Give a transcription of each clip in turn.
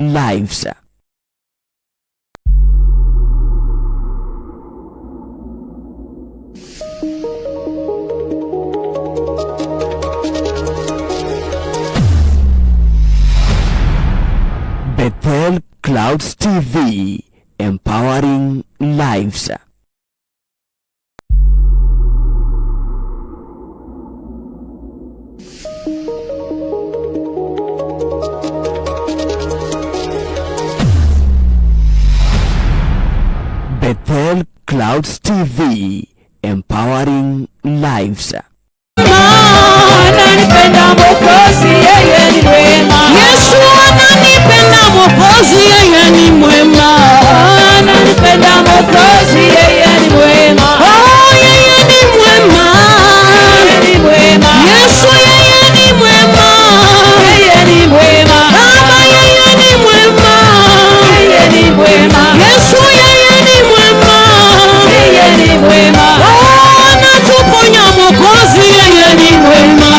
lives. Bethel Clouds TV, empowering lives. Bethel Clouds TV, empowering lives. Ananipenda Mwokozi, yeye ni mwema. Yesu ananipenda Mwokozi, yeye ni mwema. Ananipenda Mwokozi, yeye ni mwema. Oh, yeye ni mwema. Yeye ni mwema. Yesu yeye ni mwema. Yeye ni mwema. Baba yeye ni mwema. Yeye ni mwema. Yesu yeye ni mwema. Yeye ni mwema. Oh, anatuponya Mwokozi, yeye ni mwema.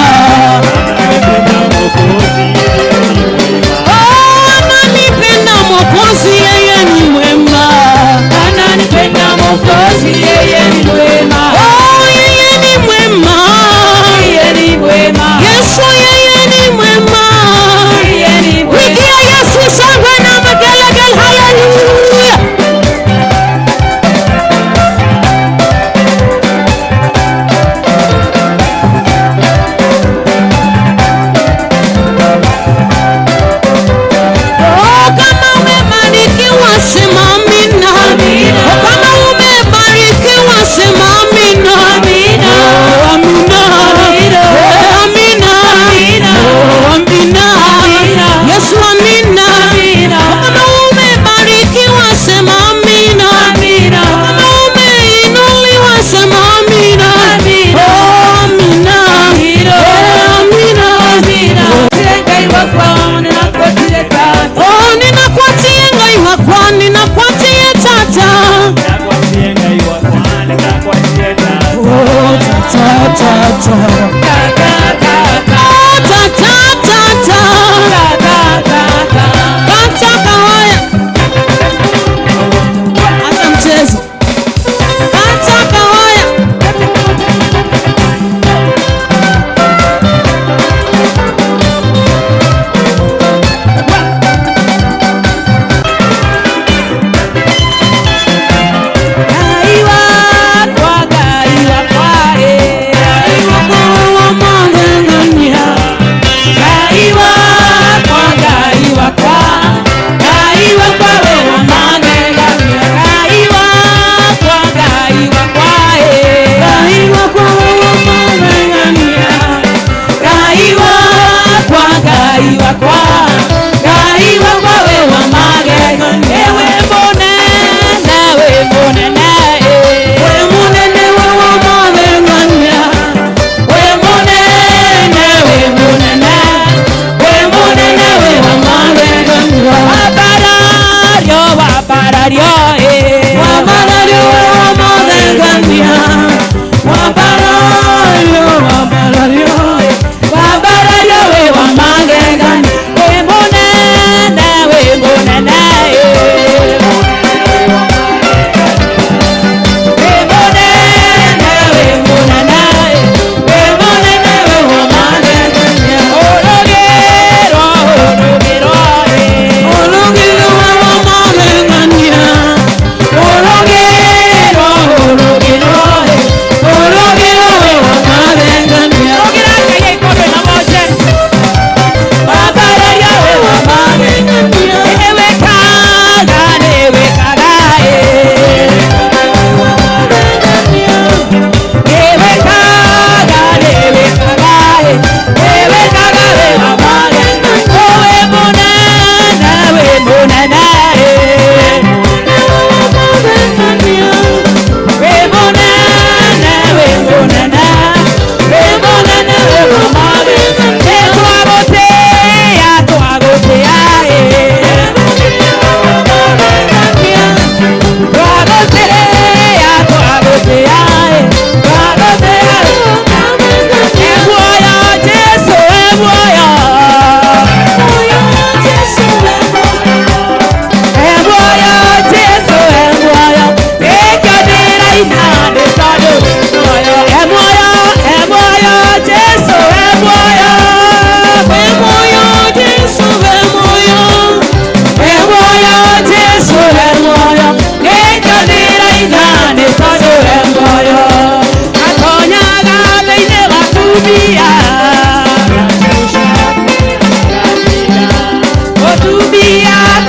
Ananipenda Mwokozi, yeye ni mwema. Ananipenda Mwokozi, yeye ni mwema. Oh, yeye ni mwema. Yeye ni mwema. Yesu yeye ni mwema. Yeye ni mwema. Pigia Yesu shangwe na makelele, haleluya.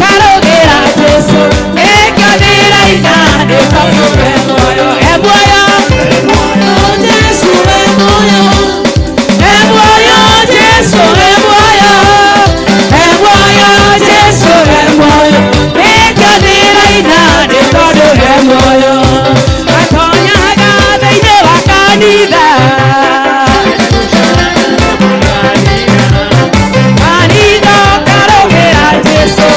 karogera Jesu ekadira inade kasobe moyo eboyo Jesu eboyo eboyo Jesu eboyo eboyo Jesu eboyo ekadira inade kasobe moyo atonya gada ide wakanida Anida karogera Jesu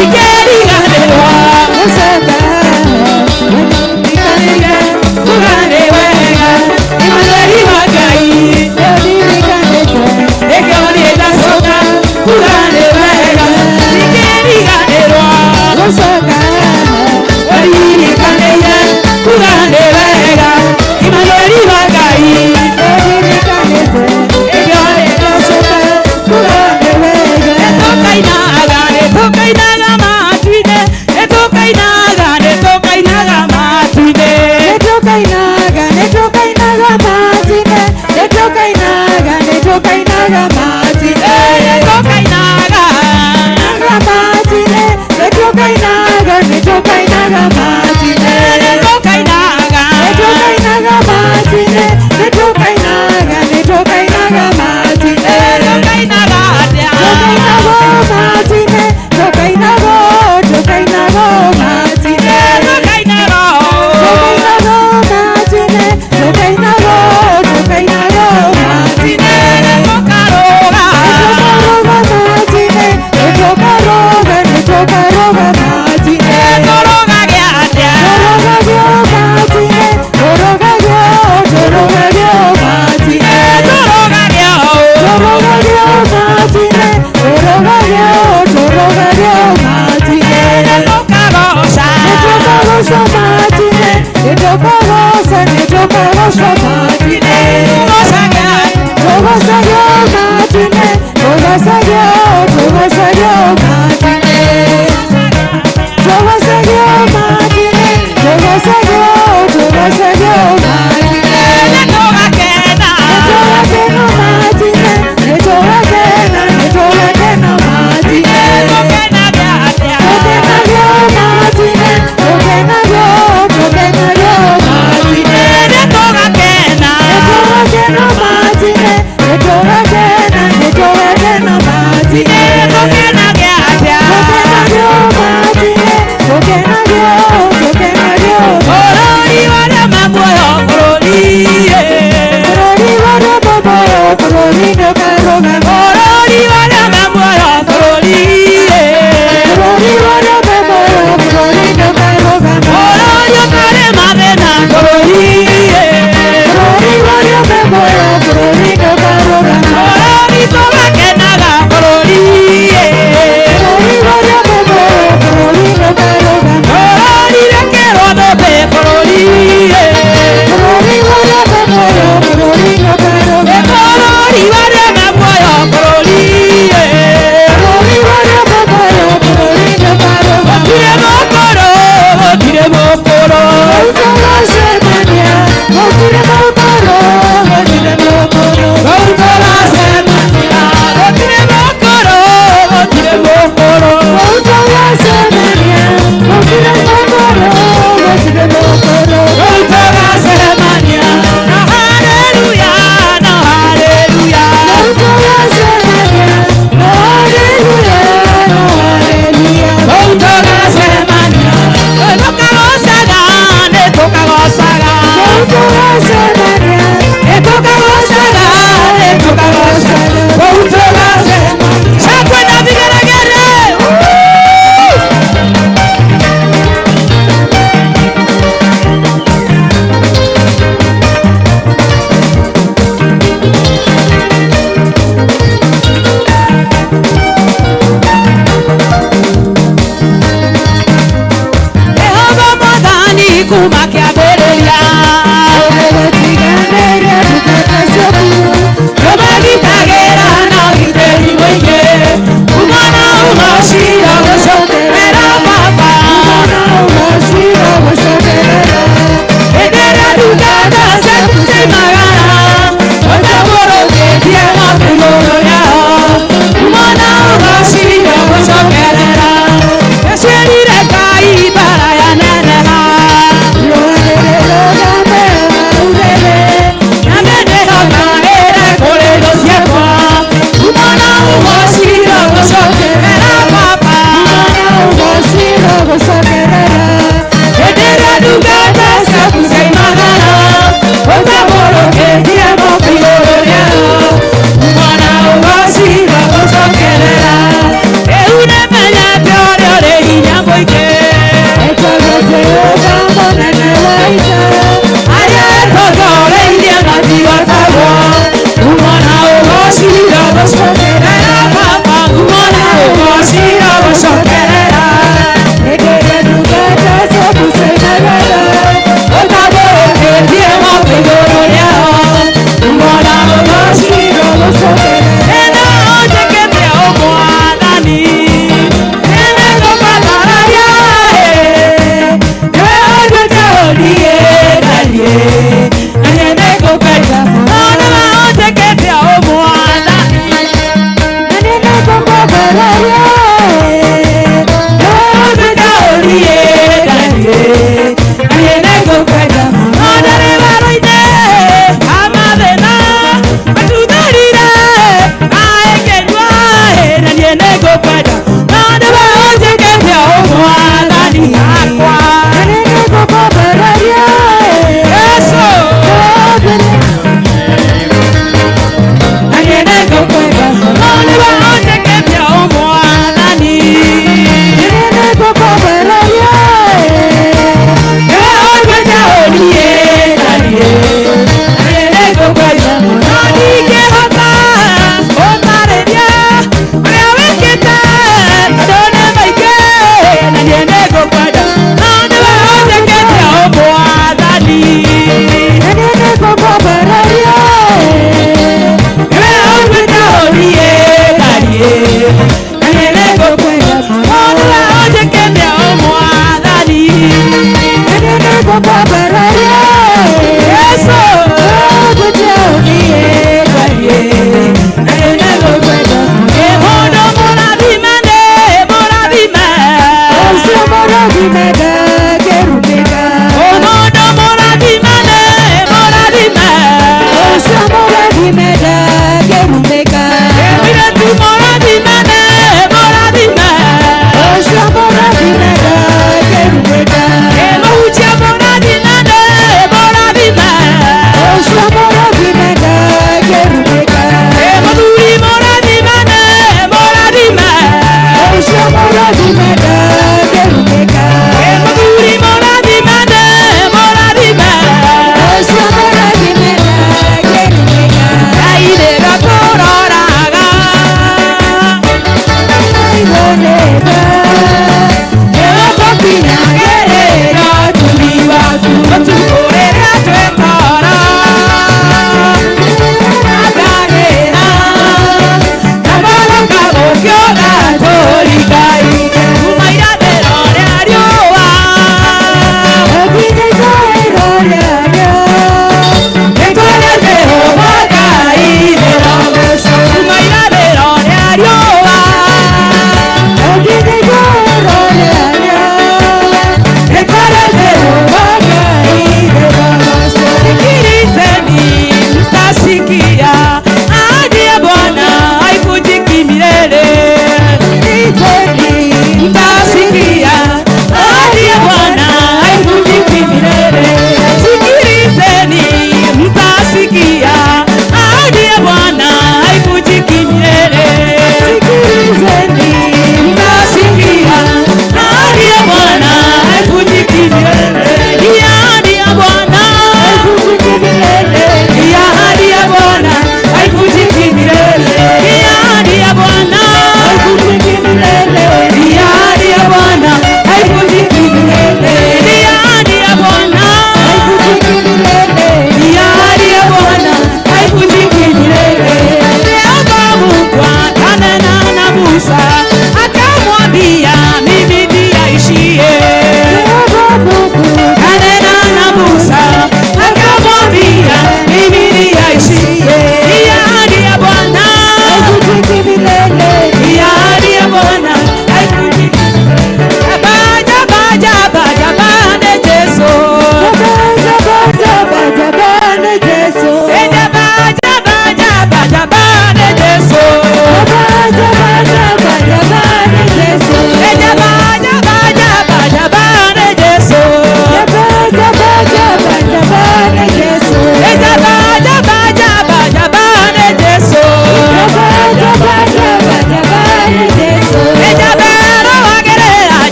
Martine,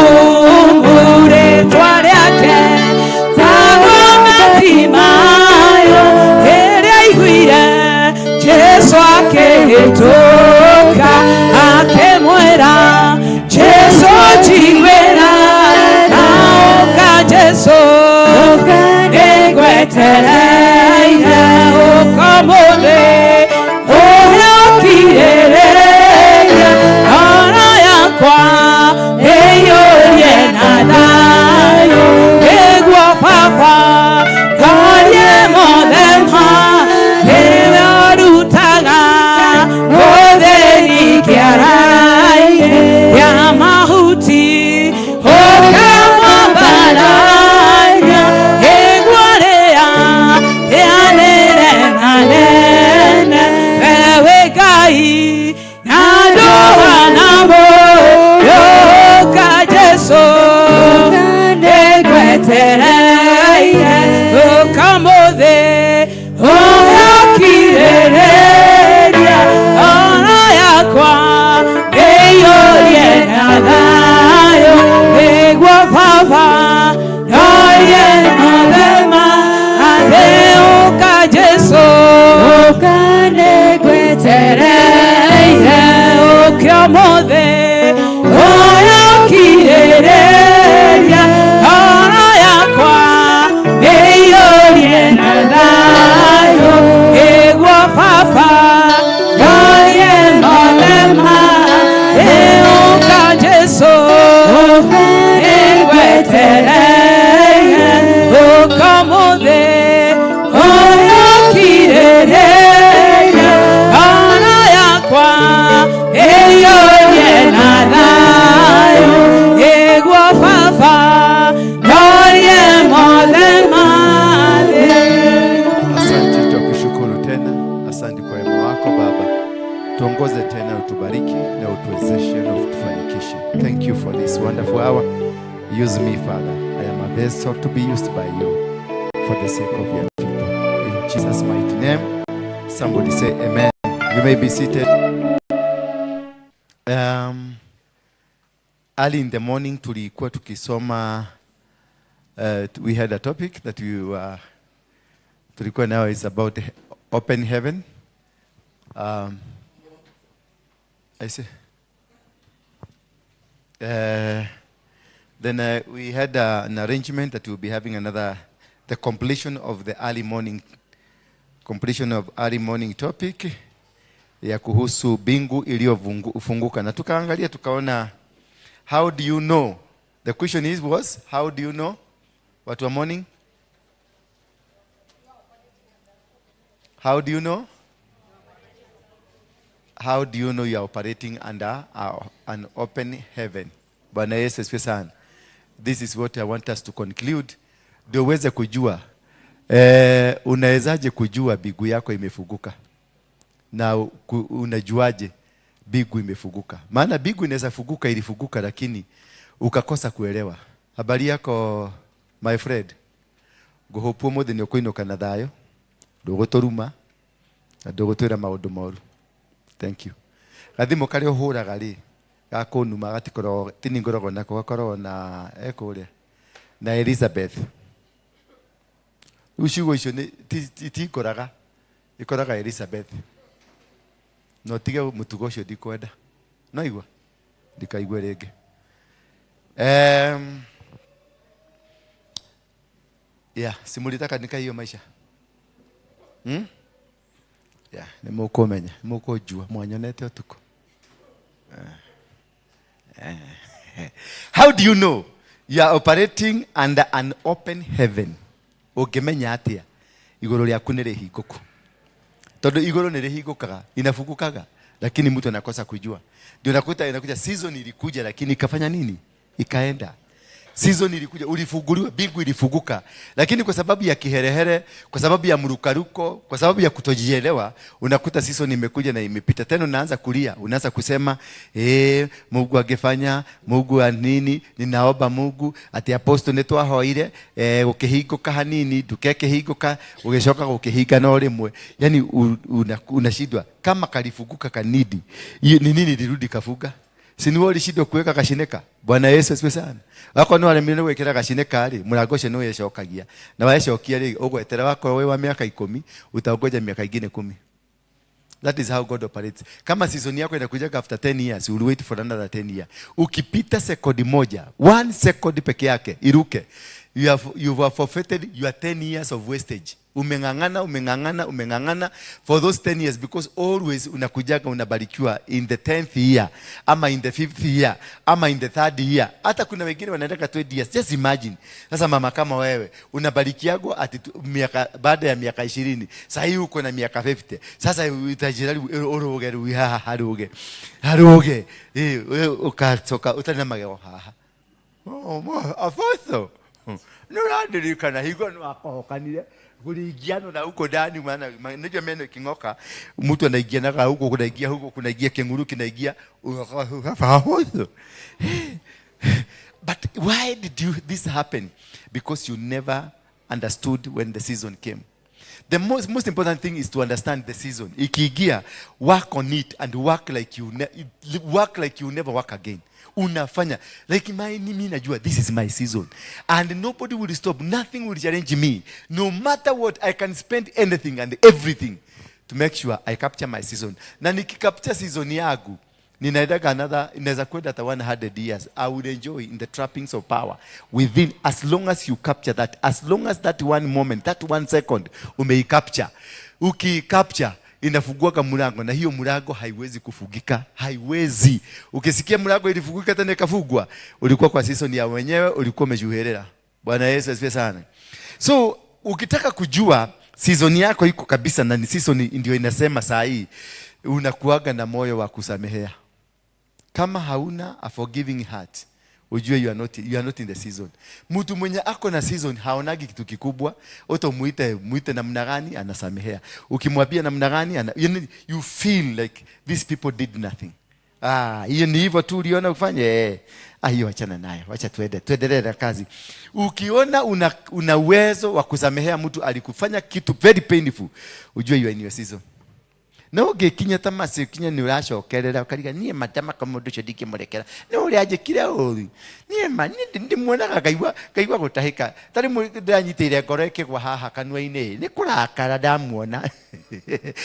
Tumumure twariake tagomatimayo ereiguire Jesu akehetoka akemwera Jesu chigwera naoka Jesu negwetereire ukomode oyokirereire ora yakwa eyo yenada egwetereye ukamuthe oyo kirereye kana yakwa eyo yenanayo egwa fafa noye molemale. Asante, tukushukuru tena. Asante kwa wema wako Baba, tuongoze tena, utubariki na utuwezeshe na utufanikishe. Thank you for this wonderful hour. Use me, Father. I am a vessel to be used by you for the sake of your people. In Jesus' mighty name, somebody say amen. You may be seated. Early in the morning tulikuwa tukisoma, we had a topic that tulikuwa now is about open heaven. I say. Then we had an arrangement that we'll be having the completion of the early morning topic ya kuhusu bingu iliyofunguka, na tukaangalia tukaona, how do you know? The question was how do you know? Watu wa morning, how do you know? How do you know you are operating under an open heaven? Bwana Yesu asifiwe sana. This is what I want us to conclude. Ndio uweze kujua. Unawezaje kujua bigu yako imefunguka? Na unajuaje bigu imefunguka? Maana bigu inaweza funguka, ilifunguka lakini ukakosa kuelewa. Habari yako my friend? Gohopo mode ni okuinuka na thayo. Ndogotoruma. Na ndogotwira maundu moru. Thank you. Gathimo kare ohuraga ri gakunuma gatikoro tiningorogo nako gakoro na ekore na Elizabeth. Ushigo icio ni tikoraga ikoraga Elizabeth. No tige mutugo cio ndikwenda. No igwa ndikaigwe rege. Simulitaka nika hiyo maisha. Nimukumenya, nimukujua mwanyonete utuko. How do you know you are operating under an open heaven? Ukimenya atia iguru ryaku ni rihinguku. Tondu iguru ni rihingukaga, inafungukaga, lakini mtu anakosa kujua. Ndio nakuta inakuja season ilikuja lakini ikafanya nini? Ikaenda. Season ilikuja, ulifunguliwa, bingu ilifunguka, lakini kwa sababu ya kiherehere, kwa sababu ya mrukaruko, kwa sababu ya kutojielewa, unakuta season imekuja na imepita. Tena unaanza kulia, unaanza kusema Mungu angefanya, Mungu nini, ninaomba Mungu ati apostle nitwahoire ukihinguka hanini, dukekehinguka, ugeshoka ukihinga no rimwe. Yani unashindwa kama kalifunguka kanidi. Ni nini lirudi kafunga? Sinuo lishindo kuweka kashineka. Bwana Yesu asifiwe sana. Wako no alemire gwekera kashineka ari murango cio no yecokagia. Na wacokia ri ugwetera wako we wa miaka 10 utaongoja miaka ingine 10. That is how God operates. Kama season yako inakuja after 10 years, you will wait for another 10 years. Ukipita sekondi moja, 1 second peke yake iruke, you have forfeited your 10 years of wastage. Umengangana for those 10 years, because always unakujaga unabarikiwa in the 10th year ama in the 5th year ama in the 3rd year. Hata kuna wengine wanaenda 20 years. Just imagine. Sasa mama kama wewe unabarikiago ati miaka baada ya miaka 20. Sasa hii uko na miaka 50. Sasa utajirali uroge haruge. Ukatoka utana mageo haha. Afoso. Nurandikana higo no akokanire. Kuligiano na huko ndani, maana unajua meno kingoka mtu anaingia na huko kunaingia huko kunaingia kenguru kinaingia. But why did this happen? Because you never understood when the season came. The most important thing is to understand the season. Ikiingia, work on it and work like you never work again. Unafanya like mimi najua this is my season and nobody will stop, nothing will challenge me. No matter what, I can spend anything and everything to make sure I capture my season. Na nikicapture season yangu ninaendaga inaweza kwenda hata 100 years. I will enjoy in the trappings of power within, as long as you capture that, as long as that one moment, that 1 second umeicapture. Ukicapture inafungua mlango, na hiyo mlango haiwezi kufungika, haiwezi. Ukisikia mlango ilifungika tena ikafungwa, ulikuwa kwa season ya wenyewe, ulikuwa umeshuherera. Bwana Yesu asifiwe sana. So ukitaka kujua season yako iko kabisa na ni season ndio inasema saa hii, unakuaga na moyo wa kusamehea. Kama hauna a forgiving heart, ujue you are not in the season. Mtu mwenye ako na season haonagi kitu kikubwa. Oto muite namna gani anasamehea. Ukimwambia namna gani you feel like these people did nothing. Hiyo ni hivyo tu uliona ufanye. Hiyo achana nayo. Wacha tuendelee na kazi. Ukiona una uwezo wa kusamehea mtu alikufanya kitu very painful, ujue you are in your season. No gekinya tamase kinya ni urashokerera ukariga niye matama kamundu cyo dike murekera ni uri ajekira uri niye mani ndimuonaga kaigwa gutahika tari ndanyitire ngoro ikigwa haha kanwa-ini ni kurakara ndamuona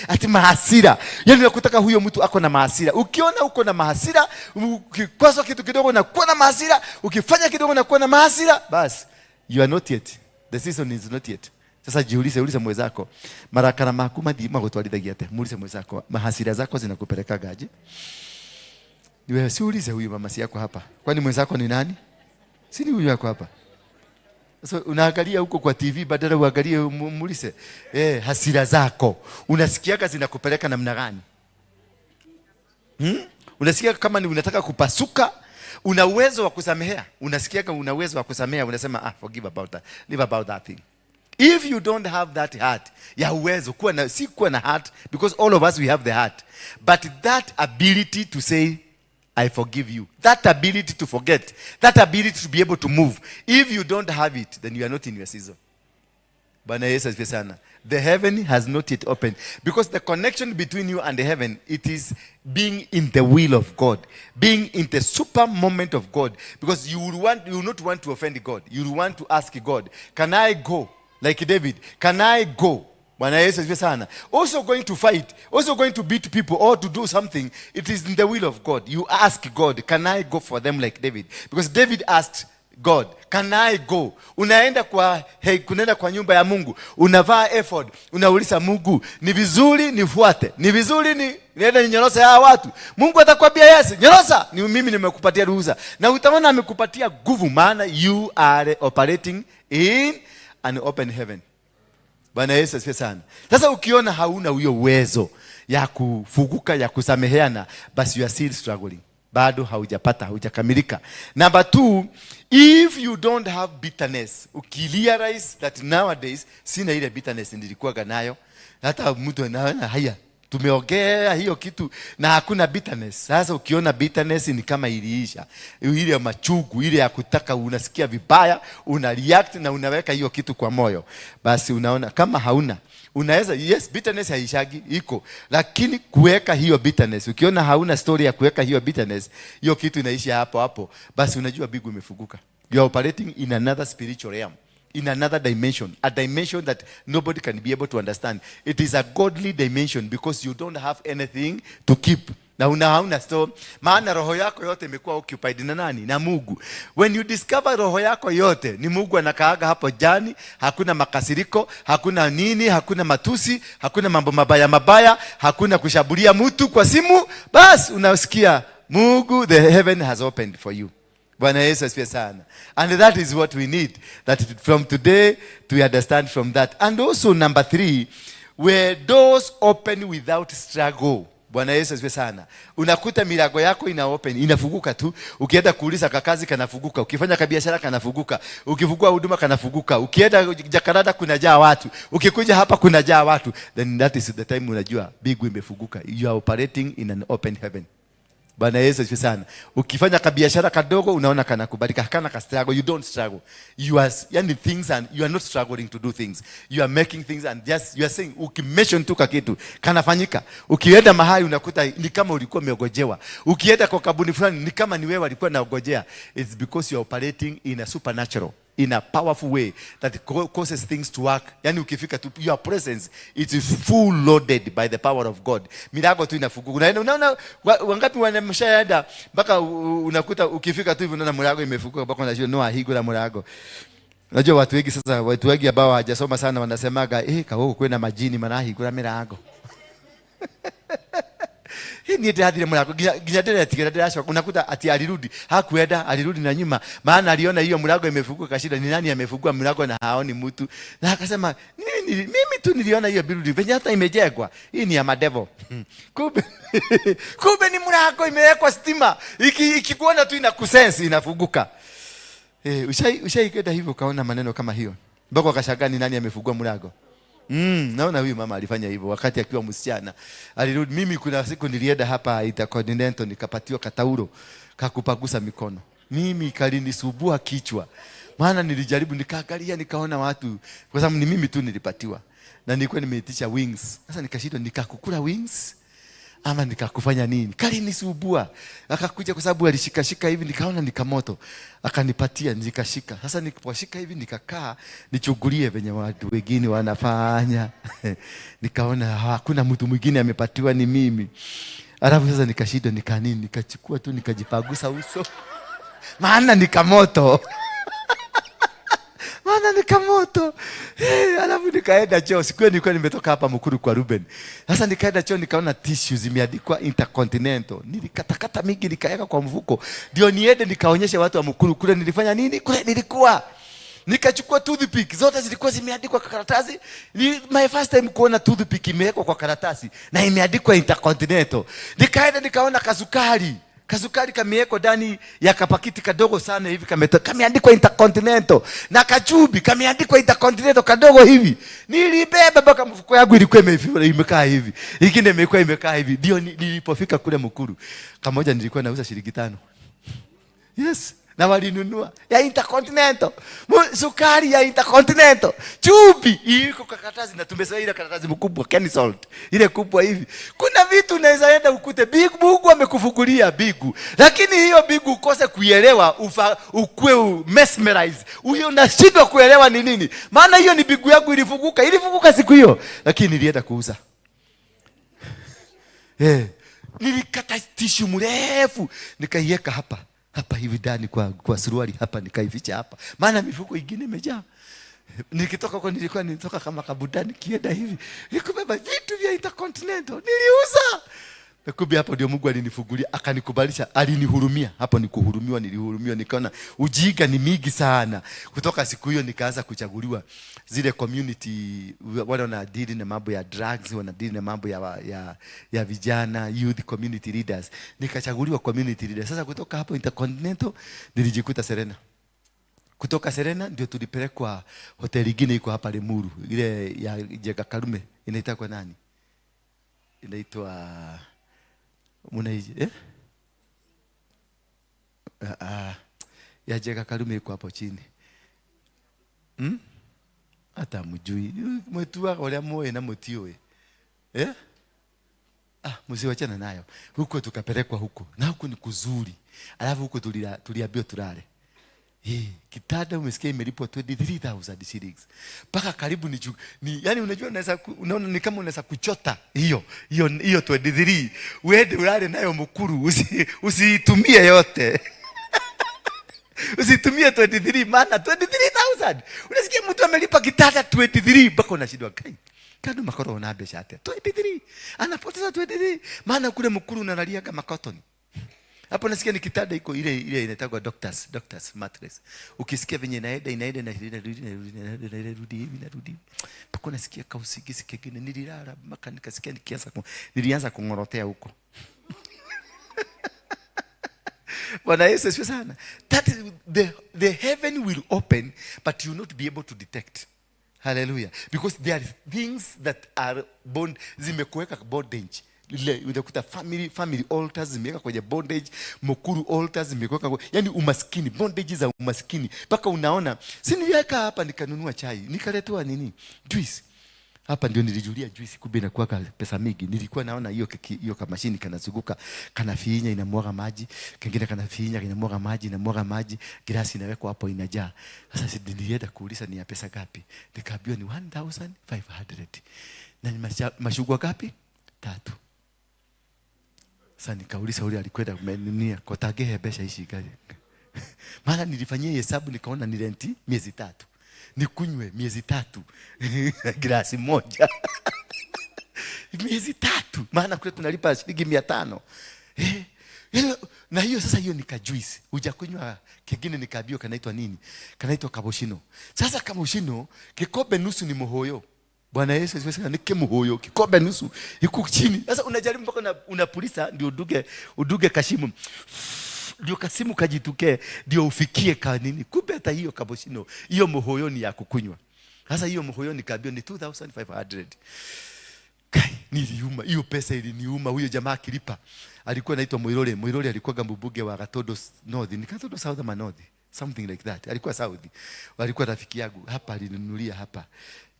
ati mahasira. Yani unakutaka huyo mtu ako na mahasira. Ukiona uko na mahasira, ukikosa kitu kidogo na kuwa na mahasira, ukifanya kidogo na kuwa na mahasira, bas you are not yet, the season is not yet. Sasa ulize mwenzako, marakara maku magutwarithagia ate? Muulize mwenzako, mahasira zako zinakupeleka gaje? Ni wewe, si ulize huyu mama si yako hapa. Kwani mwenzako ni nani? Si ni huyu yako hapa. So unaangalia huko kwa TV badala uangalie muulize, hasira zako unasikiaga zinakupeleka namna gani? Unasikia kama ni unataka kupasuka, una uwezo wa kusamehea, unasikiaga una uwezo wa kusamehea, unasema forgive about that, leave about that thing. If you don't have that heart ya uwezo kuwa na heart, because all of us we have the heart, but that ability to say I forgive you, that ability to forget, that ability to be able to move, if you don't have it, then you are not in your season. Bwana Yesu asifiwe sana. The heaven has not yet opened, because the connection between you and the heaven, it is being in the will of God, being in the super moment of God, because you will not want to offend God. You will want to ask God, can I go? Like David, can I go? Bwana Yesu asifiwe sana. Also going to fight, also going to beat people or to do something, it is in the will of God. You ask God, can I go for them like David? Because David asked God, can I go? Unaenda kunaenda kwa nyumba ya Mungu, unavaa ephod, unauliza Mungu, ni vizuri nifuate? Ni vizuri niende ninyorosa ya watu? Mungu atakwambia yes, nyorosa, ni mimi nimekupatia ruhusa. Na utaona amekupatia nguvu, maana you are operating in an open heaven. Bwana Yesu asifiwe sana. Sasa ukiona hauna huyo uwezo ya kufunguka, ya kusameheana, basi you are still struggling. Bado haujakamilika. Number 2, if you don't have bitterness, ukirealize that nowadays sina ile bitterness nilikuwa nayo, hata mtu anaona haya tumeongea hiyo kitu na hakuna bitterness. Sasa ukiona bitterness ni kama iliisha, ile machugu, ile ya kutaka, unasikia vibaya, una react na unaweka hiyo kitu kwa moyo, basi unaona kama hauna. Unaweza, yes, bitterness haishagi, iko, lakini kuweka hiyo bitterness, ukiona hauna story ya kuweka hiyo bitterness, hiyo kitu inaisha hapo, basi unajua bigu imefunguka. You are operating in another spiritual realm, in another dimension, a dimension that nobody can be able to understand. It is a godly dimension, because you don't have anything to keep. Na hauna store, maana roho yako yote imekuwa occupied na nani? Na Mungu. When you discover roho yako yote ni Mungu anakaaga hapo jani, hakuna makasiriko, hakuna nini, hakuna matusi, hakuna mambo mabaya, hakuna kushabulia mtu kwa simu, bas unasikia Mungu, the heaven has opened for you. Bwana Yesu asifiwe sana. And that is what we need, that from today to understand from that. And also number 3, where doors open without struggle. Bwana Yesu asifiwe sana. Unakuta milango yako ina open, inafunguka tu. Ukienda kuuliza kakazi kanafunguka, ukifanya kabiashara kanafunguka, ukifungua huduma kanafunguka, ukienda Jakarta kunajaa watu, ukikuja hapa kunajaa watu. Then that is the time unajua bigu imefunguka. You are operating in an open heaven. Bwana Yesu asifiwe sana. Ukifanya kabiashara kadogo unaona kanakubalika, hakana ka struggle, you don't struggle. You are things, and you are not struggling to do things. You are making things, and just you are saying ukimention tu kitu kanafanyika. Ukienda mahali unakuta ni kama ulikuwa umeogojewa. Ukienda kwa kabuni fulani ni kama ni wewe alikuwa naogojea. It's because you are operating in a supernatural, in a powerful way that causes things to work. Yani ukifika tu, your presence, it is full loaded by the power of God. Milango tu inafunguka. Unaona wangapi wanamshaenda mpaka unakuta ukifika tu hivi unaona mlango imefunguka, mpaka unajua no ahigo la mlango. Unajua watu wengi ambao hawajasoma sana wanasemaga kahuko kwenda majini maana ahigo la mlango. Hii ni hadithi mlango. Ginyadele atigerada unakuta ati alirudi. Hakuenda, alirudi na nyuma. Maana aliona hiyo mlango imefunguka kashida ni nani amefungua mlango na haoni mtu. Na akasema mimi tu niliona hiyo building venye hata imejengwa. Hii ni ya madevo. Kumbe ni mlango imewekwa stima. Ikikuona tu inakusense inafunguka. Ushaikenda hivyo kaona maneno kama hiyo. Mbona akashangaa ni nani amefungua mlango? Naona huyu mama alifanya hivyo wakati akiwa msichana. Alirudi. Mimi kuna siku nilienda hapa Intercontinental nikapatiwa katauro kakupagusa mikono. Mimi kalinisumbua kichwa. Maana nilijaribu nikaangalia nikaona watu kwa sababu ni mimi tu nilipatiwa. Na nilikuwa nimeitisha wings. Sasa nikashindwa nikakukula wings ama nikakufanya nini? Kalinisumbua. Akakuja kwa sababu alishika hivi nikaona nikamoto. Akanipatia nikashika. Sasa niliposhika hivi nikakaa nichungulie venye watu wengine wanafanya. Nikaona hakuna mtu mwingine amepatiwa ni mimi. Alafu sasa nikashindwa nikachukua tu nikajipagusa uso. Maana nikamoto. Alafu nikaenda choo. Siku nilikuwa nimetoka hapa Mukuru kwa Ruben. Sasa nikaenda choo nikaona tissues zimeandikwa Intercontinental. Nilikatakata mingi nikaweka kwa mfuko. Ndio niende nikaonyesha watu wa Mukuru kule nilifanya nini? Kule nilikuwa. Nikachukua toothpick zote zilikuwa zimeandikwa kwa karatasi. Ni my first time kuona toothpick imewekwa kwa karatasi na imeandikwa Intercontinental. Nikaenda nikaona kasukari kamewekwa ndani ya kapakiti kadogo sana hivi kameandikwa Intercontinental na kachubi kameandikwa Intercontinental kadogo hivi. Nilibeba mpaka mfuko yangu ilikuwa imekaa hivi. Ingine imekuwa imekaa hivi. Ndio nilipofika kule Mukuru. Kamoja nilikuwa nauza shilingi 5. Yes. Na walinunua ya Intercontinental. Sukari ya Intercontinental. Chupi iko kwa karatasi na tumesema ile karatasi mkubwa Kenny Salt. Ile kubwa hivi. Kuna vitu unaweza enda ukute Mungu amekufungulia bigu. Lakini hiyo bigu ukose kuielewa ukue mesmerize. Huyo unashindwa kuelewa ni nini. Maana hiyo ni bigu yangu ilifunguka siku hiyo. Lakini nilienda kuuza. Nilikata tissue mrefu nikaiweka hapa hivi ndani kwa suruali hapa nikaificha hapa. Maana mifuko ingine imejaa. Nikitoka huko nilitoka kama kabudani kienda hivi. Nikubeba vitu vya Intercontinental. Niliuza. Kumbe hapo ndio Mungu alinifungulia, akanikubalisha, alinihurumia. Hapo nilihurumiwa nikaona ujinga ni mingi sana. Kutoka siku hiyo nikaanza kuchaguliwa zile community wale wanadili na mambo ya drugs, wanadili na mambo ya vijana, youth community leaders. Nikachaguliwa community leader. Sasa kutoka hapo Intercontinental nilijikuta Serena. Kutoka Serena ndio tulipelekwa hoteli nyingine iko hapa Limuru, ile ya Jega Karume. Inaitwa kwa nani? Inaitwa ya Jega Karume iko hapo chini. Hata mjui. Mwetua wale moyo na motioe. Msiwachana nayo. Huko tukapelekwa huko. Na huko ni kuzuri. Alafu huko tuliambiwa tulale. Kitanda umesikia imelipwa 23,000 shillings. Paka karibu ni yani unajua unaona ni kama unaweza kuchota hiyo 23. Uende ulale nayo Mukuru, usitumie yote. Usitumie 23 maana 23,000. Unasikia mtu amelipa kitanda 23 mpaka unashindwa kai. Kando makoro unabe shate. 23. Anapoteza 23 maana kule Mukuru unalalia kama cotton. Hapo nasikia ni kitanda iko ile inaitwa doctors mattress. Ukisikia venye inaenda na inarudi. Pako nasikia kausigisi kingine nililala mpaka nikasikia nilianza kungorotea huko. Bwana Yesu asifiwe sana. That is the heaven will open but you will not be able to detect. Hallelujah. Because there are things that are zimekuweka bondage. Unakuta family altars zimeweka kwenye bondage, Mukuru altars zimeweka yani umaskini, bondage za umaskini. Paka unaona, si niliweka hapa nikanunua chai, nikaletewa nini? Juice. Hapa ndio nilijulia juice kumbe inakuwa pesa mingi. Nilikuwa naona hiyo kama mashini kanazunguka, kanafinya inamwaga maji, kingine kanafinya inamwaga maji, glasi inawekwa hapo inajaa. Sasa nilienda kuuliza ni ya pesa ngapi? Nikaambiwa ni 1,500. Na ni mashugwa ngapi? 3. Sasa nikauliza ule alikwenda kumenunia kotage besha ishi gari. Maana nilifanyia hesabu nikaona ni renti miezi 3. Nikunywe miezi 3 glasi moja. miezi 3, maana kule tunalipa shilingi 500. Na hiyo sasa, hiyo nikajuice. Hujakunywa kingine nikaambia kanaitwa nini? Kanaitwa kaboshino. Sasa kaboshino kikombe nusu ni muhoyo. Bwana Yesu asifiwe. Nike muhoyo kikombe nusu iko chini. Sasa unajaribu mpaka unapulisa ndio uduge kashimu. Ndio kasimu kajituke ndio ufikie ka nini. Kumbe hata hiyo kaboshino, hiyo muhoyo ni ya kukunywa. Sasa hiyo muhoyo nikaambia ni 2500. Kai, niliuma. Hiyo pesa iliniuma. Huyo jamaa akilipa alikuwa anaitwa Moirole. Moirole alikuwa gambubuge wa Gatodo North. Ni Gatodo South ama North, something like that. Alikuwa South. Walikuwa rafiki yangu. Hapa alininunulia hapa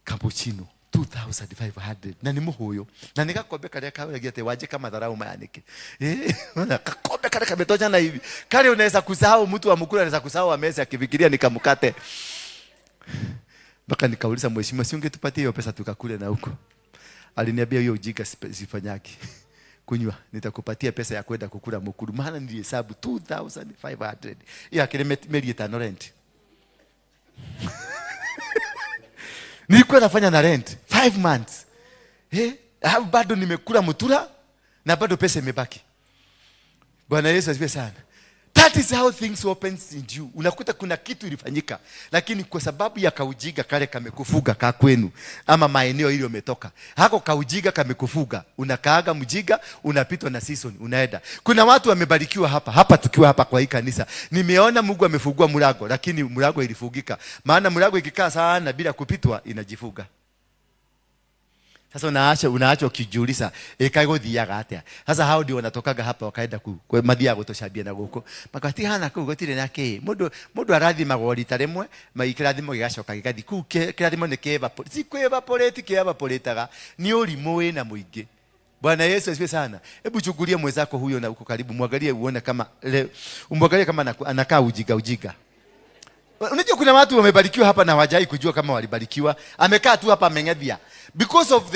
cappuccino 2500. Na ni muhoyo. Na nikakombe kale kawe gete waje kama dharau mayanike. Kakombe kale kametoja na hivi. Kale unaweza kusahau, mtu wa mkula anaweza kusahau amesi akifikiria nikamkate. Mpaka nikauliza mheshimiwa, si ungetupatie hiyo pesa tukakule na huko. Aliniambia hiyo ujinga sifanyaki. Kunywa nitakupatia pesa ya kwenda kukula mukuru, maana nilihesabu 2500. Hiyo akile tano rent. Nilikuwa nafanya na rent 5 months. Bado nimekula mutura na bado pesa imebaki. Bwana Yesu asifiwe sana. That is how things opens in you. Unakuta kuna kitu ilifanyika, lakini kwa sababu ya kaujiga kale kamekufuga ka kwenu ama maeneo ile umetoka, hako kaujiga kamekufuga, unakaaga mjiga, unapitwa na season, unaenda. Kuna watu wamebarikiwa hapa tukiwa hapa kwa hii kanisa. Nimeona Mungu amefungua mlango, lakini mlango ilifugika. Maana mlango ikikaa sana bila kupitwa inajifuga. Sasa unaacha ukijiuliza ikagothiaga atia. Sasa hao ndio wanatokaga hapa wakaenda kwa mathia gutoshabia na guko. Makati hana ku gotire nake. Mundu arathi magori taremwe, maikirathimo gigacoka gigathi ku kirathimo ne keva. Si kweva poleti keva poletaga. Ni urimo we na muingi. Bwana Yesu asifiwe sana. Hebu chukulia mwenzako huyo na uko karibu, muangalie uone kama umwangalie kama anakaa ujiga. Unajua kuna watu wamebarikiwa hapa na hawajai kujua kama walibarikiwa. Amekaa tu hapa ameng'edhia because of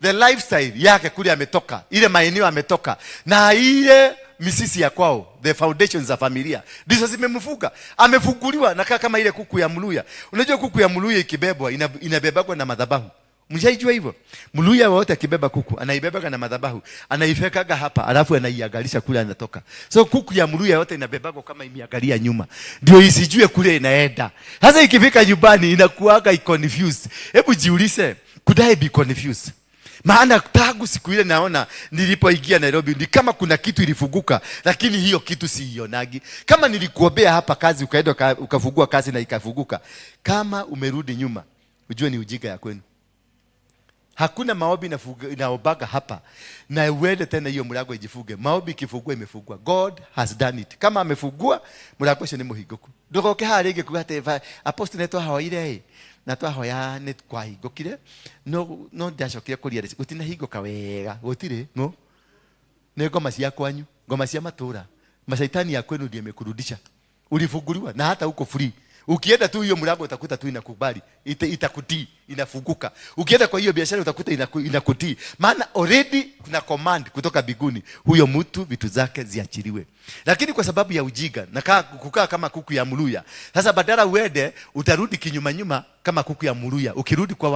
the lifestyle yake kule ametoka, ile maeneo ametoka, na ile misisi ya kwao, the foundations za familia ndizo zimemfuga. Amefunguliwa na kama ile kuku ya Mluya. Unajua kuku ya Mluya ikibebwa inabebagwa na madhabahu. Mshaijua hivyo? Mluya wote akibeba kuku anaibebaga na madhabahu, anaifekaga hapa alafu anaiangalisha kule anatoka. So kuku ya Mluya yote inabebagwa kama imiangalia nyuma, ndio isijue kule inaenda. Sasa ikifika nyumbani inakuaga confused. Hebu jiulize, could I be confused? Maana tangu siku ile naona nilipoingia Nairobi ni kama kuna kitu ilifunguka, lakini hiyo kitu siionagi. Kama nilikuombea hapa kazi ukaenda ukafungua kazi na ikafunguka, kama umerudi nyuma ujue ni ujinga ya kwenu. Hakuna maombi inaobaga hapa na uende tena hiyo mlango ijifuge. Maombi ikifungua imefungua. God has done it. Kama amefungua mlango ni muhinguku. Ndogoke harege kugate apostle neto hawaire na twahoya ne kwahingukire no ndacokire kuria gutina hinguka wega gutire no ne ngoma cia kwanyu, ngoma cia matura, mashaitani ya kwenu ndiye imekurudisha. Ulifunguliwa na hata uko free. Ukienda tu hiyo mlango utakuta tu inakubali, itakutii, inafunguka. Ukienda kwa hiyo biashara utakuta inakutii. Maana already kuna command kutoka biguni, huyo mtu vitu zake ziachiliwe. Lakini kwa sababu ya ujiga na kukaa kama kuku ya Mluya, sasa badala uende utarudi kinyuma kama kuku ya Mluya, ukirudi kwa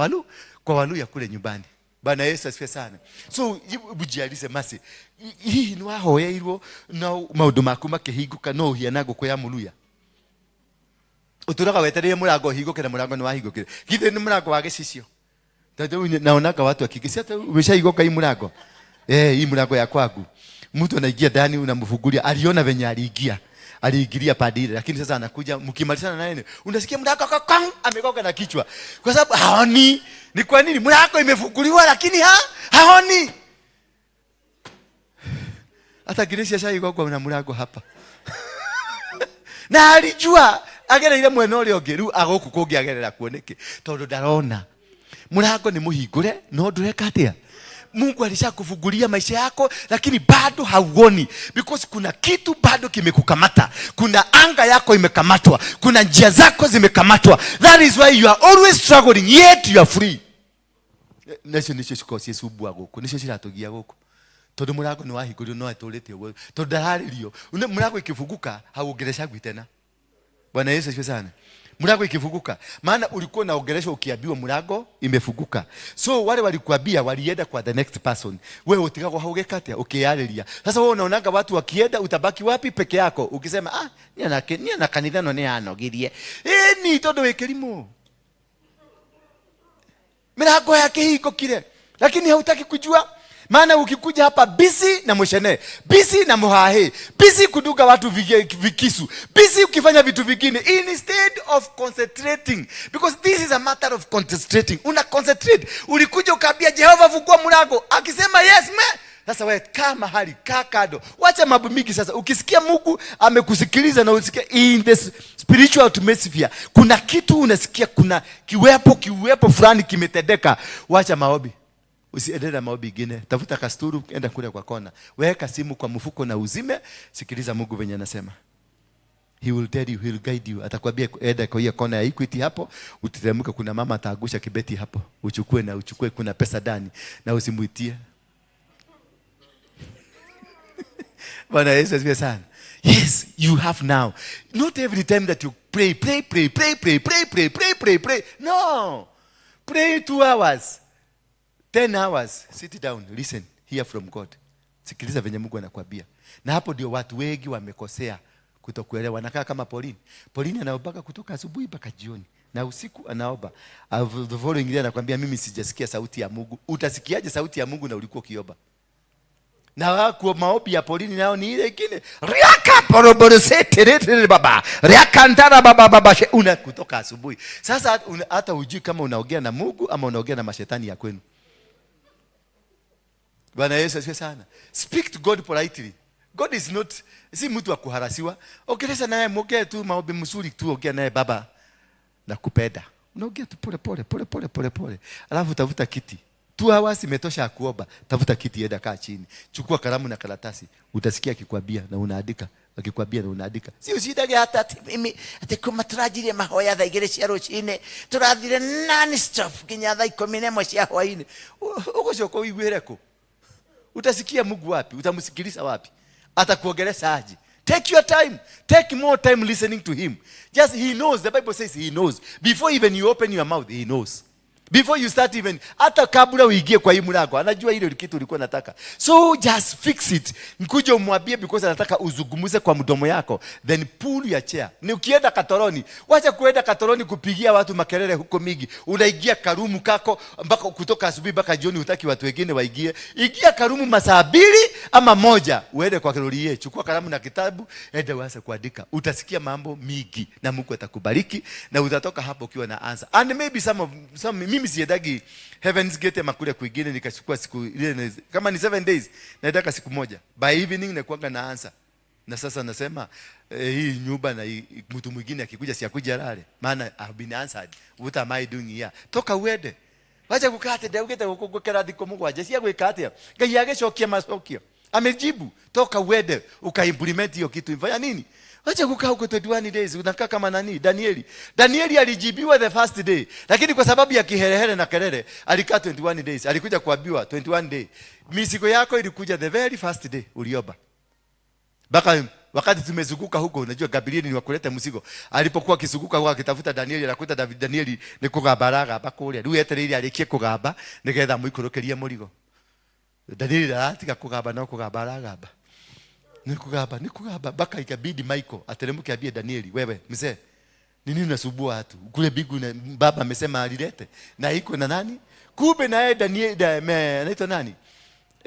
walu ya kule nyumbani. Bwana Yesu asifiwe sana. So bujialise masi hii ni wahoyeirwo na maundu maku makihinguka no hianago kwa ya Mluya. Uturaga wetereire murango hingukire, murango ni wahingukire. Githe ni murango wa gicicio. Tatu naonaga watu akigisia hata umeshahinguka hii murango. Hii murango ya kwangu. Mtu anaingia ndani unamfungulia, aliona venye aliingilia padile, lakini sasa anakuja mkimalizana naye unasikia murango kakang amegoga na kichwa. Kwa sababu haoni. Ni kwa nini? Murango imefunguliwa lakini haoni. Hata Grace ashaigogwa na murango hapa. Na alijua agereire mwena uri ongi riu agoku kungi agerera kuoneke tondu ndarona murango ni muhingure no ndureka atia. Mungu alishakufungulia maisha yako lakini bado hauoni, because kuna kitu bado kimekukamata. Kuna anga yako imekamatwa, kuna njia zako zimekamatwa. That is why you are always struggling yet you are free. Nisho shikosi subwa goko, nisho shiratugia goko tondu murango ni wahingure no aturite ugo tondu ndararirio murango ikifunguka hauongeresha gwi tena. Bwana Yesu asifiwe sana. mlango ikifunguka. Maana ulikuwa unaongeleshwa ukiambiwa mlango imefunguka. So wale walikuambia walienda kwa the next person. Wewe utikako haugekatia ukiareria. Sasa wewe unaonaga watu wakienda utabaki wapi peke yako ukisema ni ana kanitha no ne anogirie. Ni todo wekelimu. Milango yake hiko kile. Lakini hautaki kujua. Maana ukikuja hapa busy na mushene, busy na muhahe, busy kuduga watu vikisu, busy ukifanya vitu vingine instead of concentrating, because this is a matter of concentrating. Una concentrate. Ulikuja ukaambia Jehova fungua mlango, akisema yes me. Sasa wewe kaa mahali, kaa kado. Wacha mambo mingi sasa. Ukisikia Mungu amekusikiliza na usikia in the spiritual atmosphere, kuna kitu unasikia, kuna kiwepo fulani kimetendeka, wacha maombi. Usiendelea maombi mengine. Tafuta kasturu, enda kule kwa kona. Weka simu kwa mfuko na uzime, sikiliza Mungu venye anasema. He will tell you, he will guide you. Atakwambia enda kwa hiyo kona ya Equity hapo, utiteremka kuna mama ataagusha kibeti hapo. Uchukue kuna pesa ndani na usimuitie. Bwana Yesu asifiwe sana. Yes, you have now. Not every time that you pray. No. Pray 2 hours. 10 hours, sit down, listen, hear from God. Sikiliza venye Mungu anakuambia. Na hapo ndio watu wengi wamekosea kutokuelewa. Wanakaa kama Pauline. Pauline anaomba kutoka asubuhi mpaka jioni. Na usiku anaomba. The following day anakuambia mimi sijasikia sauti ya Mungu. Utasikiaje sauti ya Mungu na ulikuwa ukiomba? Na wako maombi ya Pauline nao ni ile nyingine. Riaka poroborosete baba. Riaka ndara baba una kutoka asubuhi. Sasa hata hujui kama unaongea na Mungu ama unaongea na mashetani ya kwenu. Bwana Yesu asifiwe sana. Speak to God politely. God is not, si mtu wa kuharasiwa. Ongelesha naye, muongee tu maombi mzuri tu, ongea naye baba nakupenda. Unaongea tu pole. Alafu tafuta kiti. 2 hours imetosha kuomba. Tafuta kiti, enda kaa chini. Chukua kalamu na karatasi. Utasikia akikwambia na unaandika. Akikwambia na unaandika. Si usidage hata mimi ati kuma turajirie mahoya thaa 2 cia rucine. Turathire nani stop kinya thaa 11 cia hwaini. Ugocoka uiguireko. Utasikia Mungu wapi? Utamsikiliza wapi? Atakuongelesha aje? Take your time. Take more time listening to him. Just he knows. The Bible says he knows. Before even you open your mouth, he knows. Before you start even, hata kabla uingie kwa hii mlango, anajua ile kitu ulikuwa nataka. So just fix it. Nikuje umwambie because anataka uzungumuze kwa mdomo yako. Then pull your chair. Ni ukienda Katoroni, wacha kuenda Katoroni kupigia watu makelele huko mingi. Unaingia karumu kako mpaka kutoka asubuhi mpaka jioni, hutaki watu wengine waingie. Ingia karumu masaa 2 ama 1. Uende kwa Kirorie, chukua kalamu na kitabu, enda uanze kuandika. Utasikia mambo mingi na Mungu atakubariki na utatoka hapo ukiwa na answer. And maybe some mimi siedagi Heaven's Gate makule kwingine nikachukua siku ile kama ni 7 days naendaka siku moja. By evening nakuanga na answer. Na sasa nasema hii nyumba na mtu mwingine akikuja siakuja lale. Maana I've been answered. What am I doing here? Toka uende. Wacha kukate daugete kukukera diko Mungu aje sia gwikate. Ngai agecokia macokio. Amejibu. Toka uende ukaimplement hiyo kitu. Ifanya nini? Wacha kukaa huko 21 days. Unakaa kama nani? Danieli alijibiwa the first day. Lakini kwa sababu ya kiherehere na kelele alikaa 21 days. Alikuja kuambiwa 21 day. Mizigo yako ilikuja the very first day uliomba. Baka wakati tumezunguka huko, unajua Gabrieli ni wakuleta mzigo. Alipokuwa akizunguka huko akitafuta Danieli, anakuta Danieli ni kugabaraga bakuria. Rĩu etereire alikie kugamba nigetha muikurukerie murigo. Danieli aratika kugamba no kugabaraga. Ni kugaba baka ikabidi Michael ateremke abie Danieli, wewe mzee ni nini unasumbua watu kule bigu na baba amesema alilete na iko na nani, kumbe naye Danieli anaitwa nani,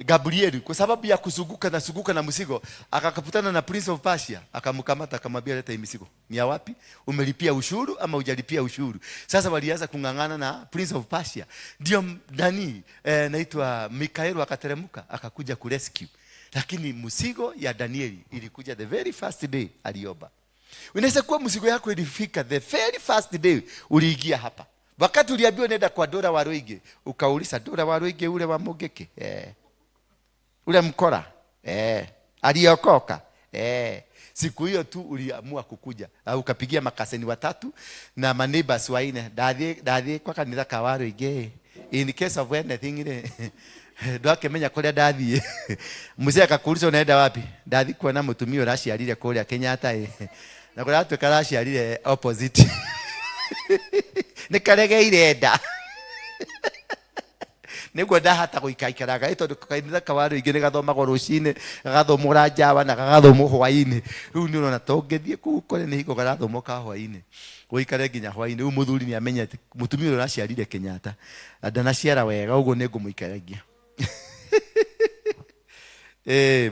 Gabrieli, kwa sababu ya kuzunguka na mzigo akakaputana na Prince of Persia, akamkamata akamwambia leta hii mzigo. Ni ya wapi? Umelipia ushuru ama hujalipia ushuru? Sasa walianza kungangana na Prince of Persia. Ndio nani naitwa Mikaeli akateremka akakuja kurescue. Lakini mzigo ya Danieli ilikuja the very first day aliomba. Unaweza kuwa mzigo yako ilifika the very first day uliingia hapa. Wakati uliambiwa nenda kwa Dora Waroige, ukauliza Dora Waroige ule wa Mogeke, ule mkora, aliokoka, siku hiyo tu uliamua kukuja. Au ukapigia makaseni 3 na maneighbors 4. Dathi kwa kanitha ka Waroige. In case of anything ile Doake menya kule dathi. Mzee akakuuliza unaenda wapi? Dathi kuona mutumio rashi alile kule Kenyatta. Na kuna watu karashi alile opposite. nikaregeire nda niguo ndahata guikaikaraga ito kainitha kawaru ingine gathomagwo rucine gathomora Java na gathomwo hwaini riu ni urona tongethie ku kore ni hiko garathomoka hwaini guikare nginya hwaini riu muthuri ni amenyete mutumia uyu raciarire Kenyatta ndanaciara wega uguo ni ngumuikaragia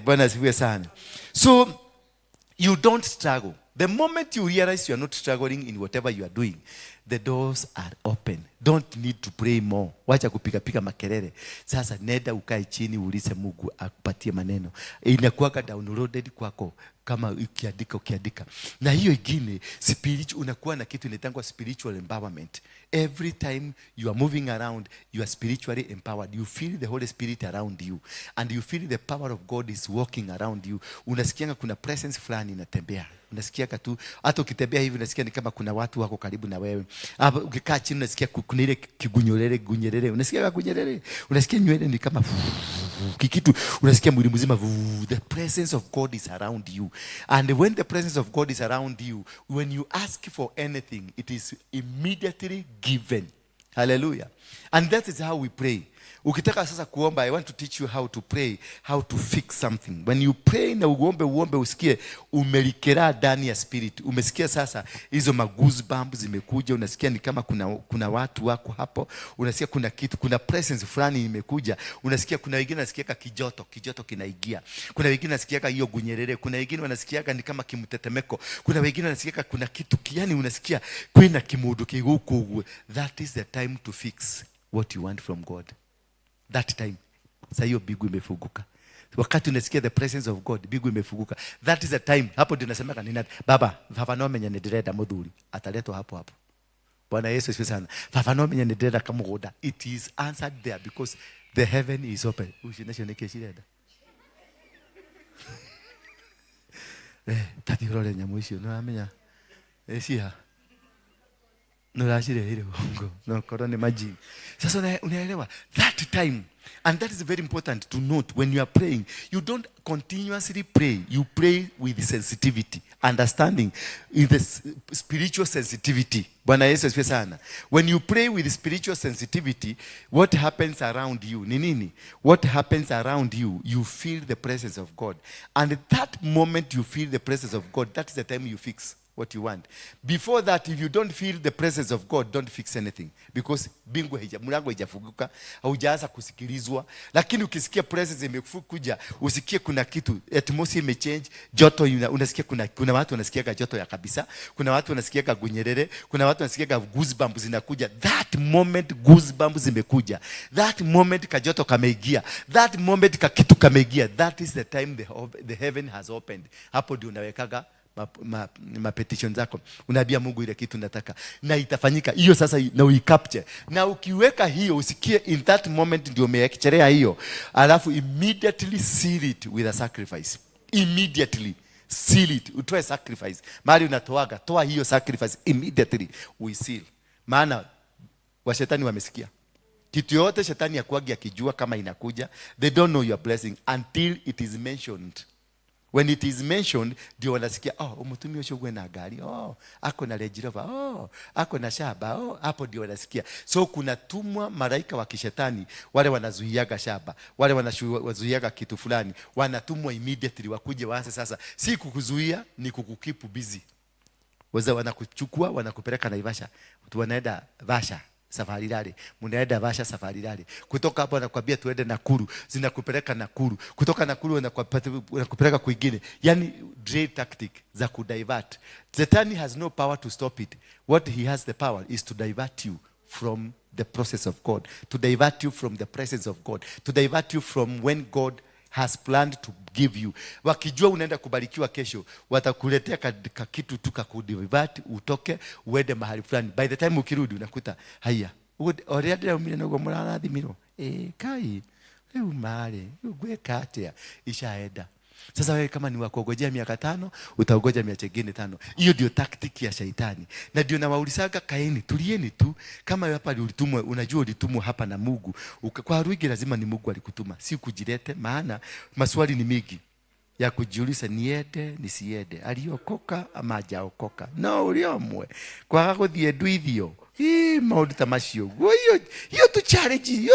bwana sifiwe sana. So you don't struggle. The moment you realize you are not struggling in whatever you are doing, the doors are open. Don't need to pray more. Wacha kupiga makelele. Sasa nenda ukae chini ulize Mungu akupatie maneno. Inakuwa downloaded kwako kama ukiandika. Na hiyo ingine spiritual, unakuwa na kitu inaitwa spiritual empowerment. Every time you are moving around, you are spiritually empowered. You feel the Holy Spirit around you and you feel the power of God is walking around you. Unasikia kuna presence fulani inatembea. Unasikia tu hata ukitembea hivi unasikia ni kama kuna watu wako karibu na wewe. Ukikaa chini unasikia kuna ile gunyerere. Unasikia gunyerere. Unasikia nywele ni kama kikitu. Unasikia mwili mzima. The presence of God is around you. And when the presence of God is around you, when you ask for anything, it is immediately given. Hallelujah. And that is how we pray. Ukitaka sasa kuomba, I want to teach you how to pray, how to fix something. When you pray na uombe usikie umelikera ndani ya spirit. Umesikia sasa hizo goosebumps zimekuja, unasikia ni kama kuna watu wako hapo, unasikia kuna kitu, kuna presence fulani imekuja. Unasikia kuna wengine nasikia kijoto kinaingia. Kuna wengine nasikia hiyo gunyerere, kuna wengine wanasikia ni kama kimtetemeko. Kuna wengine nasikia kuna kitu yani unasikia kuna kimudu kiguku. That is the time to fix what you want from God. That time. Sasa hiyo bigu imefunguka. Wakati unasikia the presence of God, bigu imefunguka. That is the time. Hapo ndio nasemeka nina baba, baba no menya ndireda muthuri. Ataletwa hapo. Bwana Yesu asifiwe sana. Baba no menya ndireda kamugoda. It is answered there because the heaven is open. Ushinasho nekeshireda. Tati role nyamuicio no amenya. Esia. No rashire hile bongo. No korone maji. Sasa unaelewa that time, and that is very important to note when you are praying. You don't continuously pray. You pray with sensitivity, understanding in the spiritual sensitivity. Bwana Yesu asifiwe sana. When you pray with spiritual sensitivity, what happens around you? Ni nini? What happens around you? You feel the presence of God. And at that moment you feel the presence of God, that is the time you fix what you want. Before that, if you don't feel the presence of God, don't fix anything. Because bingu mlango haijafunguka, haujaanza kusikilizwa. Lakini ukisikia presence imekuja, usikie kuna kitu, atmosphere imechange, joto unasikia kuna watu wanasikia joto ya kabisa, kuna watu wanasikia gunyerere, kuna watu wanasikia goosebumps zinakuja. That moment goosebumps zimekuja. That moment kajoto kameingia. That moment kakitu kameingia. That is the time the heaven has opened. Hapo ndio unawekaga petition zako, unaambia Mungu ile kitu nataka na itafanyika hiyo. Sasa na uicapture, na ukiweka hiyo usikie in that moment ndio umeachilia hiyo, alafu immediately seal it with a sacrifice. Immediately seal it, utoe sacrifice mali unatoaga, toa hiyo sacrifice immediately, we seal. Maana wa shetani wamesikia kitu yote shetani yakuagi akijua kama inakuja, they don't know your blessing until it is mentioned. When it is mentioned, ndio wanasikia, umutumio ushogwe na gari, ako na Range Rover, ako na shamba, hapo ndio wanasikia. So kuna tumwa malaika wa kishetani, wale wanazuiaga shamba, wale wanazuiaga kitu fulani, wanatumwa immediately wakuje waanze sasa. Si kukuzuia, ni kukukeep busy. Waza wanakuchukua, wanakupeleka Naivasha. Tu wanaenda Vasha safari lale, mnaenda Vasha safari lale. Kutoka hapo anakuambia tuende Nakuru, zinakupeleka Nakuru. Kutoka Nakuru wanakupeleka kwingine. Yani drill tactic za kudivert. Satan has no power to stop it. What he has the power is to divert you from the process of God, to divert you from the presence of God, to divert you from when God has planned to give you. Wakijua unaenda kubarikiwa kesho, watakuletea kitu tu kakudivert, utoke uende mahali fulani. By the time ukirudi unakuta haya already umine no gomora thimiro kai leo male ugweka atia ishaenda. Sasa wewe kama ni wakongojea miaka 5, utaongoja miaka 5. Hiyo ndio tactic ya shetani. Na ndio nawaulisaga kaeni, tulieni tu. Kama hapa ulitumwa, unajua ulitumwa hapa na Mungu. Kwa ruigi lazima ni Mungu alikutuma, si kujilete, maana maswali ni mingi. ya kujiuliza niende nisiende, aliokoka ama hajaokoka. No, uliomwe kwaga guthie nduithio maundu ta macio. Hiyo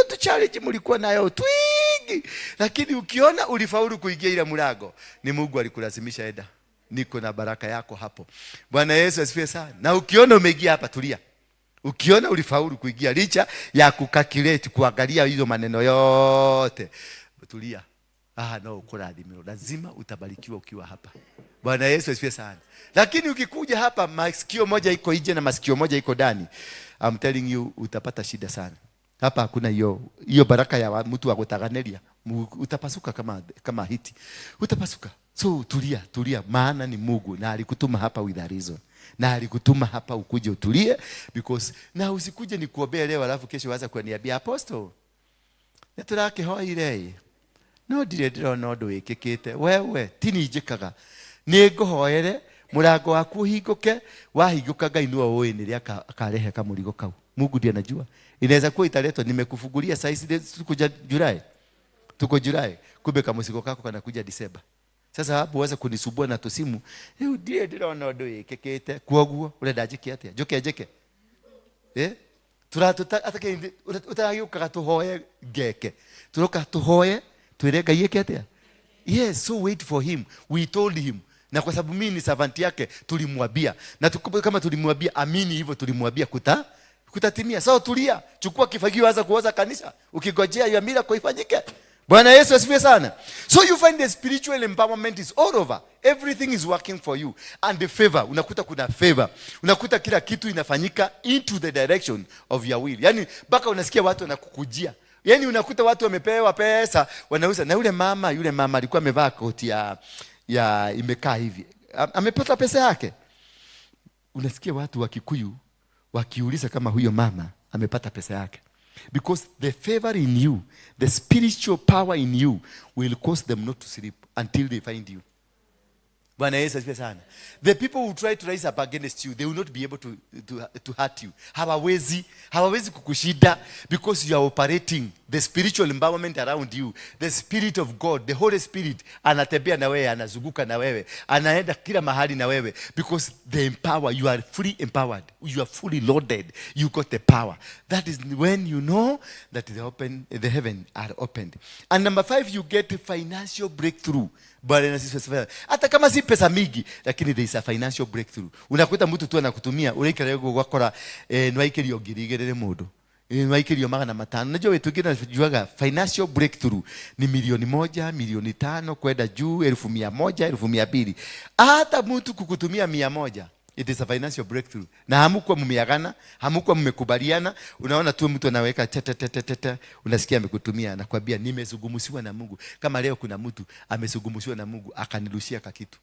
tu challenge mlikuwa nayo twingi, lakini ukiona ulifaulu kuingia ile mlango, ni Mungu alikulazimisha enda. Niko na baraka yako hapo. Bwana Yesu asifiwe sana. Na ukiona umeingia hapa, tulia. Ukiona ulifaulu kuingia licha ya kukakileti kuangalia hizo maneno yote, tulia. No, ukurathimiro, lazima utabarikiwa ukiwa hapa. Bwana Yesu asifiwe sana. Lakini ukikuja hapa masikio moja iko nje na masikio moja iko ndani, I'm telling you utapata shida sana. Hapa hakuna hiyo baraka ya mtu wa kutaganelia. Utapasuka kama hiti. Utapasuka. So tulia, maana ni Mungu na alikutuma hapa with a reason. Na alikutuma hapa ukuje utulie, because na usikuje nikuombea leo alafu kesho waanze kuniambia apostle, neturake hoire no ndĩrona ũndũ wĩkĩkĩte. Wewe tinijĩkaga nĩ ngũhoere mũrango waku ũhingũke. Wahingũka Ngai nĩwe ũĩ nĩ rĩa akarehe kamũrigo kau. Mungu ndiye anajua. Inaweza kuwa italetwa, nimekufungulia saizi tuko Julai, kumbe kamsigo kako kanakuja Disemba. Sasa hapo uweze kunisubua na tusimu, ndĩrona ũndũ wĩkĩkĩte kuoguo urenda njĩke atĩa? Njũke atake utaragiũkaga tũhoe ngeke, turoka tũhoe twĩre Ngai eke atĩa? Yes, so wait for him. We told him. Na kwa sababu mimi ni servant yake tulimwambia. Na kama tulimwambia amini hivyo tulimwambia kutatimia. So tulia, chukua kifagio anza kuoza kanisa ukigojea hiyo miracle ifanyike. Bwana Yesu asifiwe sana. So you find the spiritual empowerment is all over. Everything is working for you. And the favor, unakuta kuna favor. Unakuta kila kitu inafanyika into the direction of your will. Yani baka unasikia watu wanakukujia. Yani unakuta watu wamepewa pesa, wanauza. Na yule mama alikuwa amevaa koti ya imekaa hivi. Amepata pesa yake. Unasikia watu wa Kikuyu wakiuliza kama huyo mama amepata pesa yake. Because the favor in you, the spiritual power in you will cause them not to sleep until they find you. Bwana Yesu asifiwe sana. The people who try to rise up against you, they will not be able to hurt you. Hawawezi kukushida, because you are operating the spiritual empowerment around you. The Spirit of God, the Holy Spirit, anatembea na wewe, anazunguka na wewe, anaenda kila mahali na wewe, because the empower, you are fully empowered. You are fully loaded. You got the power. That is when you know that the heaven are opened. And number 5, you get a financial breakthrough. Hata kama si pesa mingi, lakini there is a financial breakthrough. Unakuta mtu tu anakutumia urekere gwakora nwaikerio ngirigerere mundu nwaikerio magana matano. Unajua wetu wengine tunajuaga financial breakthrough ni milioni 1, milioni 5 kwenda juu, 1,100, 1,200. Hata mtu kukutumia 100, it is a financial breakthrough. Na hamkuwa mmeagana, hamkuwa mmekubaliana. Unaona tu mtu anaweka tata, unasikia amekutumia, anakuambia nimezungumziwa na Mungu. Kama leo kuna mtu amezungumziwa na Mungu akanirushia kitu,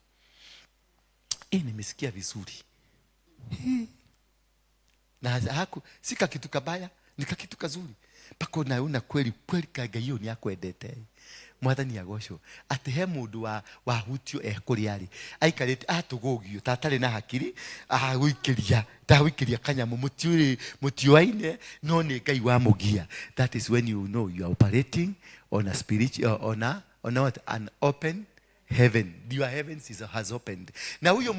nimesikia vizuri. Na sika kitu kabaya, nika kitu kazuri. Pako naona kweli kaga hiyo ni yako edete. Mwathani agocwo ati he mundu wa hutio kuri ari aikarite atugugio tatari na hakiri guikiria kanyamu mutioine no ni Ngai wa mugia. That is when you know you are operating on a spiritual on an open heaven. Your heavens has opened. Na huyo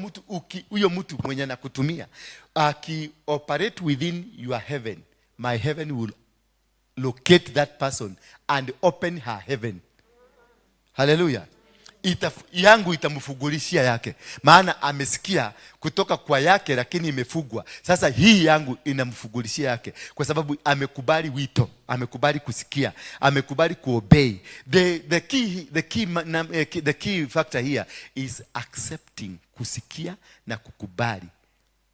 mtu mwenye nakutumia aki operate within your heaven, my heaven will locate that person and open her heaven. Hallelujah. Yangu itamfugulishia yake, maana amesikia kutoka kwa yake lakini imefugwa. Sasa hii yangu inamfugulishia yake kwa sababu amekubali wito, amekubali kusikia, amekubali kuobey. The key factor here is accepting, kusikia na kukubali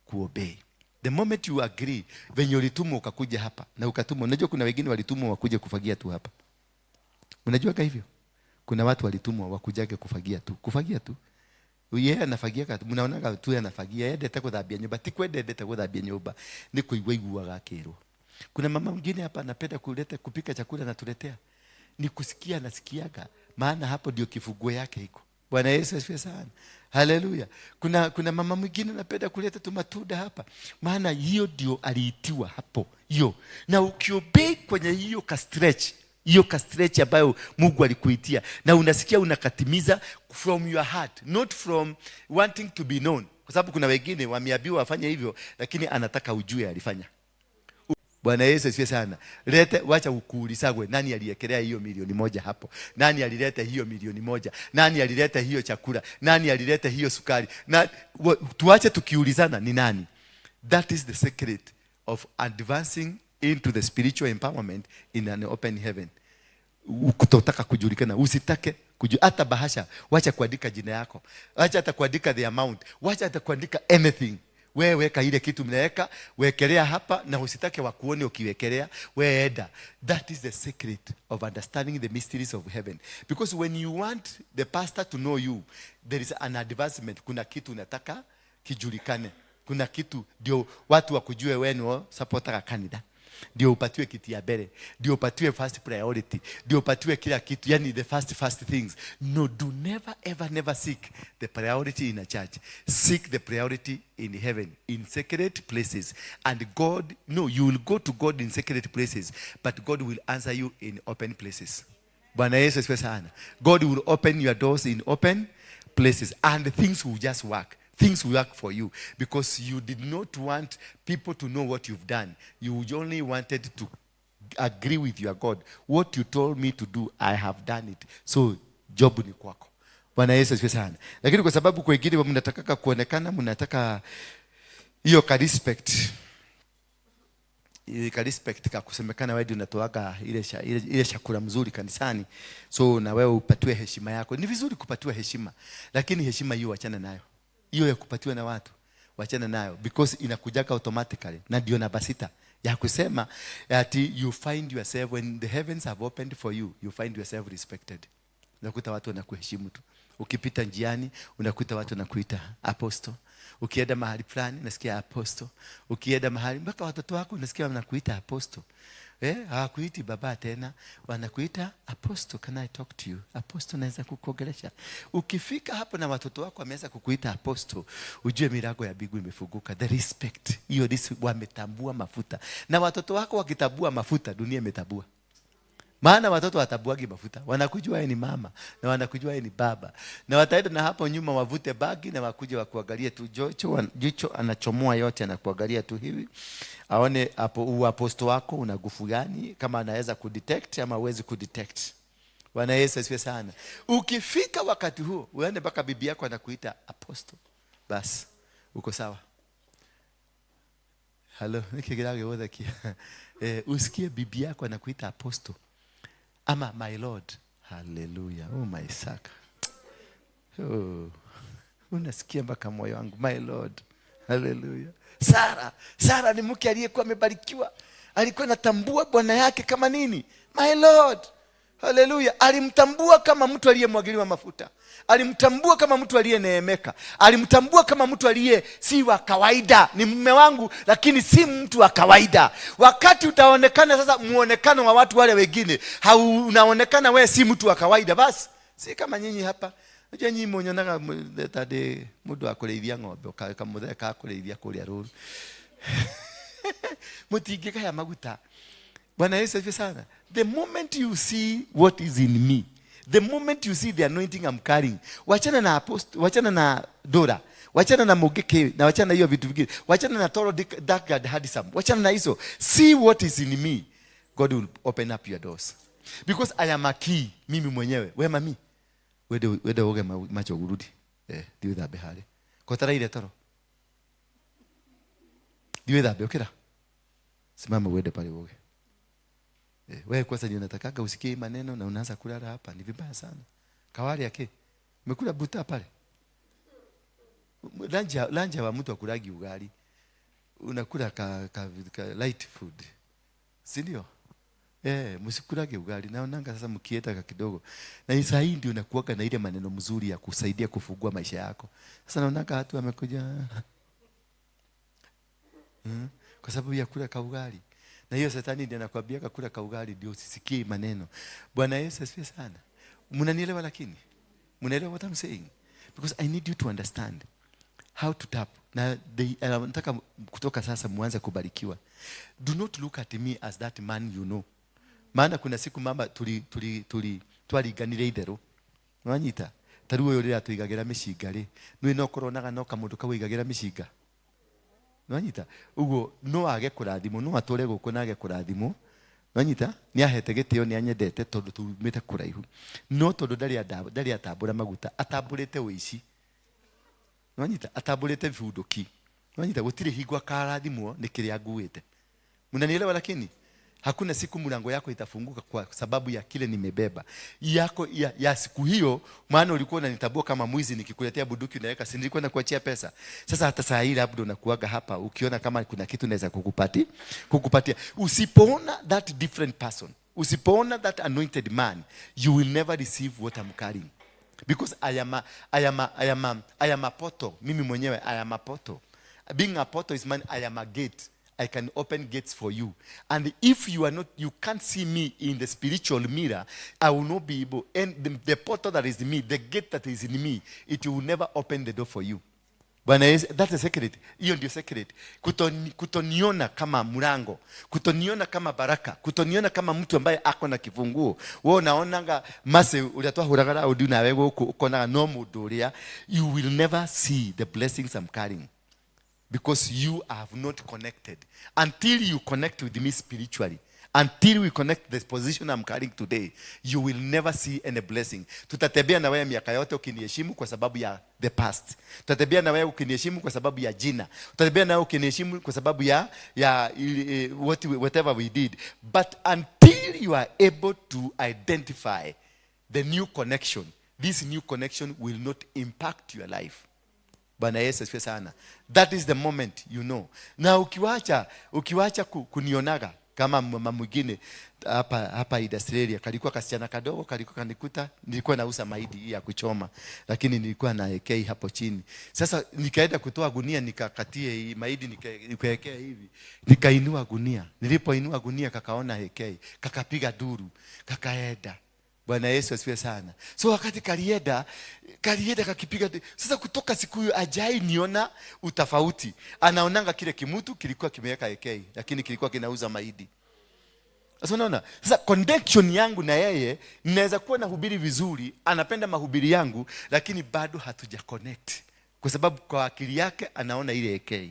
kuobey. The moment you agree, venye ulitumwa ukakuja hapa na ukatumwa. Unajua kuna wengine walitumwa wakuje kufagia tu hapa. Unajua hivyo? Kuna watu walitumwa wakujage kufagia tu. Yeye anafagia katu. Mnaonaga tu anafagia, yeye ndete kuthabia nyumba. Tikwende ndete kuthabia nyumba. Ni kuigwa iguaga kero. Kuna mama mwingine hapa anapenda kupika chakula na tuletea. Ni kusikia nasikiaga. Maana hapo ndio kifunguo yake iko. Bwana Yesu asifiwe sana. Haleluya. Kuna mama mwingine anapenda kuleta tu matunda hapa. Maana hiyo ndio aliitiwa hapo. Hiyo. Na ukiobey kwenye hiyo ka stretch, Hiyo ka stretch ambayo Mungu alikuitia na unasikia unakatimiza from your heart, not from wanting to be known. Kwa sababu kuna wengine wameambiwa wafanye hivyo lakini anataka ujue alifanya. Bwana Yesu asifiwe sana. Wacha ukuulizagwe nani aliekelea hiyo milioni moja hapo? Nani alileta hiyo milioni moja? Nani alileta hiyo chakula? Nani alileta hiyo sukari? Tuache tukiulizana ni nani. That is the secret of advancing into the spiritual empowerment in an open heaven. Kutotaka kujulikana, usitake hata bahasha, wacha kuandika jina yako. Wacha hata kuandika the amount. Wacha hata kuandika anything. Wewe weka ile kitu mnaweka, wekelea hapa na usitake wakuone ukiwekelea, wewe eda. That is the secret of understanding the mysteries of heaven. Because when you want the pastor to know you, there is an advancement. Kuna kitu unataka kijulikane. Kuna kitu ndio watu wakujue wewe ni supporter kanida. Ndio upatiwe kiti ya mbele, ndio upatiwe first priority, ndio upatiwe kila kitu, yani the first things. No, do never seek the priority in a church. Seek the priority in heaven, in secret places. And God, no, you will go to God in secret places, but God will answer you in open places. Bwana Yesu asifiwe sana. God will open your doors in open places and things will just work. Things will work for you because you did not want people to know what you've done. You only wanted to agree with your God. What you told me to do, I have done it. So, job ni kwako. Bwana Yesu asifiwe sana. Lakini kwa sababu kwa wengine mnataka kuonekana, mnataka hiyo ka respect. Ile ka respect ka kusemekana wewe unatoaga ile chakula mzuri kanisani. So na wewe upatiwe heshima yako. Ni vizuri kupatiwa heshima, lakini heshima hiyo achana nayo. Hiyo ya kupatiwa na watu wachana nayo because inakujaka automatically. Na ndio namba 6 ya kusema ati you find yourself when the heavens have opened for you, you find yourself respected. Unakuta watu wanakuheshimu tu. Ukipita njiani unakuta watu wanakuita apostle. Ukienda mahali fulani unasikia apostle. Ukienda mahali mpaka watoto wako unasikia wanakuita apostle. Hawakuiti baba tena, wanakuita apostle, can I talk to you? Apostle naweza kukuongelesha. Ukifika hapo na watoto wako wameanza kukuita apostle, ujue milango ya mbingu imefunguka. The respect. Hiyo wametambua mafuta. Na watoto wako wakitambua mafuta, dunia imetambua. Maana watoto watabuagi mafuta. Wanakujua yeye ni mama na wanakujua yeye ni baba. Na wataenda na hapo nyuma wavute bagi na wakuje wakuangalie tu jicho anachomoa yote anakuangalia tu hivi. Aone hapo uaposto wako una nguvu gani, kama anaweza kudetect ama huwezi kudetect. Bwana Yesu asifiwe sana. Ukifika wakati huo, uende mpaka bibi yako anakuita apostle. Bas, uko sawa. Hello, nikigirage wote kia. Usikie bibi yako anakuita apostle. Ama my Lord. Hallelujah. Oh my saka. Oh. Unasikia mpaka moyo wangu. My Lord. Hallelujah. Sara ni mke aliyekuwa amebarikiwa. Alikuwa anatambua bwana yake kama nini? My Lord. Hallelujah. Alimtambua kama mtu aliyemwagiliwa mafuta. Alimtambua kama mtu aliyeneemeka. Alimtambua kama mtu aliye si wa kawaida. Ni mume wangu lakini si mtu wa kawaida. Wakati utaonekana sasa muonekano wa watu wale wengine, unaonekana wewe si mtu wa kawaida basi. Si kama nyinyi hapa. Unajua nyinyi monyanaga tade mudu akuleithia ng'ombe ukamutheka akuleithia kuria ruru. Mutingika ya maguta. Bwana Yesu asifiwe sana. The moment you see what is in me, the moment you see the anointing I'm carrying, wachana na apostle, wachana na Dora, wachana na Mogeke, na wachana na hiyo vitu vingine, wachana na Toro Dark Hadisam, wachana na hizo. See what is in me. God will open up your doors. Because I am a key, mimi mwenyewe. Wewe mami, wede oge macho urudi. Diwe dhabe hali. Kotara ile toro. Diwe dhabe, okera. Simama wede pale oge. Wewe kwanza ndio unatakaga usikie maneno na unaanza kulala hapa, ni vibaya sana. Kawali yake. Umekula buta pale. Lanja wa mtu akulagi ugali. Unakula ka light food. Si ndio? Msikulage ugali. Naonanga sasa mkieta kidogo. Na isa hii ndio unakuaga na ile maneno mzuri ya kusaidia kufungua maisha yako. Sasa naonanga watu wamekuja kwa sababu ya kula kaugali. Na hiyo Shetani ndiye anakuambia kula kaugali ndio usisikie maneno. Bwana Yesu asifiwe sana. Mnanielewa lakini? Mnaelewa what I'm saying? Because I need you to understand how to tap. Na nataka kutoka sasa muanze kubarikiwa. Do not look at me as that man you know. Maana kuna siku mama twariganire itherũ. Nwanyita taru uyu rira tuigagira mishinga ri nwi no koronaga no kamundu kawigagira mishinga. Nwanyita uguo no age kurathimo no atore guku na age kurathimo. Nwanyita ni ahete gitio ni anyendete tondu tumite kuraihu no tondu ndari atambura maguta atamburite wici. Nwanyita atamburite viunduki. Nwanyita gutire higwa karathimo ni kiria nguite. Mnanielewa? Lakini hakuna siku mlango yako itafunguka kwa sababu ya kile nimebeba yako ya siku hiyo. Maana ulikuwa unanitabua kama mwizi, nikikuletea bunduki unaweka, si nilikuwa nakuachia pesa. Sasa hata saa hii labda unakuaga hapa ukiona kama kuna kitu naweza kukupatia. Usipoona that different person, usipoona that anointed man, you will never receive what I'm carrying, because I am a portal. Mimi mwenyewe I am a portal. Being a portal is man, I am a gate. I can open gates for you. And if you can't see me in the spiritual mirror, I will not be able, and the portal that is in me, the gate that is in me, it will never open the door for you. That's the secret. Hiyo ndio secret. Kutoniona kama mlango, kutoniona kama baraka, kutoniona kama mtu ambaye ako na kifunguo. Wewe unaonanga mase uliatoa huragara udi na wewe uko na no muduria, you will never see the blessings I'm carrying. Because you have not connected. Until you connect with me spiritually, until we connect the position I'm carrying today, you will never see any blessing. Tutatembea na wewe miaka yote ukiniheshimu kwa sababu ya the past. Tutatembea na wewe ukiniheshimu kwa sababu ya jina. Tutatembea na wewe ukiniheshimu kwa sababu ya whatever we did. But until you are able to identify the new connection, this new connection will not impact your life. Bwana Yesu asifiwe sana. That is the moment you know. Na ukiwacha kunionaga kama mama mwingine hapa Australia, kalikuwa kasichana kadogo, kalikuwa kanikuta, nilikuwa nauza mahindi ya kuchoma, lakini nilikuwa na AK hapo chini. Sasa nikaenda kutoa gunia, nikakatie hii mahindi, nikaekea hivi, nikainua gunia. Nilipoinua gunia kakaona AK, kakapiga duru, kakaenda. Bwana Yesu asifiwe sana. So wakati kalienda kakipiga. Sasa kutoka siku hiyo ajai niona utafauti. Anaonanga kile kimutu kilikuwa kimeweka AK, lakini kilikuwa kinauza mahindi. Sasa unaona? Sasa connection yangu na yeye, ninaweza kuwa na hubiri vizuri, anapenda mahubiri yangu, lakini bado hatuja connect. Kwa sababu kwa akili yake anaona ile AK.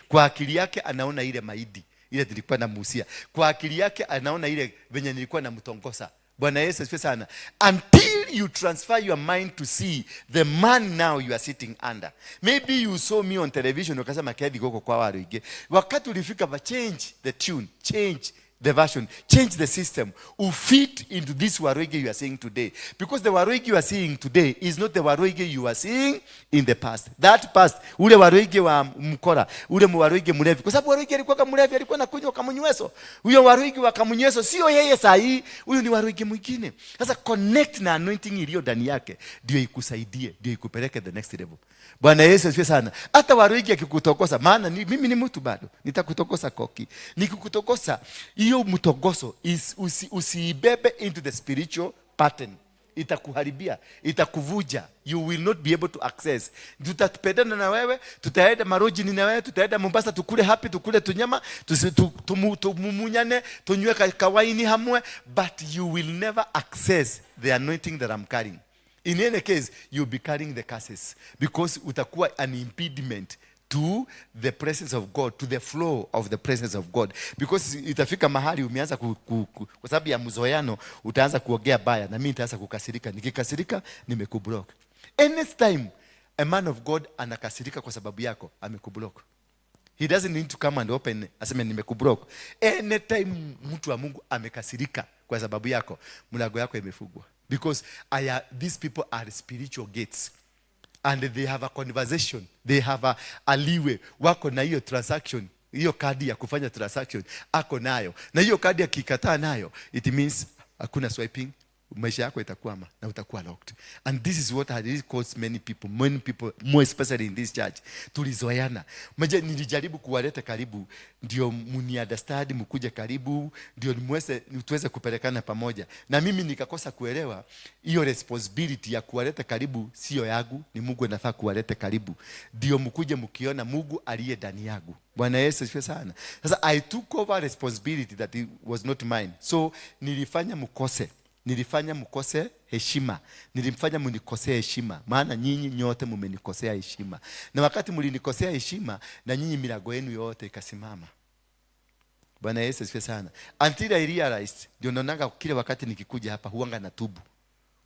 Kwa akili yake anaona ile mahindi, ile nilikuwa namuhusia. Kwa akili yake anaona ile venye nilikuwa namtongosa. Bwana Yesu asifiwe sana. Until you transfer your mind to see the man now you are sitting under. Maybe you saw me on television ukasema Kevi goko kwa waruige. Wakati ulifika change the tune, change the version, change the system, fit into this Waroige you are seeing today. Because the Waroige you are seeing today is not the Waroige you are seeing in the past. That past, ule Waroige wa mkora, ule Waroige mlevi. Kwa sababu Waroige alikuwa kama mlevi, alikuwa anakunywa kamunyweso. Huyo Waroige wa kamunyweso sio yeye sahi, huyo ni Waroige mwingine. Sasa connect na anointing iliyo ndani yake, ndio ikusaidie, ndio ikupeleke the next level. Bwana Yesu asifiwe sana. Hata Waroige akikutokosa, maana mimi ni mtu bado, nitakutokosa koki. Nikikutokosa, hiyo mtogoso usiibebe into the spiritual pattern. Itakuharibia, itakuvuja. You will not be able to access. Tutatupendana na wewe, tutaenda Marojini na wewe, tutaenda Mombasa tukule happy, tukule tunyama, tumumunyane, tunywe kawaini hamwe, but you will never access the anointing that I'm carrying. In any case, you'll be carrying the curses, because utakuwa an impediment to the presence of God, to the flow of the presence of God. Because itafika mahali umeanza kwa sababu ya mzoeano, utaanza kuongea baya na mimi nitaanza kukasirika. Nikikasirika nimekublock. Anytime a man of God anakasirika kwa sababu yako, amekublock. He doesn't need to come and open aseme nimekublock. Anytime mtu wa Mungu amekasirika kwa sababu yako, mlango yako imefungwa. Because these people are spiritual gates. And they have a conversation. They have a leeway. Wako na hiyo transaction. Hiyo kadi ya kufanya transaction. Ako nayo. Na hiyo kadi akikataa nayo, it means hakuna swiping, maisha yako itakwama na utakuwa locked. And this is what has caused many people, more especially in this church. Tulizoeana. Maja nilijaribu kuwaleta karibu ndio muni understand, mkuje karibu ndio tuweze kupelekana pamoja. Na mimi nikakosa kuelewa hiyo responsibility ya kuwaleta karibu sio yangu, ni Mungu anafaa kuwaleta karibu. Ndio mkuje mkiona Mungu aliye ndani yangu. Bwana Yesu asifiwe sana. Sasa I took over responsibility that it was not mine. So nilifanya mkose heshima. Nilimfanya mnikosea heshima. Maana nyinyi nyote mmenikosea heshima. Na wakati mlinikosea heshima na nyinyi milango yenu yote ikasimama. Bwana Yesu asifiwe sana. Until I realized, ndio naonanga kile wakati nikikuja hapa huanga natubu.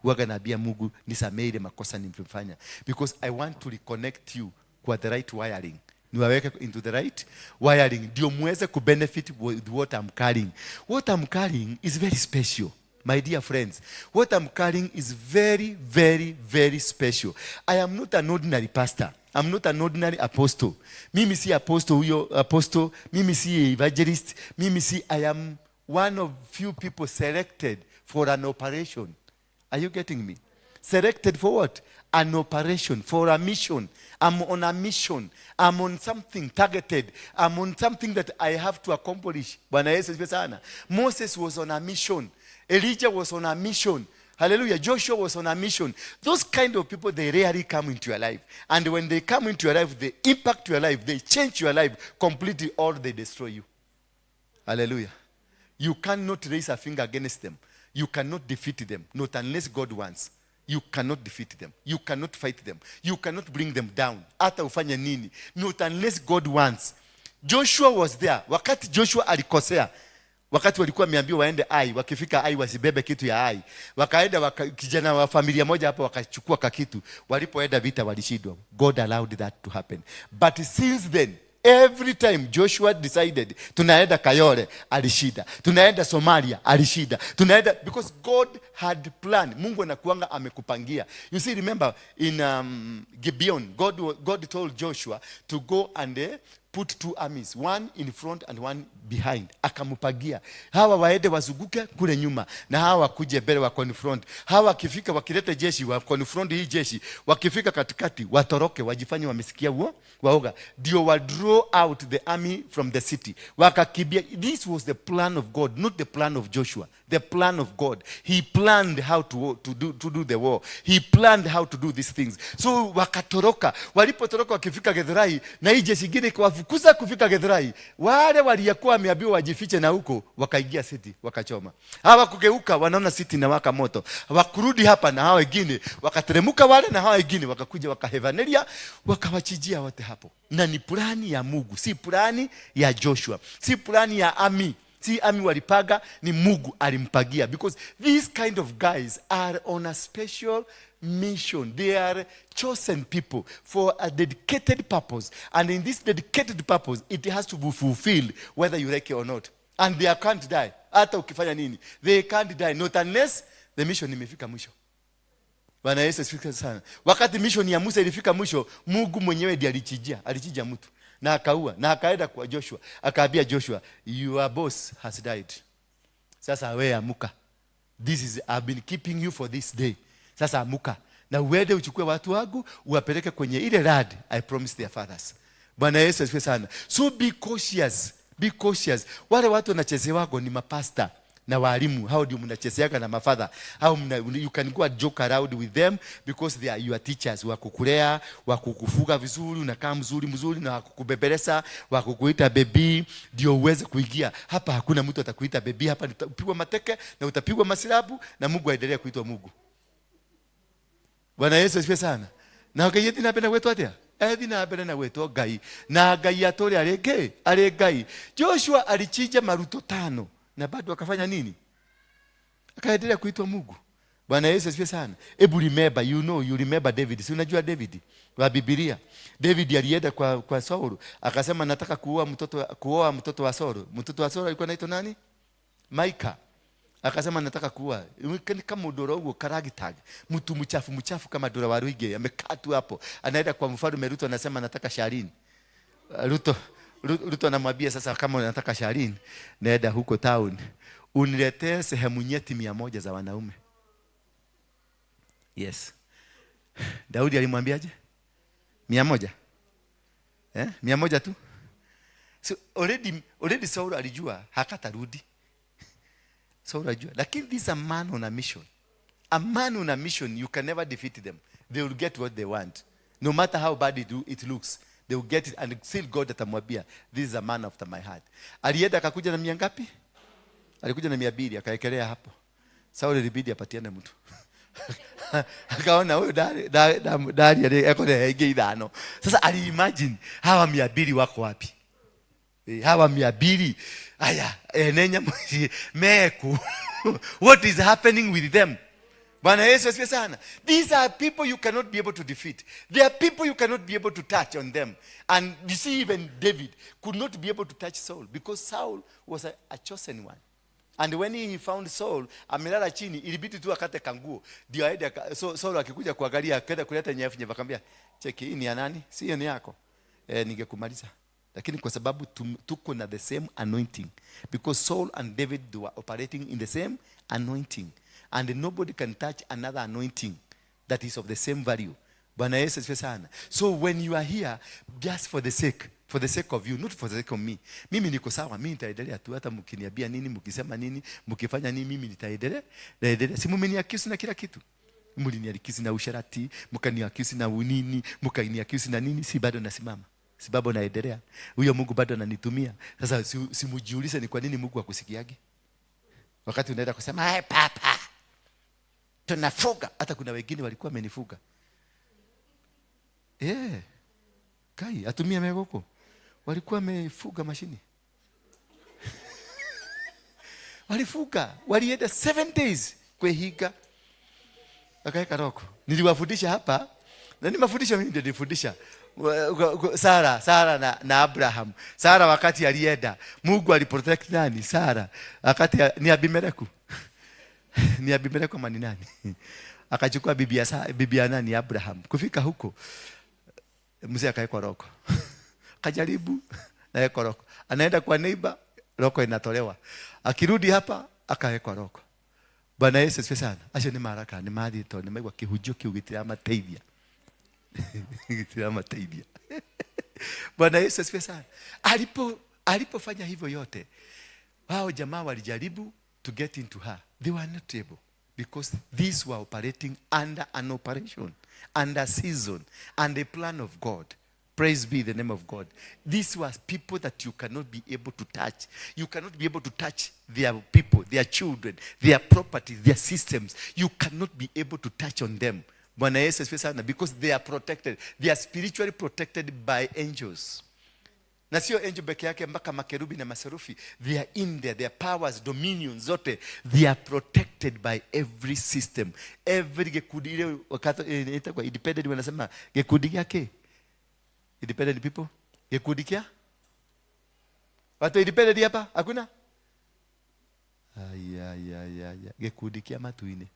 Huanga naambia Mungu nisamehe ile makosa nimefanya. Because I want to reconnect you kwa the right wiring. Niwaweke into the right wiring. Ndio muweze kubenefit with what I'm carrying. What I'm carrying is very special. My dear friends, what I'm carrying is very, very, very special. I am not an ordinary pastor. I'm not an ordinary apostle. Mimi si apostle huyo apostle. Mimi si evangelist. I am one of few people selected for an operation. Are you getting me? Selected for what? An operation, for a mission. I'm on a mission. I'm on something targeted. I'm on something that I have to accomplish. Bwana Yesu asifiwe sana. Moses was on a mission. Elijah was on a mission. Hallelujah. Joshua was on a mission. Those kind of people, they rarely come into your life. And when they come into your life, they impact your life. They change your life completely, or they destroy you. Hallelujah. You cannot raise a finger against them. You cannot defeat them. Not unless God wants. You cannot defeat them. You cannot fight them. You cannot bring them down. Hata ufanye nini. Not unless God wants. Joshua was there. Wakati Joshua alikosea. Wakati walikuwa wameambiwa waende Ai, wakifika Ai wasibebe kitu ya Ai. Wakaenda kijana wa familia moja hapo wakachukua kakitu. Walipoenda vita walishindwa. God allowed that to happen. But since then, every time Joshua decided tunaenda Kayole, alishinda. Tunaenda Somalia, alishinda. Tunaenda because God had planned. Mungu anakuanga amekupangia. You see, remember in Gibeon, God told Joshua to go and put two armies, one in front and one behind. Akamupagia. Hawa waende wazunguke kule nyuma na hawa wakuje mbele wa confront. Hawa wakifika wakileta jeshi wa confront hii jeshi, wakifika katikati watoroke wajifanye wamesikia huo waoga. Ndio wa draw out the army from the city. Wakakibia. This was the plan of God, not the plan of Joshua. The plan of God. He planned how to do the war. He planned how to do these things. So wakatoroka. Walipotoroka wakifika Githurai na hii jeshi ingine kuwafukuza kufika Githurai. Wale waliokuwa wameambiwa wajifiche na huko wakaingia city wakachoma. Hawa kugeuka wanaona city na waka moto. Wakurudi hapa na hawa wengine wakateremuka wale na hawa wengine wakakuja wakahevanelia wakawachijia wote hapo. Na ni plani ya Mungu, si plani ya Joshua, si plani ya army. Si army walipaga, ni Mungu alimpagia. Because these kind of guys are on a special mission. They are chosen people for a dedicated purpose. And in this dedicated purpose, it has to be fulfilled whether you like it or not. And they can't die. Hata ukifanya nini, they can't die. Not unless the mission imefika mwisho. Bwana Yesu asifiwe sana. Wakati mission ya Musa ilifika mwisho, Mungu mwenyewe ndiye alichija mtu. Na akaua, na akaenda kwa Joshua. Akaambia Joshua, your boss has died. Sasa wewe amuka. I've been keeping you for this day. Sasa amuka. Na uende uchukue watu wangu, uwapeleke kwenye ile land I promised their fathers. Bwana Yesu asifiwe sana. So be cautious. Be cautious. Wale watu wanachezewago ni mapasta na walimu. How do you mnachezeaga na mafadha? You can go and joke around with them because they are your teachers. Wakukulea, wakukufuga vizuri, unakaa mzuri na wakukubebeleza, wakukuita baby, ndio uweze kuingia. Hapa hakuna mtu atakuita baby, hapa utapigwa mateke na utapigwa masilabu na Mungu aendelee kuitwa Mungu. Bwana Yesu asifiwe sana. Na Ngai napenda wetu atia. Napenda na wetu Ngai. Na Ngai atole ale Ngai. Joshua alichija maruto 5. Na bado akafanya nini? Akaendelea kuitwa Mungu. Bwana Yesu asifiwe sana. Ebu remember, you remember David. Si unajua David wa Biblia? David alienda kwa Saul, akasema nataka kuoa mtoto wa Saul. Mtoto wa Saul alikuwa anaitwa nani? Maika. Akasema nataka kuoa. Kama udoro huo karagitag. Mtu mchafu kama dora wa Ruige amekaa tu hapo. Anaenda kwa mfalme Ruto anasema nataka Sharin. Ruto anamwambia sasa kama unataka Sharin, naenda huko town. Uniletee sehemu nyeti 100 za wanaume. Yes. Daudi alimwambiaje? 100. 100 tu. So already Saul alijua hakatarudi. Saul alijua. Lakini this is a man on a mission. A man on a mission, you can never defeat them. They will get what they want. No matter how bad it looks, they will get it, and still God atamwambia, this is a man after my heart. Alienda akakuja na 100 ngapi? Alikuja na 200 akaekelea hapo. Saul ilibidi apatiane mtu. Akaona huyo dari yako na hege idano. Sasa aliimagine hawa 200 wako wapi? Hawa 200 aya nenya meku. What is happening with them? Bwana Yesu asifiwe sana. These are people you cannot be able to defeat. They are people you cannot be able to touch on them. And you see, even David could not be able to touch Saul because Saul was a chosen one. And when he found Saul amelala chini, ilibidi tu akate kanguo ndio aende. So Saul akikuja kuangalia akaenda kuleta nyafu nyevu, akamwambia cheki, hii ni ya nani? Si hiyo ni yako. Ningekumaliza. Lakini kwa sababu tuko na the same anointing, because Saul and David, they were operating in the same anointing, and nobody can touch another anointing that is of the same value. Bwana Yesu asifiwe sana. So when you are here, just for the sake of you, not for the sake of me. Mimi niko sawa, mimi nitaendelea tu, hata mkiniambia nini, mkisema nini, mkifanya nini, mimi nitaendelea. Si mmeniaccuse na kila kitu. Mliniaccuse na usharati, mkaniaccuse na unini, mkaniaccuse na nini, si bado nasimama. Si bado naendelea. Huyo Mungu bado ananitumia. Sasa simujiulize ni kwa nini Mungu akusikiagi. Wakati unaenda kusema, "Hey papa, tunafuga." Hata kuna wengine walikuwa wamenifuga. Kai, atumia megoko. Walikuwa wamefuga mashini. Walifuga, walienda 7 days kwehiga. Akaeka roko. Niliwafundisha hapa, na ni mafundisho mimi ndio nilifundisha. Sara na Abraham. Sara wakati alienda, Mungu aliprotect nani? Sara. Wakati ni Abimeleku. Ni Abimeleku mani nani? Akachukua bibi ya nani? Abraham. Kufika huko, mzee akaekwa roko. Kajaribu na eko roko. Anaenda kwa neighbor, roko inatolewa. Akirudi hapa akaekwa roko. Bwana Yesu asifiwe sana. Acho ni maraka, ni maadhi to, ni maigwa kihujio kiugitira mateithia. Gitira mateithia. Bwana Yesu asifiwe sana. Alipofanya hivyo yote, wao jamaa walijaribu to get into her. They were not able, because these were operating under an operation, under season, and a plan of God. Praise be the name of God. These were people that you cannot be able to touch. You cannot be able to touch their people, their children, their property, their systems. You cannot be able to touch on them. Bwana Yesu asifiwe sana, because they are protected. They are spiritually protected by angels. Na sio angel peke yake, mpaka makerubi na maserufi. They are in there. Their powers, dominions zote, they are protected by every system. Every gekudi ile wakati itakuwa independent, wanasema gekudi yake. Independent people? Gekudi kia? Watu independent hapa? Hakuna? Gekudi kia matuine.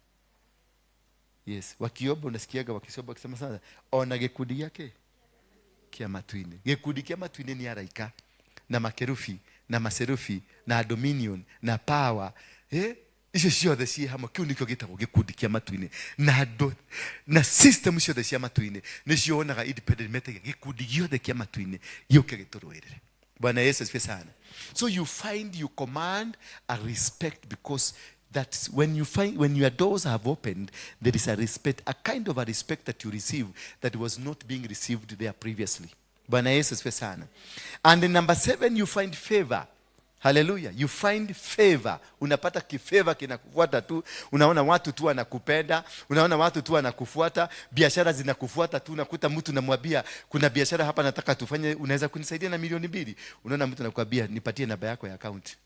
Yes, wakiomba unasikiaga wakisoba wakisema sana, ona gekudi yake kia matuine. Gekudi kia matuine ni araika na makerufi na maserufi na dominion na power. Icio ciothe ciĩ hamwe, kiu nikio gĩtagwo gĩkundi kĩa matu-inĩ na system ciothe cia matu-inĩ nĩcio wonaga independent metaga gĩkundi gĩothe kĩa matu-inĩ gĩũke gĩtũrũĩrĩre. Bwana Yesu asifiwe sana. So you find you command a respect, because that's when your doors have opened, there is a respect, a kind of a respect that you receive that was not being received there previously. Bwana Yesu asifiwe sana. And in number 7, you find favor. Hallelujah. You find favor. Unapata kifeva kinakufuata tu. Unaona watu tu wanakupenda. Unaona watu tu wanakufuata. Biashara zinakufuata tu. Unakuta mtu namwambia kuna biashara hapa nataka tufanye, unaweza kunisaidia na 2,000,000. Unaona mtu anakuambia nipatie namba yako ya account.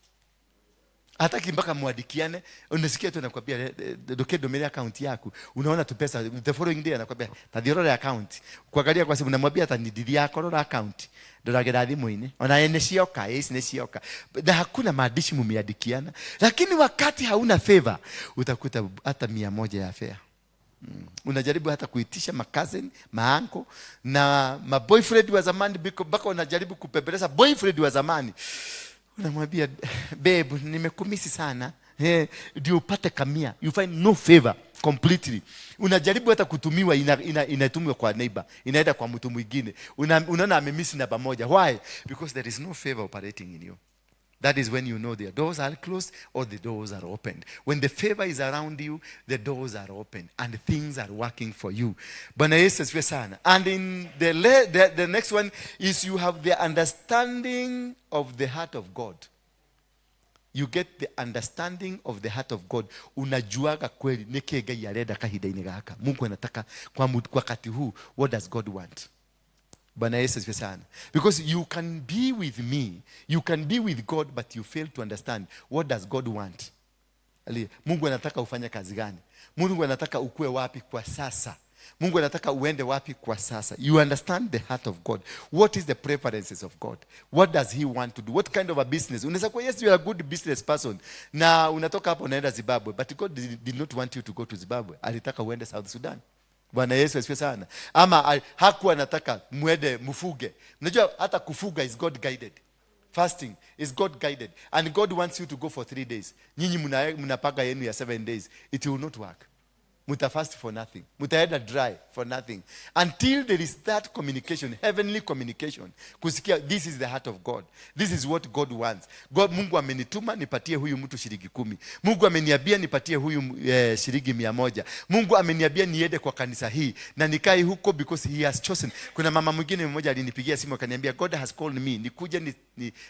Hataki mpaka muadikiane. Unasikia tu anakuambia doke domeni account yako. Unaona tu pesa the following day anakuambia tadhiorora account. Kuangalia kwa sababu unamwambia atanididia akoro account. Ndoragera thimu-inĩ ona ene cioka nĩ cioka, na hakuna maandishi mumeandikiana. Lakini wakati hauna favor utakuta hata 100 ya fare. Unajaribu hata kuitisha makazeni, maanko na maboyfriend wa zamani, mpaka unajaribu kupembeleza boyfriend wa zamani. Unamwambia babe, nimekumisi sana. ndio upate kamia. You find no favor completely. Unajaribu hata kutumiwa, inatumiwa kwa neighbor, inaenda kwa mtu mwingine, unaona amemiss namba moja. Why? Because there is no favor operating in you. That is when you know the doors are closed or the doors are opened. When the favor is around you, the doors are open and things are working for you. Bwana Yesu asifiwe sana. And in the next one is you have the understanding of the heart of God. You get the understanding of the heart of God. Unajuaga kweli niki Ngai arenda kahinda-ini gaka. Mungu anataka kwa wakati huu, what does God want? Bwana Yesu asifiwe sana. Because you can be with me, you can be with God, but you fail to understand what does God want. Mungu anataka ufanye kazi gani? Mungu anataka ukue wapi kwa sasa? Mungu anataka uende wapi kwa sasa? You understand the heart of God. What is the preferences of God? What does he want to do? What kind of a business? Unaweza kuwa yes, you are a good business person, na unatoka hapo unaenda Zimbabwe, but God did not want you to go to Zimbabwe. Alitaka uende South Sudan. Bwana Yesu asifiwe sana. Ama hakuwa anataka muende mfuge. Unajua hata kufuga is God guided. Fasting is God guided. And God wants you to go for 3 days. Nyinyi mnapaga yenu ya 7 days. It will not work. Mutafast for nothing. Mutaenda dry for nothing. Until there is that communication, heavenly communication. Kusikia, this is the heart of God. This is what God wants. God, Mungu amenituma nipatie huyu mtu shilingi 10. Mungu ameniambia nipatie huyu shilingi 100. Mungu ameniambia niende kwa kanisa hii na nikae huko because he has chosen. Kuna mama mwingine mmoja alinipigia simu akaniambia, God has called me. Nikuje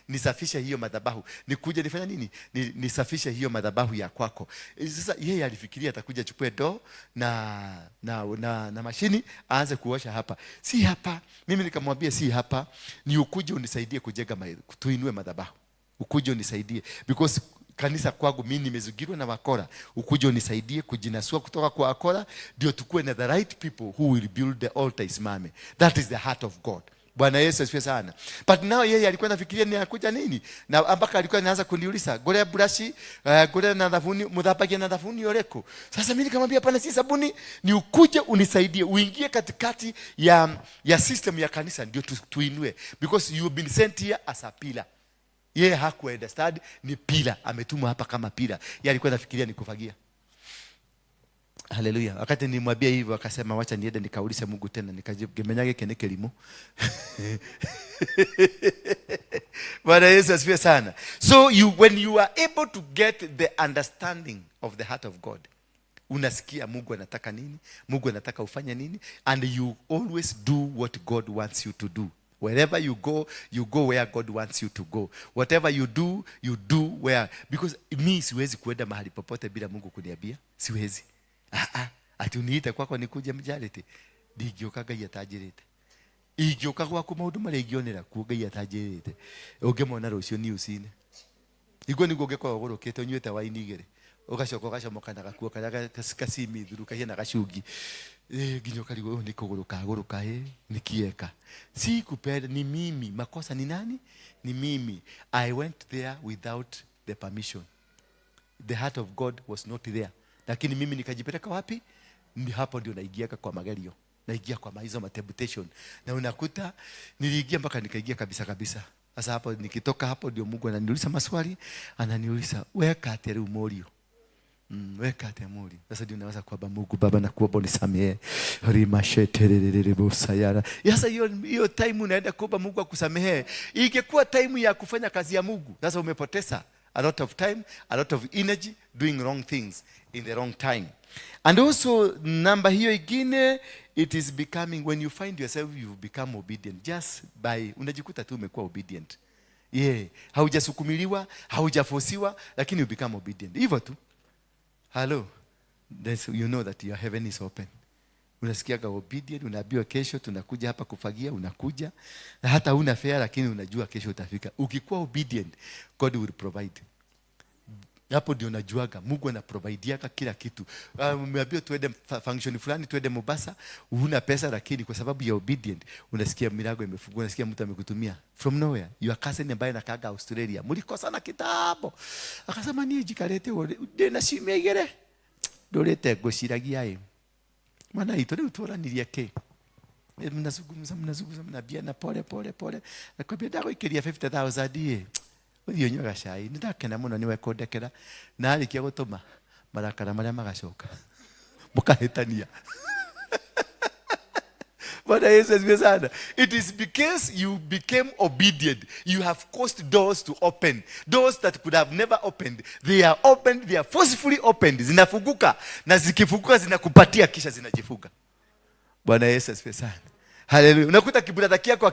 nisafishe hiyo madhabahu. Nikuje nifanya nini? Nisafishe hiyo madhabahu ya kwako. Sasa yeye alifikiria atakuja chukue do na mashini aanze kuosha hapa. Si hapa. Mimi nikamwambia si hapa. Ni ukuje unisaidie kujenga tuinue madhabahu. Ukuje unisaidie because kanisa kwangu mimi nimezungirwa na wakora. Ukuje unisaidie kujinasua kutoka kwa wakora ndio tukue na the right people who will build the altar isimame. That is the heart of God. Bwana Yesu asifiwe sana. But now yeye alikuwa anafikiria ni akuja nini? Na ambaka alikuwa anaanza kuniuliza, "Gore brush, gore na sabuni, mudhapagia na sabuni yoreko." Sasa mimi nikamwambia hapana, si sabuni, ni ukuje unisaidie, uingie katikati ya system ya kanisa ndio tuinue, because you have been sent here as a pillar. Yeye hakuwa understand ni pillar, ametumwa hapa kama pillar. Yeye alikuwa anafikiria ni kufagia. Haleluya. Wakati nimwambia hivyo akasema wacha niende nikaulize Mungu tena, nikajigemenyage kene kelimo. Bwana Yesu asifiwe sana. So when you are able to get the understanding of the heart of God, unasikia Mungu anataka nini, Mungu anataka ufanye nini, and you always do what God wants you to do. Wherever you go where God wants you to go. Whatever you do where, because me siwezi kuenda mahali popote bila Mungu kuniambia, siwezi. Ati uniite kwako nikuje mjarite, ndigioka Ngai atajirite. Igioka gwaku maundu mari igionera ku Ngai atajirite. Ungemona rucio ni usine. Igwe niguo ngekwa gurukite unyuite waini igere. Ugacoka ugacomoka na gakuo karia kasimi thuru kahia na gacungi. Ginyoka ligo ni kuguruka nikieka. Si kupenda ni mimi. Makosa ni nani? Ni mimi. I went there without the permission. The heart of God was not there. Lakini mimi nikajipeleka wapi? Ni hapo ndio naigiaka kwa magario. Naigia kwa hizo temptation. Na unakuta niliingia mpaka nikaingia kabisa. Sasa hapo nikitoka hapo ndio Mungu ananiuliza maswali, ananiuliza weka ate leo morio. Weka ate morio. Sasa ndio naweza kuomba Mungu, Baba nakuomba unisamehe. Rimasheterererebosayara. Sasa hiyo time unaenda kuomba Mungu akusamehe. Ingekuwa time ya kufanya kazi ya Mungu. Sasa umepoteza a lot of time, a lot of energy doing wrong things in the wrong time. And also namba hiyo ingine, it is becoming, when you find yourself you've become obedient just by, unajikuta tu umekuwa obedient. Haujasukumiliwa, haujafosiwa, lakini you become obedient. Hivyo tu. Hello. You know that your heaven is open. Unasikiaga obedient, unaambiwa kesho tunakuja hapa kufagia, unakuja. Na hata una fare lakini unajua kesho utafika. Ukikuwa obedient, God will provide. Hapo ndio unajuaga Mungu anaprovideaka kila kitu. Umeambiwa tuende function fulani, tuende Mombasa, huna pesa lakini kwa sababu ya obedient unasikia milango imefungwa, unasikia mtu amekutumia from nowhere. Your cousin ambaye anakaga Australia, mlikosana kitambo. Akasema ni jikarete ndena simegere. Dorete gociragia Mana ito leo tuoraniria ke. Mnazungumza mnabia na pole. Nakwambia dago ikiria 50,000 die. uthio nyuga cai ndakena muno niwe kundekera na arikia gutuma marakara maria magacoka mukahitania. But it is because you became obedient. You have caused doors to open. Doors that could have never opened. They are opened, they are forcefully opened. Zinafunguka. Na zikifunguka zinakupatia kisha zinajifunga. Bwana Yesu asifiwe sana. Hallelujah. Unakuta kiburi yako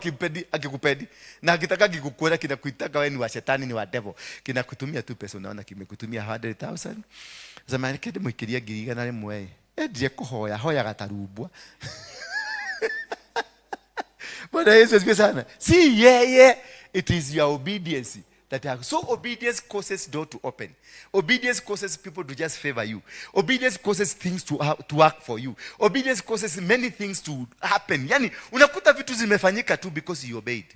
akikupendi na akitaka kikukuona kinakuitaka wewe ni wa shetani, ni wa devil. Kinakutumia tu pesa, unaona kimekutumia 100,000. Zamani kede mwikiria giriga na lemwe. Ndije kuhoya hoya gatarubwa. Bwana Yesu asifiwe sana. See, it is your obedience that so obedience causes door to open. Obedience causes people to just favor you. Obedience causes things to work for you. Obedience causes many things to happen. Yani unakuta vitu zimefanyika tu because you obeyed.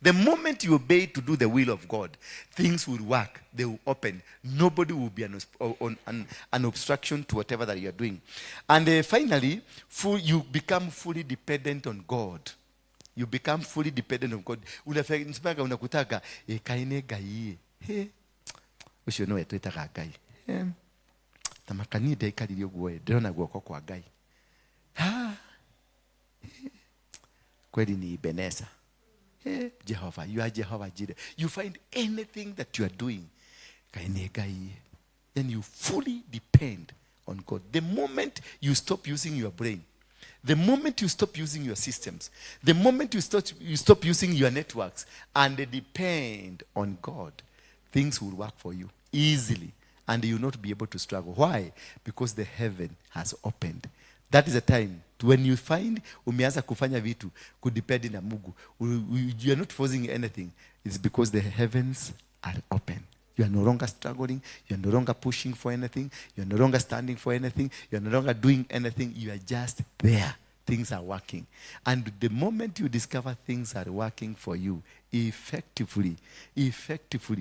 The moment you obey to do the will of God, things will work. They will open. Nobody will be an obstruction to whatever that you are doing. And finally, you become fully dependent on God. You become fully dependent on God. Unakutaka kaine gai. Usho no etwetaga gai. Tamakani de kalirio gwe. Ndona guoko kwa gai. Kweli ni Ebenezer. Jehovah, you are Jehovah Jireh. You find anything that you are doing, then you fully depend on God. The moment you stop using your brain, the moment you stop using your systems, the moment you stop using your networks and depend on God, things will work for you easily and you will not be able to struggle. Why? Because the heaven has opened. That is the time when you find umeanza kufanya vitu kudepend na Mungu. You are not forcing anything. It's because the heavens are open. You are no longer struggling. You are no longer pushing for anything. You are no longer standing for anything. You are no longer doing anything. You are just there. Things are working. And the moment you discover things are working for you, effectively,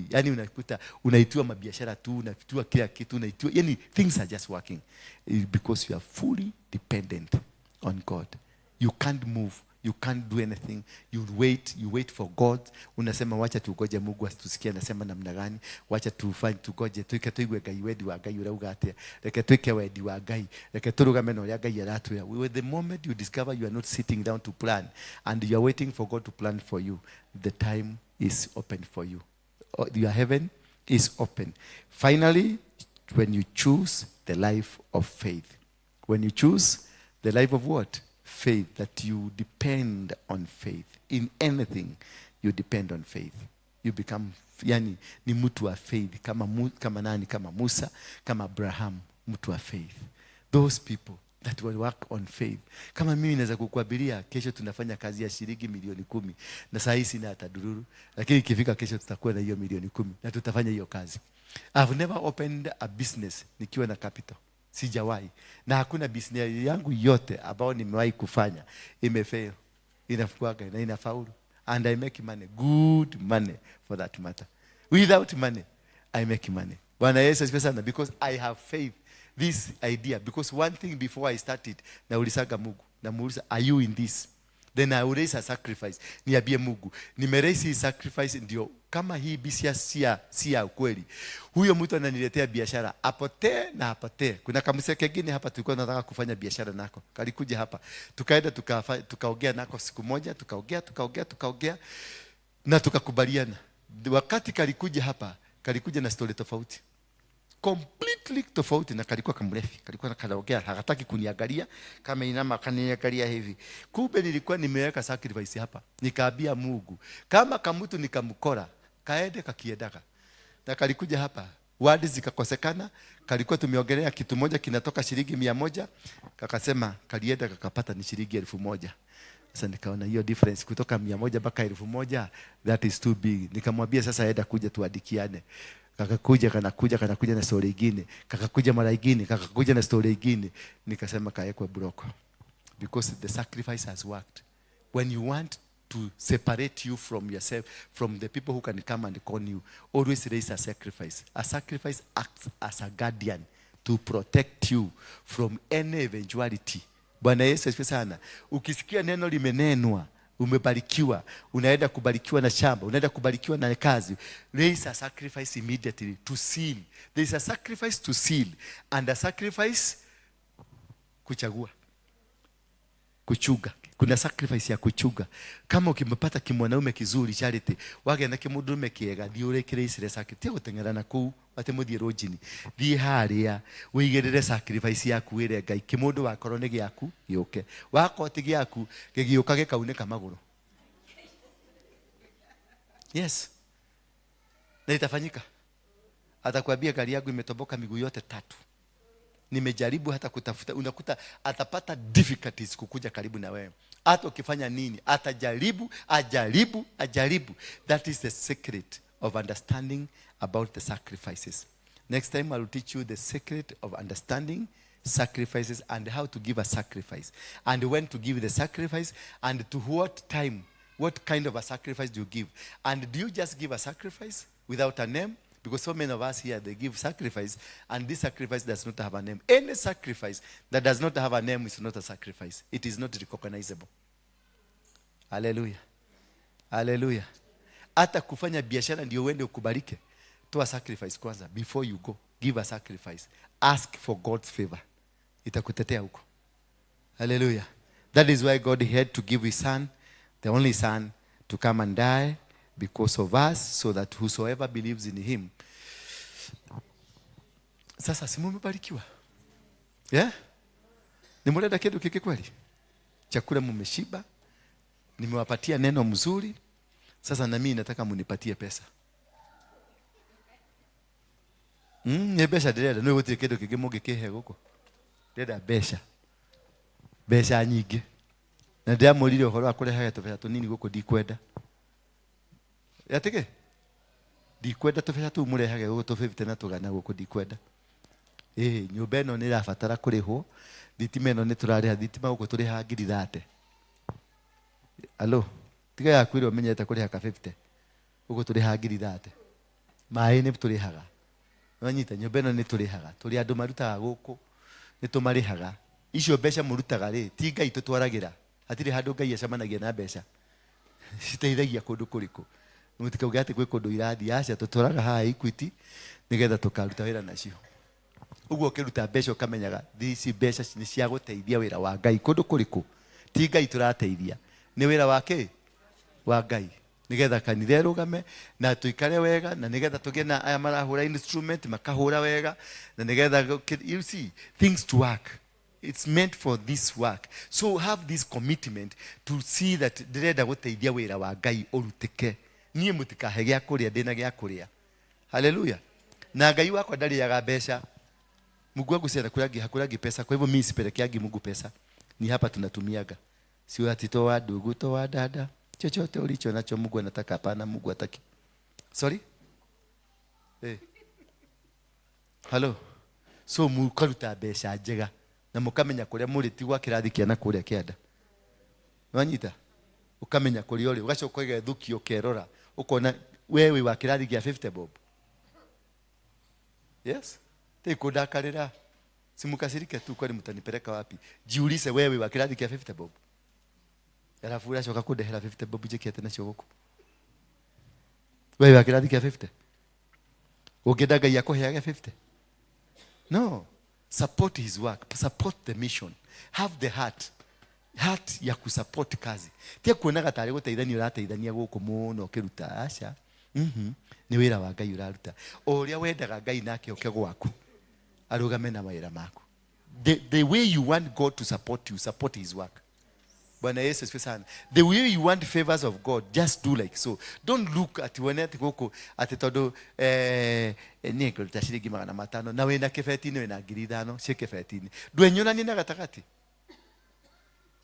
yani unakuta unaitwa mabiashara tu, unaitwa kila kitu, unaitwa, yani things are just working because you are fully dependent on God. You can't move, you can't do anything. You wait for God. Unasema wacha tugoje Mungu asitusikie anasema namna gani. Wacha tugoje tuigwe gai wedi wa gai urauga atia. Reke tuike wedi wa gai. Reke turugame no ya gai aratuya. The moment you discover you are not sitting down to plan and you are waiting for God to plan for you, the time is open for you. Your heaven is open. Finally, when you choose the life of faith. When you choose the life of what? Faith, that you depend on faith. In anything, you depend on faith. You become, yani, ni mtu wa faith. Kama nani, kama Musa, kama Abraham, mtu wa faith. Those people that will work on faith. Kama mimi naweza kukuabiria kesho tunafanya kazi ya shilingi milioni 10 na saa hii sina hata dururu, lakini ikifika kesho tutakuwa na hiyo milioni 10 na tutafanya hiyo kazi. I've never opened a business nikiwa na capital. Sijawahi. Na hakuna business yangu yote ambao nimewahi kufanya imefail. Inafuaga na inafaulu. And I make money, good money for that matter. Without money, I make money. Bwana Yesu asifiwe sana, because I have faith. This idea, because one thing before I started, naulizaga Mungu, namuuliza, are you in this? Then I will raise a sacrifice. Niambie Mungu, nimeraise hii sacrifice ndio kama hii business si ya ukweli. Huyo mtu ananiletea biashara, apotee na apotee. Kuna kamisa kingine hapa tulikuwa tunataka kufanya biashara nako. Kalikuja hapa. Tukaenda tukaongea nako siku moja, tukaongea na tukakubaliana. Wakati kalikuja hapa, kalikuja na story tofauti. Completely tofauti na kalikuwa kamrefi. Kalikuwa kanaongea, hakataki kuniangalia, kama inama kaniangalia hivi. Kumbe nilikuwa nimeweka sacrifice hapa. Nikaambia Mungu, kama kamutu nikamkora, kaende kakiendaka. Na kalikuja hapa, wadi zikakosekana, kalikuwa tumeongelea kitu moja kinatoka shilingi 100, kakasema kalienda kakapata ni shilingi 1000. Sasa nikaona hiyo difference kutoka 100 mpaka 1000, that is too big. Nikamwambia sasa aenda kuja tuadikiane. Kanakuja na story nyingine, kakakuja mara nyingine, kakakuja na story nyingine. Nikasema kaekwe broko, because the sacrifice has worked. When you want to separate you from yourself, from the people who can come and con you, always raise a sacrifice. A sacrifice acts as a guardian to protect you from any eventuality. Bwana Yesu asifiwe sana. Ukisikia neno limenenwa umebarikiwa, unaenda kubarikiwa na shamba, unaenda kubarikiwa na kazi, raise a sacrifice immediately to seal. There is a sacrifice to seal and a sacrifice kuchagua, kuchuga. Kuna sacrifice ya kuchuga. Kama ukimepata kimwanaume kizuri Charity, wage na kimudume kiega, diure kire sacrifice gutengerana ku ate muthie rojini. Thie haria wigerere sacrifice yaku ire Ngai, kimundu wakorwo ni giaku giuke. Wako ti giaku gigiuka gikauneka maguru. Yes. Na itafanyika. Atakwambia gari yangu imetoboka miguu yote 3. Nimejaribu hata kutafuta, unakuta atapata difficulties kukuja karibu na wewe. Hata ukifanya nini, atajaribu, ajaribu. That is the secret of understanding about the sacrifices. Next time I will teach you the secret of understanding sacrifices and how to give a sacrifice. And when to give the sacrifice and to what time, what kind of a sacrifice do you give. And do you just give a sacrifice without a name? Because so many of us here, they give sacrifice, and this sacrifice does not have a name. Any sacrifice that does not have a name is not a sacrifice. It is not recognizable. Hallelujah. Hallelujah. Hata kufanya biashara ndio uende ukubarike. Toa sacrifice kwanza. Before you go, give a sacrifice. Ask for God's favor. Itakutetea huko. Hallelujah. That is why God had to give his son, the only son, to come and die because of us, so that whosoever believes in him. Sasa si mumebarikiwa? Yeah? Nimuleta kitu kiki kweli? Chakula mumeshiba? Nimewapatia neno mzuri? Sasa na mimi nataka munipatie pesa. Ni besha direda, no wote kitu kiki muge kihe guko. Direda besha. Besha nyingi. Na ndia mulire horo akureha tubesha tunini guko ndikwenda. Yateke? Ndikwenda tubesha tu murehage guko to 50 na tugana guko ndikwenda. Nyumba ĩno nĩ ĩrabatara kũrĩhwo. Thitima ĩno nĩ tũrarĩha thitima gũkũ tũrĩha ngiri 30. Alo, tiga yaku ĩrĩa ũmenyete kũrĩha ka 50. Gũkũ tũrĩha ngiri 30. Maĩ nĩ tũrĩhaga. Wanyita nyumba ĩno nĩ tũrĩhaga. Tũrĩ andũ marutaga gũkũ nĩ tũmarĩhaga. Icio mbeca mũrutaga rĩ, ti Ngai tũtwaragĩra. Hatirĩ handũ Ngai acemanagia na mbeca. Citeithagia kũndũ kũrĩkũ. Mũtikauge atĩ gwĩ kũndũ irathiĩ, aca tũtwaraga haha Equity nĩgetha tũkaruta wĩra nacio. Uguo kiruta mbeca ukamenyaga thisi mbeca ni cia guteithia wira wa Ngai kundu kuriku ti Ngai turateithia ni wira wake wa Ngai nigetha kanitha rugame na tuikare wega na nigetha tugie na aya marahura instrument makahura wega na nigetha you see things to work. It's meant for this work. So have this commitment to see that direnda guteithia wira wa Ngai urutike. Nie mutikahe gya kuria ndina gya kuria. Hallelujah. Na Ngai wako ndariaga mbeca. Mungu wangu sasa hakulagi pesa, kwa hivyo mimi sipelekeagi Mungu pesa. Ni hapa tunatumiaga. Sio ati toa ndugu, toa dada. Chochote ulicho nacho Mungu anataka, hapana, Mungu hataki. Sorry? Hello. So mukaruta mbeca njega na mukamenya kuria muri tigwa kirathi kiana kuria kianda. Wanyita? Ukamenya kuria uri, ugacoka ugethuki ukerora, ukona wewe wa kirathi kia 50 bob. Yes? Kudakarira. Simukasirike tu kwani mtanipeleka wapi? Jiulize wewe wa kirathi kia 50 bob. Alafu unashoka kudehera 50 bob je kiate na shogoko. Wewe wa kirathi kia 50. Ugedaga yako heaga 50. No. Support his work. Support the mission. Have the heart. Heart ya kusupport kazi. Tia kuonaga tari guteithania urateithania guku muno kiruta aca. Ni wira wa Ngai uraruta. Oria wendaga Ngai nake oke gwaku. Arugame na mawira mako. The way you want God to support you, support his work. Bwana Yesu asifiwe sana. The way you want favors of God, just do like so. Don't look at wenete goko ati todo nieko tashiriki magana matano na wena kefetini wena ngiri 5 shekefetini. Dwenyonani na gatakati.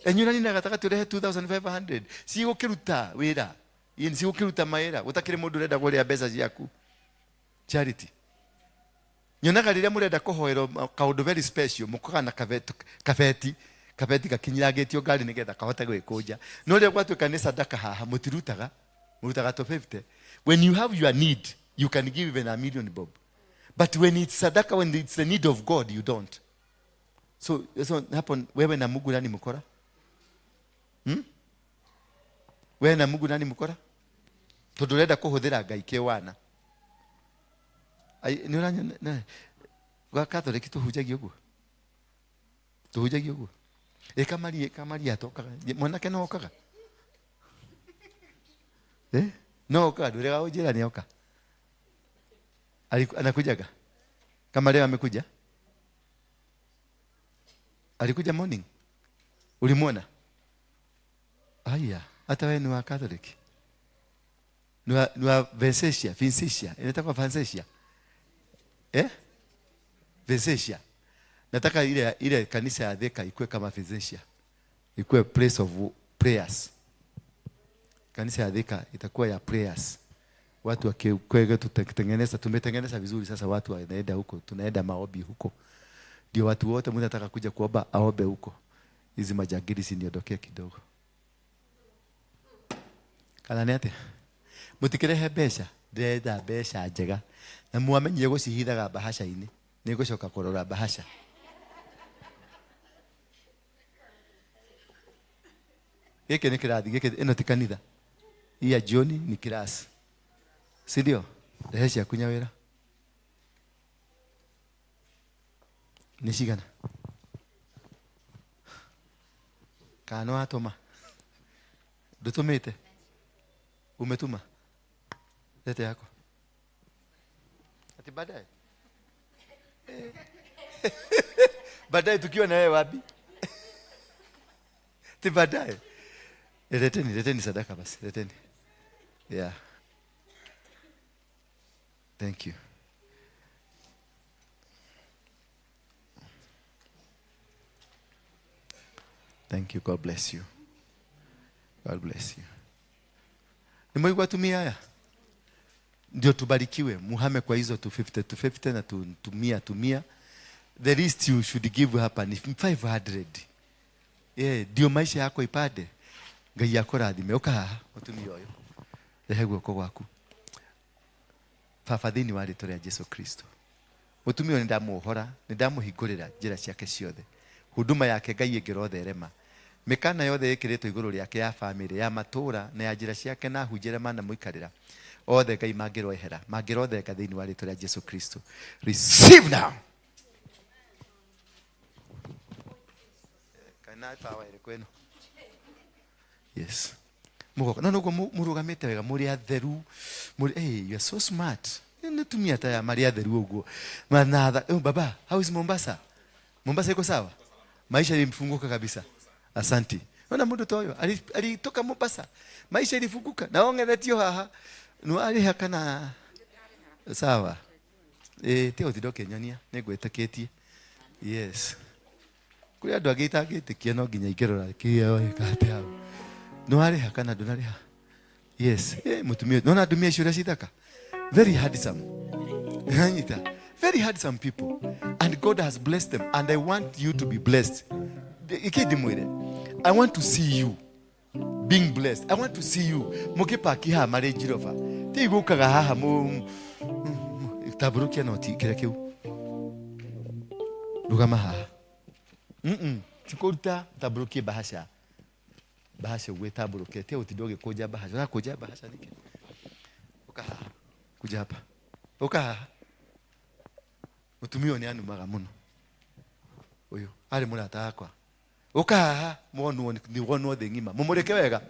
Enyonani na gatakati urehe 2500. Si ukiruta wira. Yin si ukiruta maera, utakire mundu renda kuria mbeca ciaku. Charity. Nyonaga riria murenda kuhoero kaundu very special mukoga na kafeti gakinyiragitio ngari nigetha kahota gwikuja no ria gwatuika ni sadaka haha murutaga to 50. When you have your need you can give even 1 million bob, but when it's sadaka, when it's the need of God, you don't. So happen wewe na Mungu nani mkora? We na Mungu nani mukora? Tondu urenda kuhuthira Ngai ke wana. Ai ni uranya gwa Catholic tuhunjagia uguo. Tuhunjagia uguo. Kamaria atokaga. Mwanake no okaga. No okaga ndurega ujira ni oka. Anakujaga. Kama leo amekuja. Alikuja morning. Ulimuona? Aya, hata wewe ni wa Catholic. Ni wa Vincentia. Inataka Vincentia. Vincentia. Nataka ile kanisa ya Thika ikuwe kama Vincentia. Ikuwe place of prayers. Kanisa ya Thika itakuwa ya prayers. Watu wakikwege tumetengeneza vizuri sasa, watu wanaenda huko, tunaenda maombi huko. Ndio watu wote mtu anataka kuja kuomba aombe huko. Hizi majagiri siniondokee kidogo. Kana nete. Mutikirehe besha, ndenda besha njega. Na muamenye gucihithaga bahasha-ini. Ni gucoka kurora bahasha. Geke ni kirathi, geke ino ti kanitha. Iya jioni ni kirasi. Si ndio? Rehe kunya wira. Ni cigana? Kana atoma. Ndutumite. Umetuma. Lete yako. Ati baadaye. Baadaye tukiwa na wewe wapi? Ati baadaye. Leteni sadaka basi. Leteni. Yeah. Thank you. Thank you. God bless you. God bless you. Nimekuwa tumia haya. Ndio tubarikiwe. Muhame kwa hizo 250 na tumia. The least you should give hapa ni 500. Ndio maisha yako ipade. Ngai yako rathime. Ukaha utumia oyo. Rehe guoko gwaku. Fafadhini wale tore ya Yesu Kristo. Mutumia ni ndamuhora, ni ndamuhingurira njira ciake ciothe. Huduma yake Ngai ingirotherema. Mikana yothe ikiritwo iguru riake ya family ya matura na ya njira ciake na hunjire mana muikarira. Othe Ngai mangiroehera, mangirotheka thiini wa ritwa ria Yesu Kristo. Receive now. Kana power ile kwenu. Yes. Mugo no murugamite wega muri atheru. You are so smart. Natumia hata ya Maria atheru uguo. Manatha, baba, how is Mombasa? Mombasa iko sawa? Maisha yalifunguka kabisa. Asanti. Ona mundu toyo alitoka Mombasa. Maisha yalifunguka. Naongeretio haha. No ali hakana sawa. Teo tidoke nyonia negwetaketie. Yes. Kuri andu agitagitikia no nginya igerora kiyo ikate hao. No ali hakana donali ha. Yes. Mutumia. No na dumia shura shitaka. Very handsome. Very handsome people. And God has blessed them. And I want you to be blessed. I want to see you being blessed. I want to see you. Mokepa kiha mare jirova. Te igukaga haha mu taburukia noti kirekeu. Rugama haha. Tikuruta taburukia bahasha. Bahasha we taburukia. Te utidoge koja bahasha. Na koja bahasha nike. Ukaha. Kuja hapa. Ukaha. Mutumio ni anu magamuno. Oyo. Ali mulata akwa. Ukaha muonu ni wono the ngima. Mumureke wega.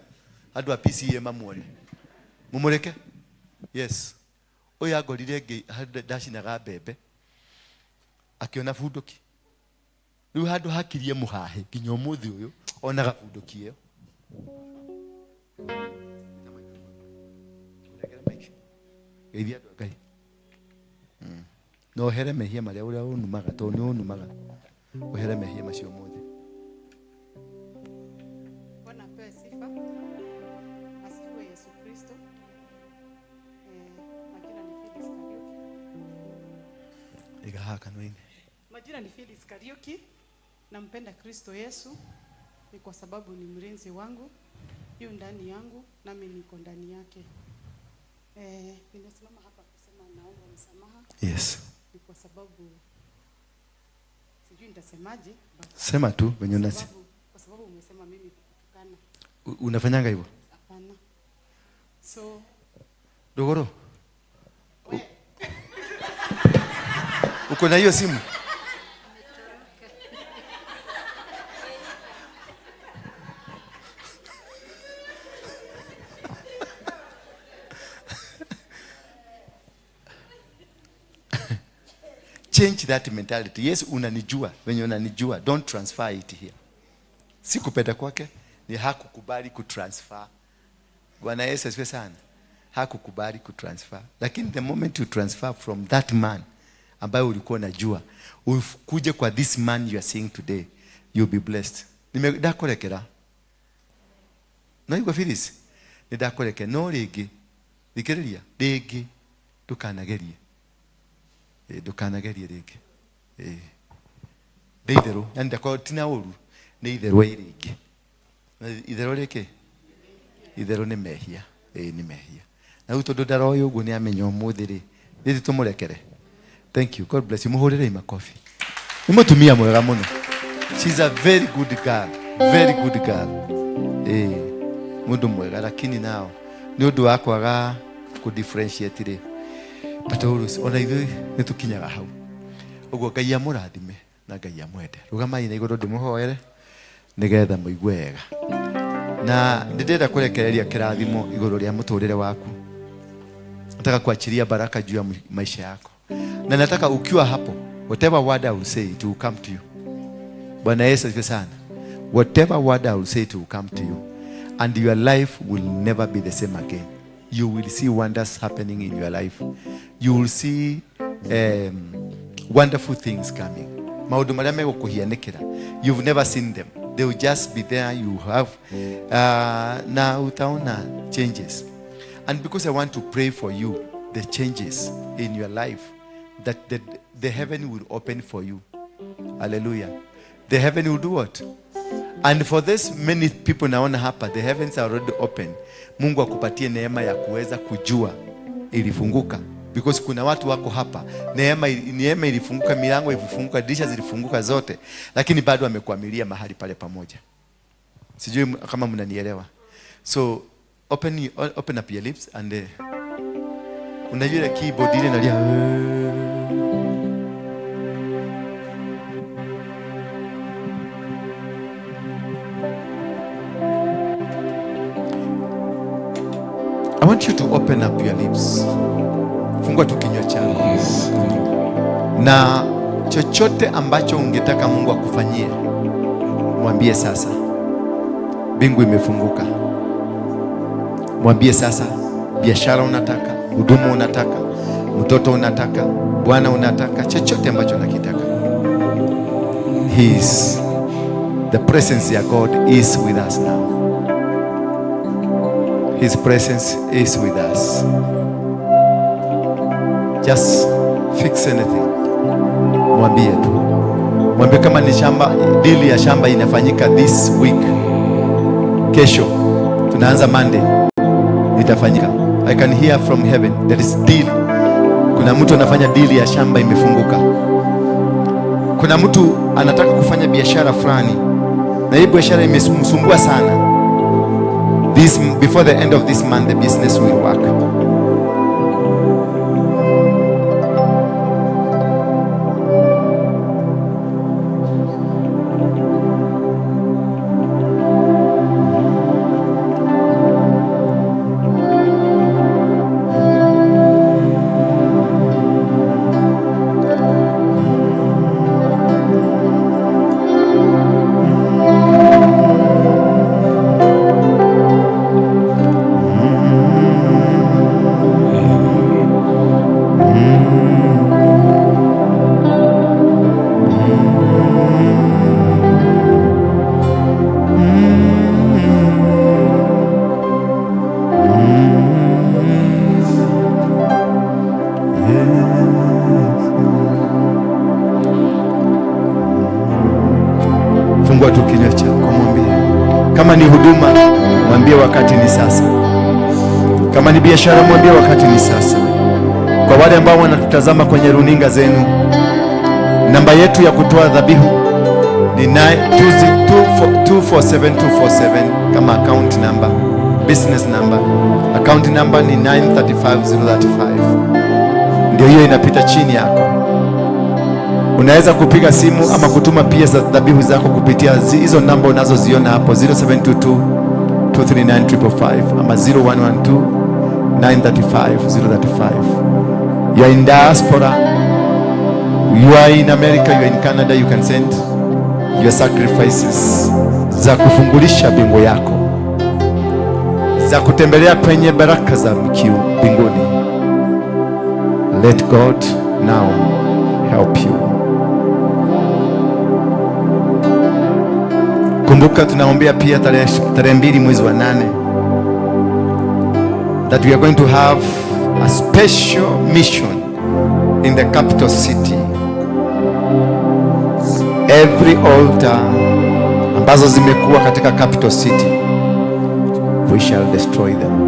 Andu a PCA mamuone. Mumureke? Yes. Oyo agorire ngi dashi na gabebe. Akiona fundoki. Riu handu hakirie muhahe nginya umuthi uyu ona gafundoki iyo. Geithia andu Ngai. No here mehia maria uria unumaga to ni unumaga. Uhere mehia macio mothe. Bwana apewe sifa. Asifiwe Yesu Kristo. Majina ni Phyllis Kariuki. Iga haka no ine. Majina ni Phyllis Kariuki. Nampenda Kristo Yesu ni kwa sababu ni mlinzi wangu. Yu ndani yangu nami niko ndani yake. Nimesimama hapa kusema naomba msamaha. Yes. Ni kwa sababu sijui nitasemaje. Sema tu wenye unasi. Kwa sababu umesema mimi kutukana. Unafanyanga hivyo? Hapana. So Dogoro. Uko na hiyo simu? Change that mentality. Yes, unanijua. Wenye unanijua, don't transfer it here. Si kupenda kwake, ni hakukubali kutransfer. Bwana Yesu asifiwe sana. Hakukubali kutransfer. Lakini the moment you transfer from that man ambaye ulikuwa unajua, ukuje kwa this man you are seeing today, you'll be blessed. Nimedakorekera. No iko Phyllis. Nidakoreke no rigi. Thikiriria rigi ndukanagerie. Ndukanagerie rigi. Ndeithero, yani ndakora tina uru. Nĩ itherũ rĩngĩ. Itherũ rĩkĩ? Itherũ nĩ mehia. Nĩ mehia. Na rĩu tondũ ndaroĩ ũguo nĩ amenya ũmũthĩ rĩ. Nĩ tũmũrekere. Thank you. God bless you. Mũhũrĩre makofi. Nĩ mũtumia mwega mũno. She's a very good girl. Very good girl. Mũndũ mwega lakini nao nĩ ũndũ wa kwaga ku differentiate rĩ. But always ona ithuĩ nĩ tũkinyaga hau. Ũguo Ngai amũrathime na Ngai amwende. Rugamai na igũrũ ndĩmũhoere nigetha mũigue wega. Na ndĩrenda kũrekereria kĩrathimo igũrũ rĩa mũtũrĩre waku. Nataka kuachilia baraka juu ya maisha yako. Na nataka ukiwa hapo, whatever word I will say it will come to you. Bwana Yesu asifiwe sana. Whatever word I will say it will come to you. And your life will never be the same again. You will see wonders happening in your life. You will see wonderful things coming. Maundu maria megũkũhianĩkĩra. You've never seen them. They will just be there. You have na utaona changes. And because I want to pray for you, the changes in your life, that the heaven will open for you. Hallelujah. The heaven will do what? And for this many people naona hapa, the heavens are already open. Mungu akupatie neema ya kuweza kujua ilifunguka. Because kuna watu wako hapa, neema ilifunguka, milango ilifunguka, dirisha zilifunguka zote, lakini bado amekwamilia mahali pale pamoja. Sijui kama mnanielewa. So open up your lips and unajua ile keyboard ile inalia. I want you to open up your lips. Fungua tu kinywa chako. Na chochote ambacho ungetaka Mungu akufanyie, mwambie sasa. Mbingu imefunguka. Mwambie sasa, biashara unataka, huduma unataka, mtoto unataka, Bwana unataka, chochote ambacho unakitaka. The presence of God is with us now. His presence is with us. Just fix anything. Mwambie tu. Mwambie kama ni shamba, deal ya shamba inafanyika this week. Kesho tunaanza Monday. Itafanyika. I can hear from heaven there is deal. Kuna mtu anafanya deal ya shamba imefunguka. Kuna mtu anataka kufanya biashara fulani na hii biashara imemsumbua sana. Before the end of this month the business will work. Fungua tu kinywa chako, mwambie. Kama ni huduma, mwambie wakati ni sasa. Kama ni biashara, mwambie wakati ni sasa. Kwa wale ambao wanatutazama kwenye runinga zenu, namba yetu ya kutoa dhabihu ni 247 247 kama account number. business number. Account number ni 935035. Ndio hiyo inapita chini yako. Unaweza kupiga simu ama kutuma pia za dhabihu zako kupitia hizo namba unazoziona hapo, 0722 239 555 ama 0112 935 035. You are in diaspora, you are in America, you are in Canada, you can send your sacrifices za kufungulisha bingu yako, za kutembelea kwenye baraka za mbinguni. Let God now help you. Kumbuka tunaombea pia tarehe 2 mwezi wa 8 that we are going to have a special mission in the capital city. Every altar ambazo zimekuwa katika capital city, we shall destroy them.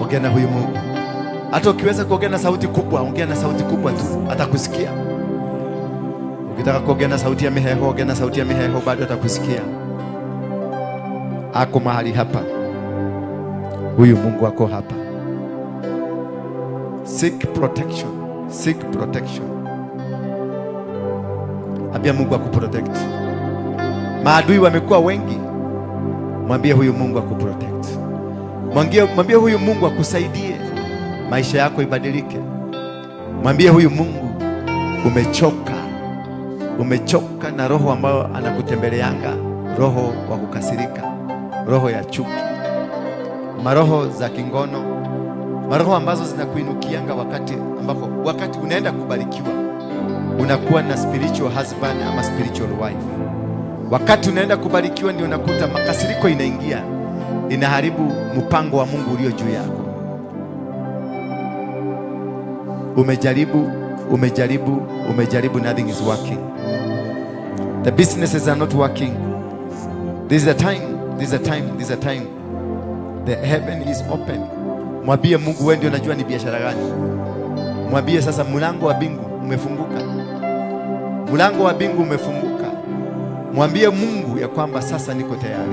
Ongea na huyu Mungu. Hata ukiweza kuongea na sauti kubwa, ongea na sauti kubwa tu, atakusikia. Ukitaka kuongea na sauti ya miheho, ongea na sauti ya miheho, bado atakusikia. Ako mahali hapa. Huyu Mungu ako hapa. Seek protection. Seek protection. Ambia Mungu akuprotect. Maadui wamekuwa wengi. Mwambie huyu Mungu akuprotect. Mwambie huyu Mungu akusaidie maisha yako ibadilike. Mwambie huyu Mungu umechoka na roho ambayo anakutembeleanga, roho wa kukasirika, roho ya chuki, maroho za kingono, maroho ambazo zinakuinukianga wakati unaenda kubarikiwa, unakuwa na spiritual husband ama spiritual wife. Wakati unaenda kubarikiwa ndio unakuta makasiriko inaingia, inaharibu mpango wa Mungu ulio juu yako. Umejaribu, nothing is working. The businesses are not working. This is a time. The heaven is open. Mwambie Mungu, wewe ndio unajua ni biashara gani. Mwambie sasa, mlango wa mbingu umefunguka. Mlango wa mbingu umefunguka. Mwambie Mungu ya kwamba sasa niko tayari.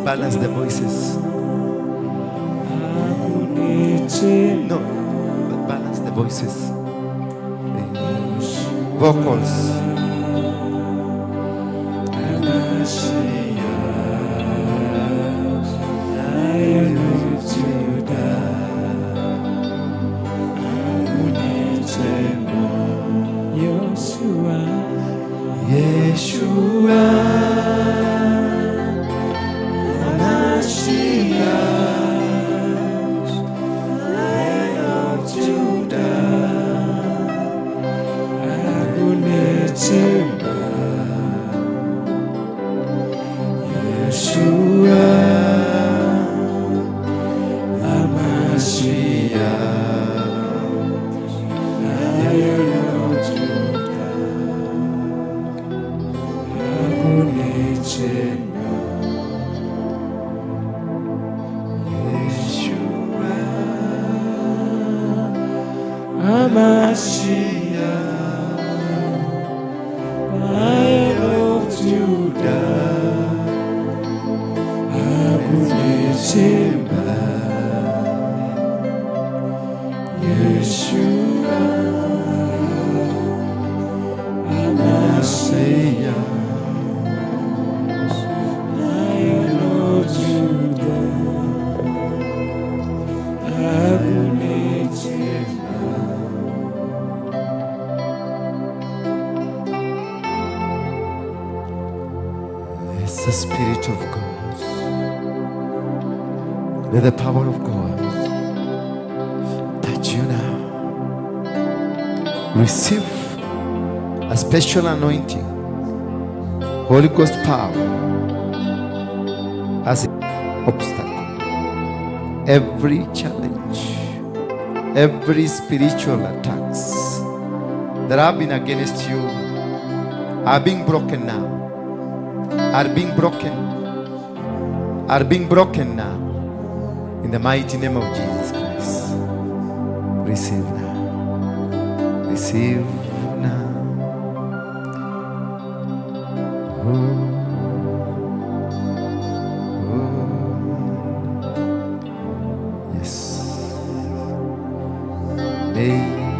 Balance the voices. No, but balance the voices. Vocals. Yeah. The Spirit of God, let the power of God touch you now. Receive a special anointing, Holy Ghost power as an obstacle. Every challenge, every spiritual attacks that have been against you are being broken now. Are being broken now in the mighty name of Jesus Christ. Receive now. Receive now. Yes. May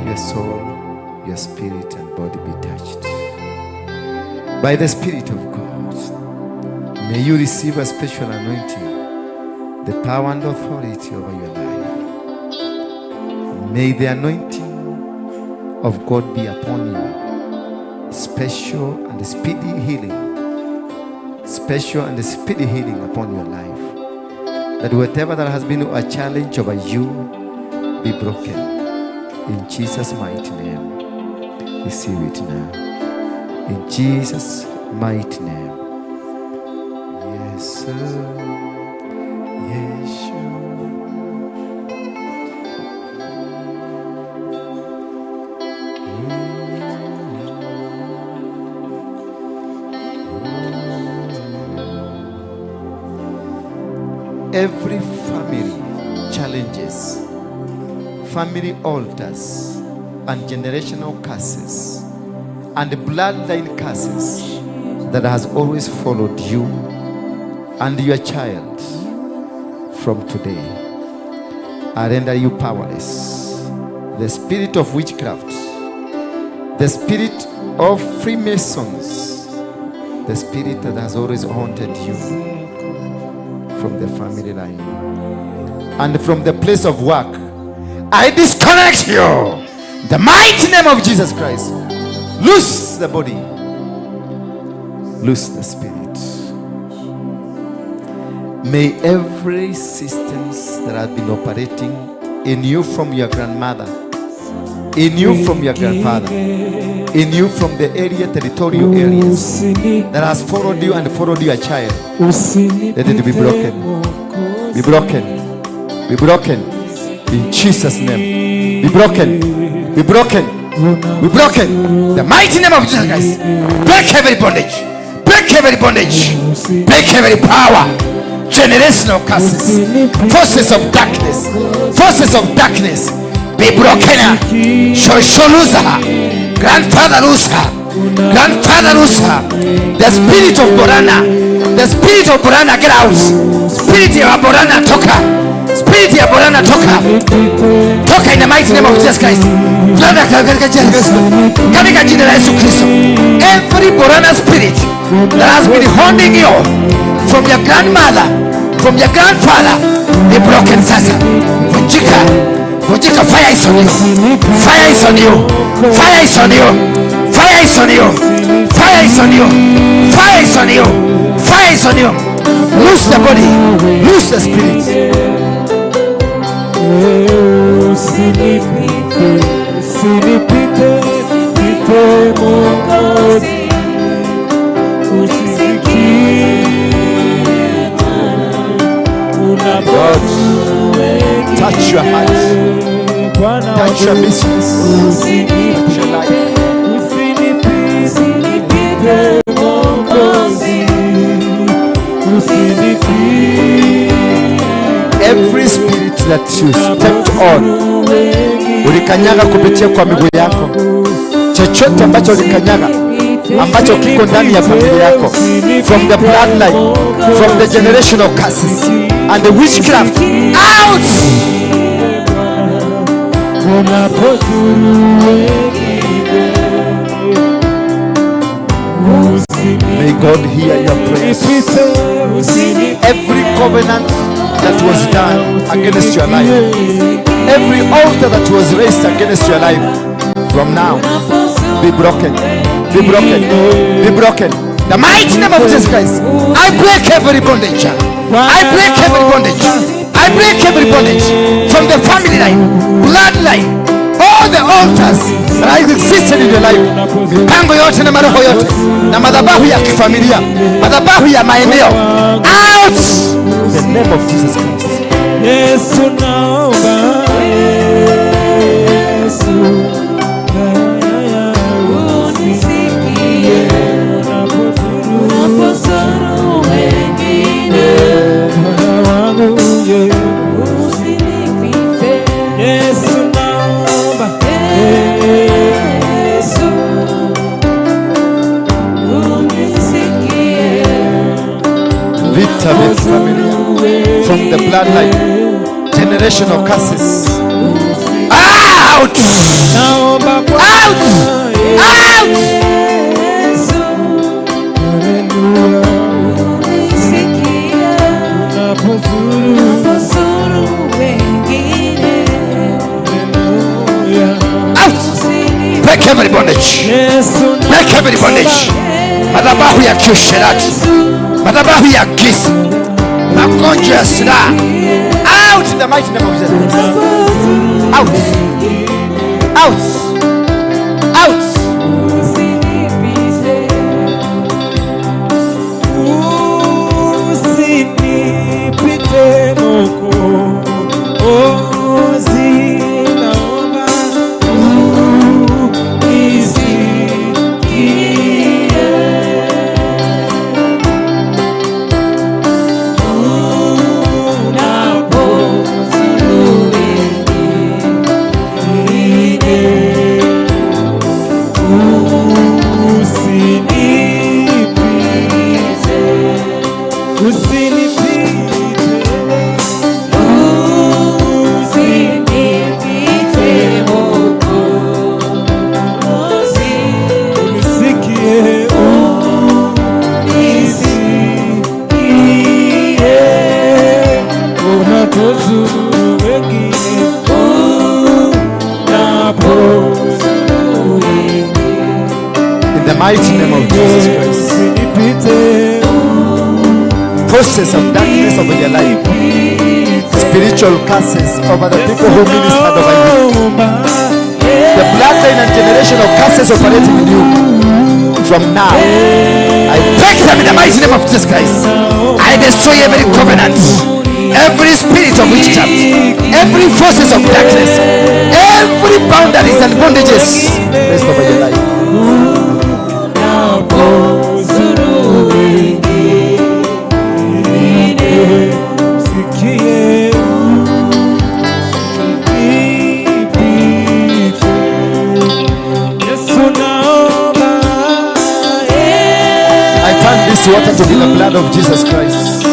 your soul, your spirit and body be touched by the Spirit of God. May you receive a special anointing, the power and authority over your life. May the anointing of God be upon you. Special and speedy healing. Special and speedy healing upon your life. That whatever that has been a challenge over you be broken. In Jesus' mighty name. Receive it now. In Jesus' mighty name. Yes, every family challenges, family altars, and generational curses, and bloodline curses that has always followed you and your child from today, I render you powerless. The spirit of witchcraft, the spirit of Freemasons, the spirit that has always haunted you from the family line and from the place of work, I disconnect you. The mighty name of Jesus Christ. Loose the body. Loose the spirit. May every systems that have been operating in you from your grandmother, in you from your grandfather, in you from the territorial areas that has followed you and followed your child, let it be broken. Be broken. Be broken. In Jesus' name. Be broken. Be broken. Be broken. The mighty name of Jesus Christ. Break every bondage. Break every bondage. Break every power. Generational curses. Forces of darkness. Forces of darkness. Be broken. Shosolusa. Grandfather Lusa. Grandfather Lusa. The spirit of Borana. The spirit of Borana, get out. Spirit of Borana, toka. Spirit of Borana, toka. Toka in the mighty name of Jesus Christ. Every Borana spirit that has been haunting you from your grandmother, from your grandfather, be broken, Sasa. Vunjika. Vunjika, fire is on you. Fire is on you. Fire is on you. Fire is on you. Fire is on you. Fire is on you. Fire is on you. Loose the body. Loose the spirit. God, touch your heart. Touch your business. Touch your life. Every spirit feet that you stepped on, ulikanyaga kupitia kwa miguu yako. Chochote ambacho ulikanyaga ambacho kiko ndani ya familia yako, from the bloodline, from the generational curses and the witchcraft, out! May God hear your prayers. Every covenant that was done against your life, every altar that was raised against your life, from now, be broken, be broken, be broken. The mighty name of Jesus Christ, I break every bondage. I break every bondage. I break every bondage from the family line, bloodline, all the altars that existed in your life. Mipango yote na maroho yote na madhabahu ya kifamilia, madhabahu ya maeneo, out! In the name of Jesus Christ. Yesu naomba, Yesu unisikie, unapozuru wengine, wangu usinipite. Yesu naomba, Yesu unisikie. Vita vya familia, from the bloodline, generational curses, out! Out! Out! Break every bondage. Break every bondage. Madhabahu ya kiusherati, madhabahu ya giza, magonjwa ya silaha, out in the mighty name of Jesus. Out. Out. Out. Usinipite Mungu. Zinaomba unisikie. In the mighty name of Jesus Christ, forces of darkness over your life, spiritual curses over the people who ministered over you, the bloodline and generational curses operating in you, from now, I break them in the mighty name of Jesus Christ. I destroy every covenant, every spirit of witchcraft, every forces of darkness, every boundaries and bondages placed over your life. I turn this water to be the blood of Jesus Christ.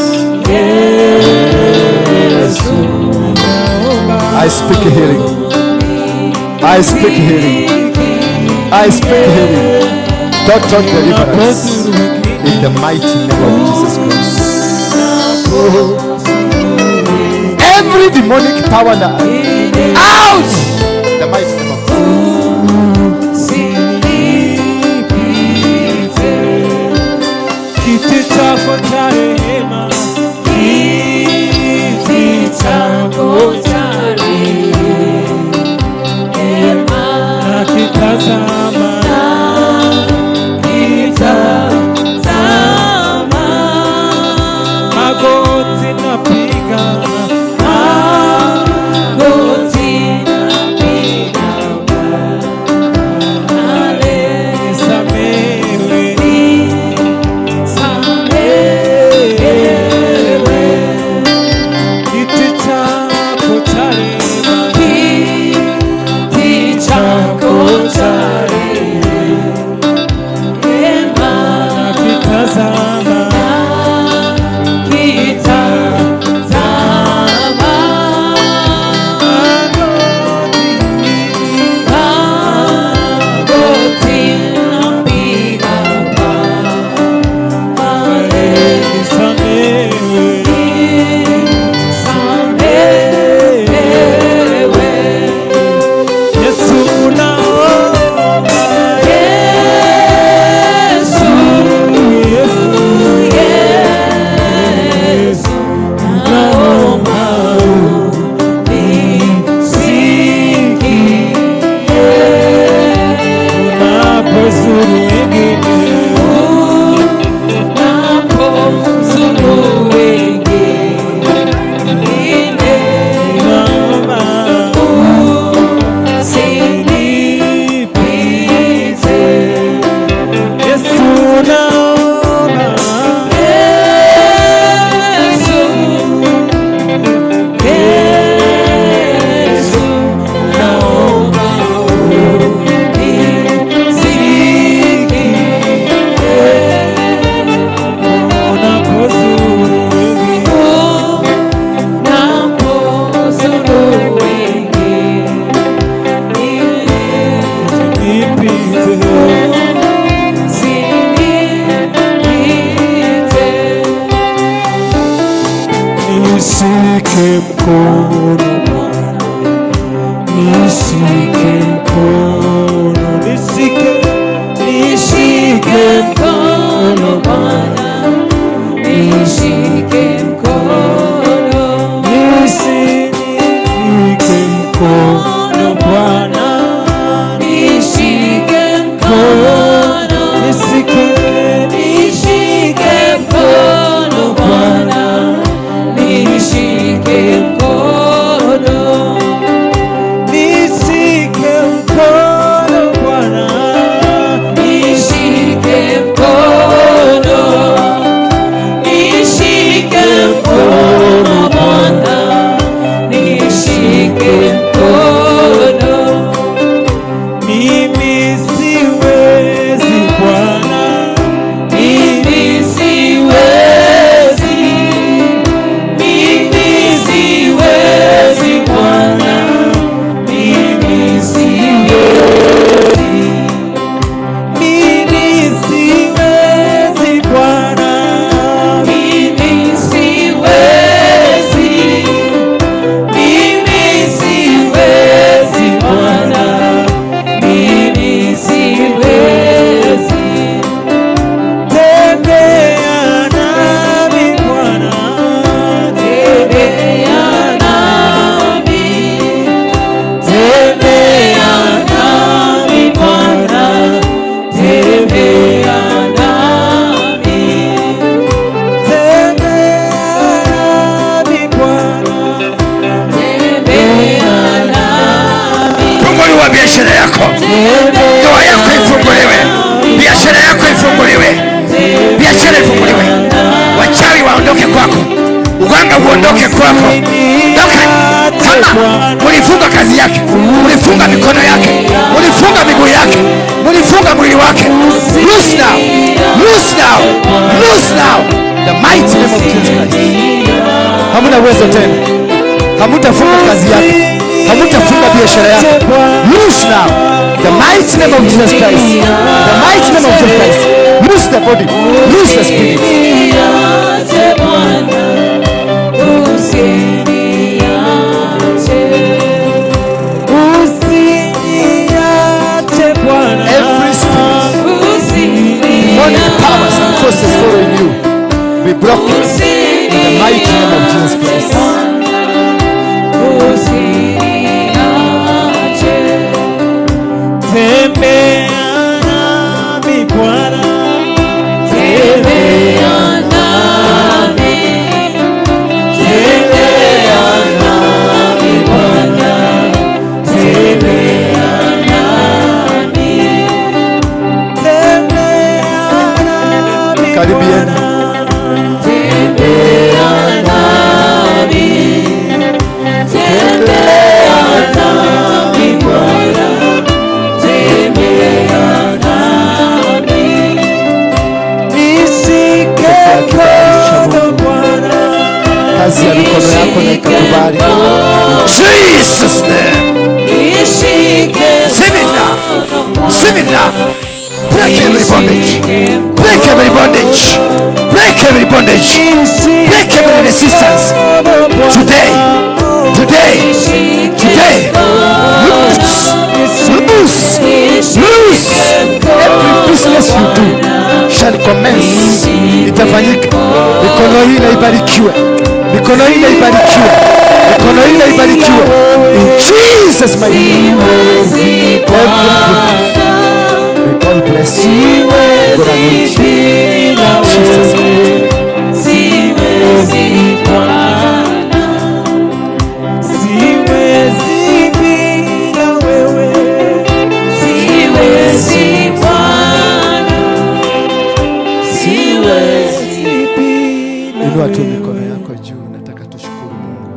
I speak healing. I speak healing. I speak healing. Total deliverance in the mighty name of Jesus Christ. Every demonic power now, out! The mighty name of Tembea nami Nyosha mikono yako na ikakubali. Jesus name. Sing it now. Sing it now. Break every bondage. Break every bondage. Break every bondage. Break every resistance. Today. Today. Today. Loose. Loose. Loose. Every business you do shall commence. Itafanyika. Mikono hii na ibarikiwe. Mikono hii na ibarikiwe. Mikono hii na ibarikiwe. In Jesus mighty name. God bless you. God anoint you. In Jesus name. Inua tu mikono yako juu. Nataka tushukuru Mungu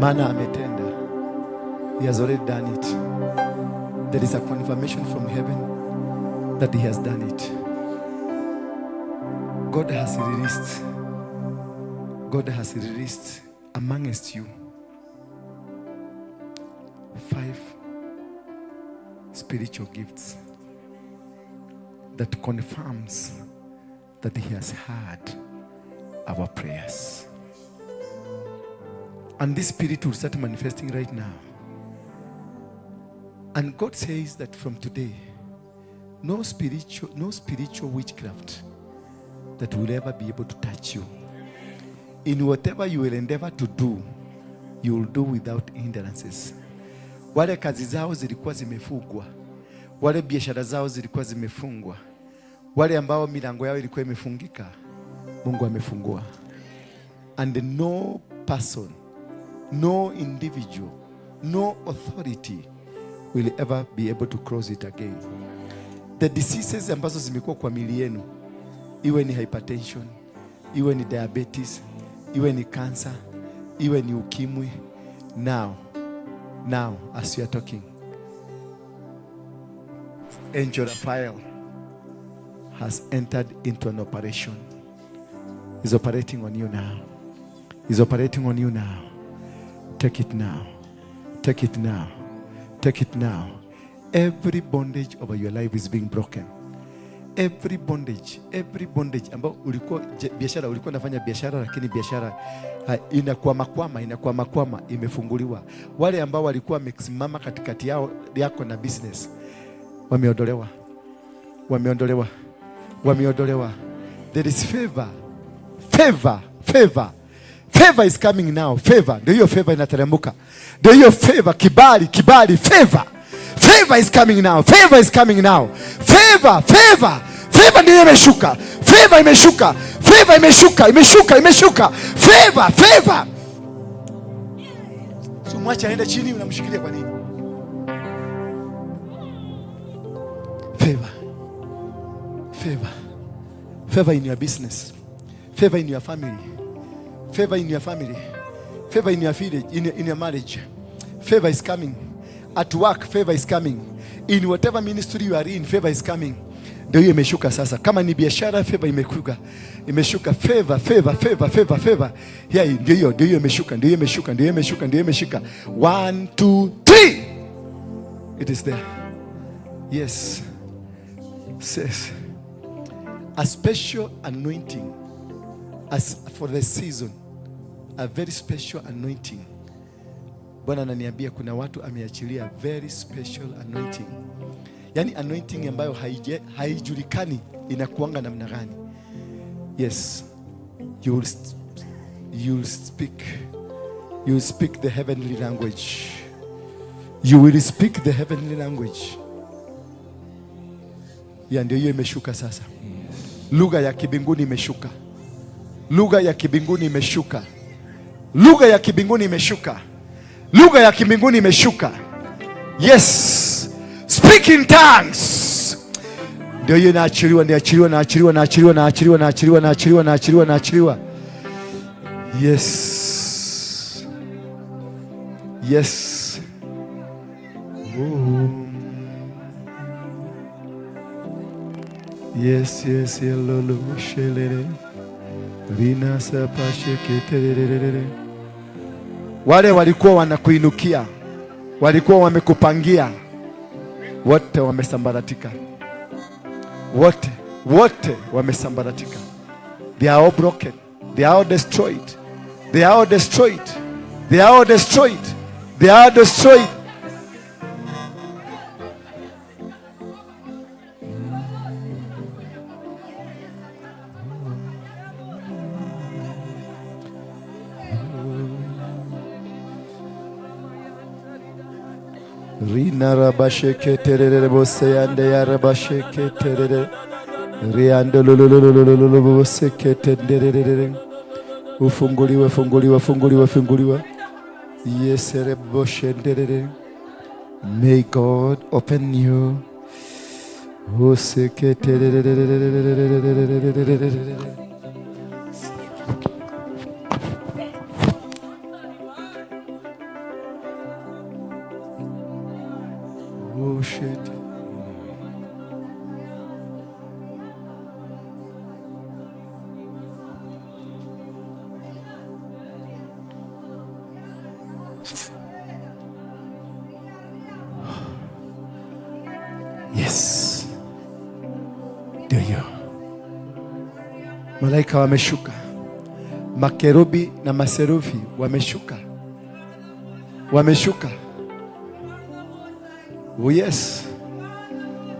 maana ametenda. He has already done it. There is a confirmation from heaven that he has done it. God has released amongst you 5 spiritual gifts that confirms that he has heard our prayers. And this spirit will start manifesting right now. And God says that from today, no spiritual witchcraft that will ever be able to touch you. In whatever you will endeavor to do, you will do without hindrances. Wale kazi zao zilikuwa zimefungwa, wale biashara zao zilikuwa zimefungwa, wale ambao milango yao ilikuwa imefungika, Mungu amefungua. And no person, no individual, no authority will ever be able to close it again. The diseases ambazo zimekuwa kwa miili yenu, iwe ni hypertension, iwe ni diabetes, iwe ni cancer, iwe ni ukimwi, now as you are talking, Angel Raphael has entered into an operation. He's operating on you now. He's operating on you now. Take it now. Take it now. Take it now. Every bondage over your life is being broken. Every bondage ambao ulikuwa biashara, ulikuwa unafanya biashara lakini biashara inakwama imefunguliwa. Wale ambao walikuwa wamesimama katikati yako na business wameondolewa. There is favor is coming now. Favor, ndio hiyo favor inateremka. Ndio hiyo favor, kibali, favor is coming now. Favor is coming now. Favor ndio imeshuka. Favor imeshuka. Favor. Mwacha aende chini, unamshikilia kwa nini? Favor in your business. Favor in your family. Favor in your village, in your marriage. Favor is coming. At work, favor is coming. In whatever ministry you are in, favor is coming. Ndio hiyo imeshuka sasa. Kama ni biashara, favor imeshuka. Favor. Yeah, ndio hiyo imeshuka. 1, 2, 3. It is there. Yes. Says a special anointing as for the season, a very special anointing. Bwana ananiambia kuna watu ameachilia very special anointing. Yani anointing ambayo haijulikani inakuanga namna gani. Yes. You will speak the heavenly language. You will speak the heavenly language. Ya ndio hiyo imeshuka sasa. Lugha ya kibinguni imeshuka. Lugha ya kibinguni imeshuka. Yes. Speak in tongues. Ndio hiyo inaachiliwa. Yes. Oh. Yes, hello, shelele. Wale walikuwa wanakuinukia, walikuwa wamekupangia, wote wamesambaratika. Wote wamesambaratika. They are all broken. They are all destroyed. They are all destroyed. They are all destroyed. They are destroyed. Rina rabasheke terere bose yande ya rabasheke terere riando lolololololo bose ketenderere ufunguliwe funguliwe funguliwe funguliwe yesere boshe nderere. May God open you bose keterere. Oh shit. Yes. Ndio hiyo. Malaika wameshuka. Makerubi na maserufi wameshuka. Wameshuka. Oh yes,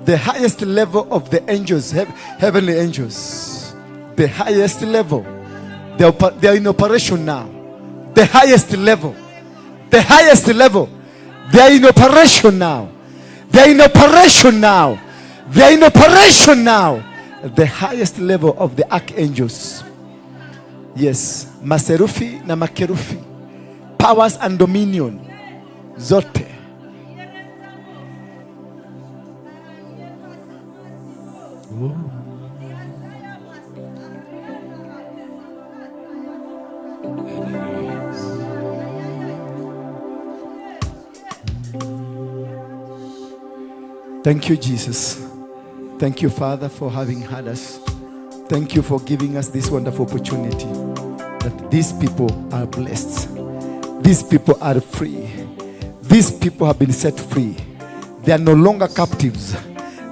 the highest level of the angels, heavenly angels, the highest level, they are in operation now. The highest level, the highest level, they are in operation now. They are in operation now. They are in operation now. The highest level of the archangels. Yes, maserufi na makerufi, powers and dominion zote. Thank you, Jesus. Thank you, Father, for having had us. Thank you for giving us this wonderful opportunity that these people are blessed. These people are free. These people have been set free. They are no longer captives.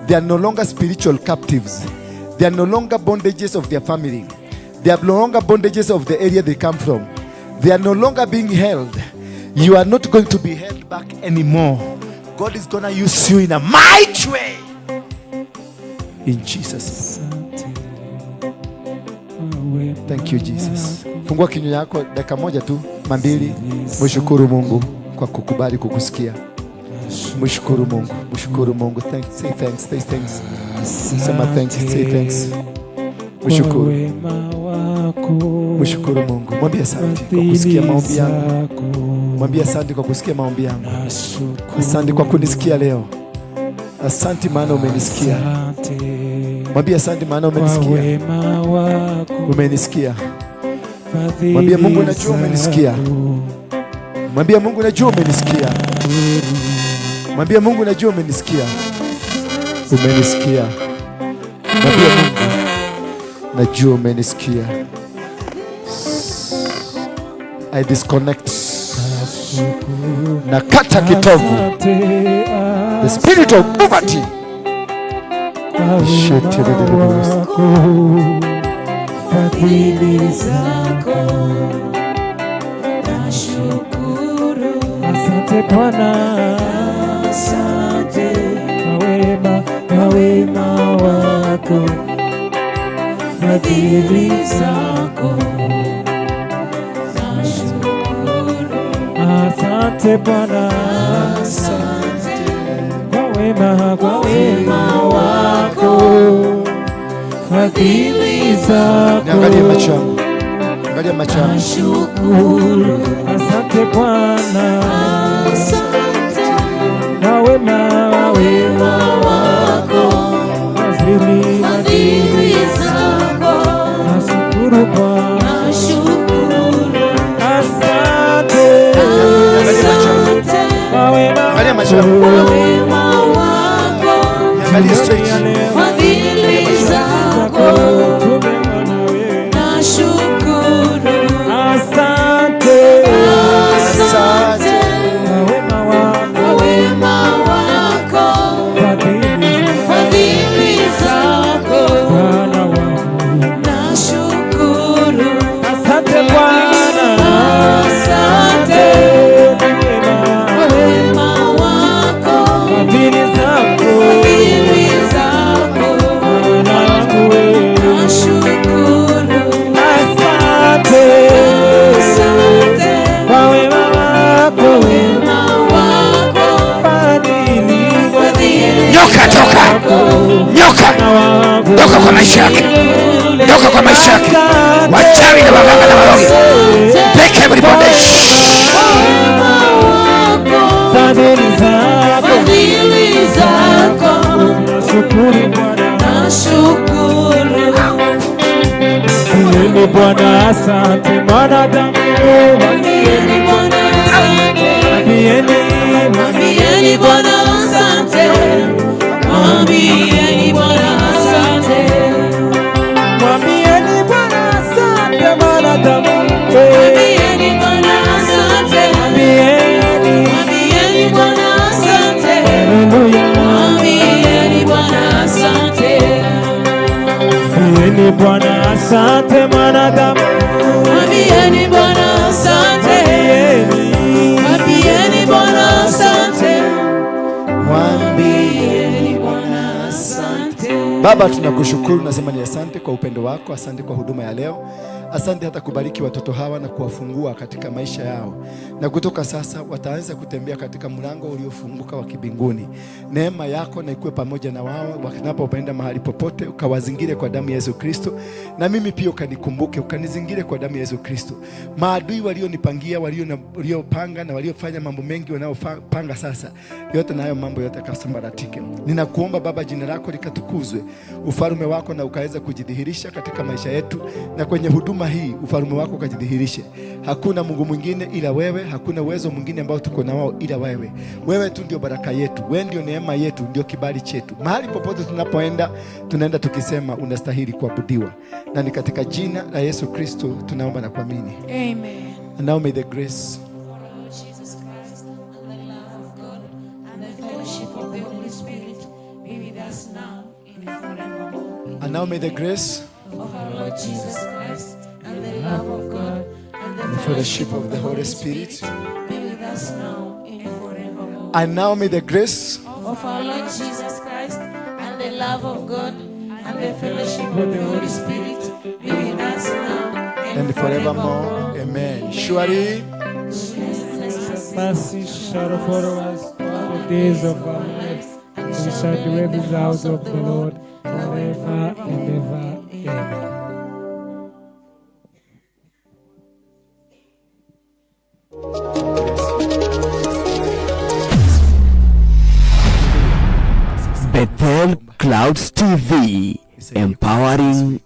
They are no longer spiritual captives. They are no longer bondages of their family. They are no longer bondages of the area they come from. They are no longer being held. You are not going to be held back anymore. God is going to use you in a mighty way. In Jesus' name. Thank you, Jesus. Fungua kinywa yako dakika moja tu, mambili. Mshukuru Mungu kwa kukubali kukusikia. Mshukuru Mungu, mshukuru Mungu. Thanks, say thanks, say thanks. Sema thanks, say thanks. Mshukuru. Mshukuru Mungu. Mwambie asante kwa kusikia maombi yangu. Mwambie asante kwa kusikia maombi yangu. Asante kwa kunisikia leo. Asante maana umenisikia. Mwambie asante maana umenisikia. Umenisikia. Mwambie Mungu najua umenisikia. Mwambie Mungu najua umenisikia. Mwambie Mungu najua umenisikia. Umenisikia. Mwambie Mungu najua umenisikia. I disconnect. Nakata kitovu. The spirit of poverty. Fadhili zako nashukuru. Asante Bwana, asante kwa wema wako. Fadhili zako nashukuru. Asante Bwana, asante kwa wema wako. Fadhili zako. Angalia macho yangu. Angalia macho yangu. Nashukuru. Asante Bwana, asante na wema wako. Fadhili zako. Nashukuru Bwana. Nashukuru. Asante. Asante kwa wema wako. Angalia macho yangu. Angalia straight. Fadhili zako. Nashukuru. kwa maisha yake, toka kwa maisha yake, wachawi na waganga na warogi, break every bondage. Fadhili zako, nashukuru. Mwambieni Bwana asante, mwanadamu. Mwambieni Bwana asante, mwambieni Bwana asante, mwambieni Bwana asante, mwambieni Bwana asante, mwanadamu. Mwambieni Bwana asante, mwambieni Bwana asante, mwambieni Bwana asante, mwambieni Bwana asante, mwanadamu. Mwambieni Bwana asante, mwambieni Bwana asante, mwambieni Bwana asante. Baba, tunakushukuru, nasema ni asante kwa upendo wako, asante kwa huduma ya leo. Asante hata kubariki watoto hawa na kuwafungua katika maisha yao, na kutoka sasa wataanza kutembea katika mlango uliofunguka wa kibinguni. Neema yako na ikuwe pamoja na wao wanapopenda mahali popote, ukawazingire kwa damu ya Yesu Kristo, na mimi pia ukanikumbuke, ukanizingire kwa damu ya Yesu Kristo. Maadui walionipangia, waliopanga na waliofanya mambo mengi wanaopanga sasa, yote na hayo mambo yote kasambaratike. Ninakuomba Baba, jina lako likatukuzwe, ufalme wako na ukaweza kujidhihirisha katika maisha yetu, na kwenye huduma hii ufalme wako ukajidhihirishe. Hakuna Mungu mwingine ila wewe, hakuna uwezo mwingine ambao tuko nao ila wewe. Wewe tu ndio baraka yetu, wewe ndio neema yetu, ndio kibali chetu. Mahali popote tunapoenda, tunaenda tukisema unastahili kuabudiwa. Na ni katika jina la Yesu Kristo tunaomba na kuamini. Amen. And now may the grace Jesus Christ and the love of God and the fellowship of the Holy Spirit be with us now and forevermore. and now may the grace Of our Lord Jesus Christ and the love of God and the fellowship of the Holy Spirit. be with us now and forevermore. And now may the grace Of our Lord Jesus Christ and the love of God and the fellowship of the Holy Spirit be with us now and forevermore. Amen. Surely mercy shall follow us all the days of our lives, and we shall dwell in the house of the Lord forever and ever. Amen. Bethel Clouds TV, empowering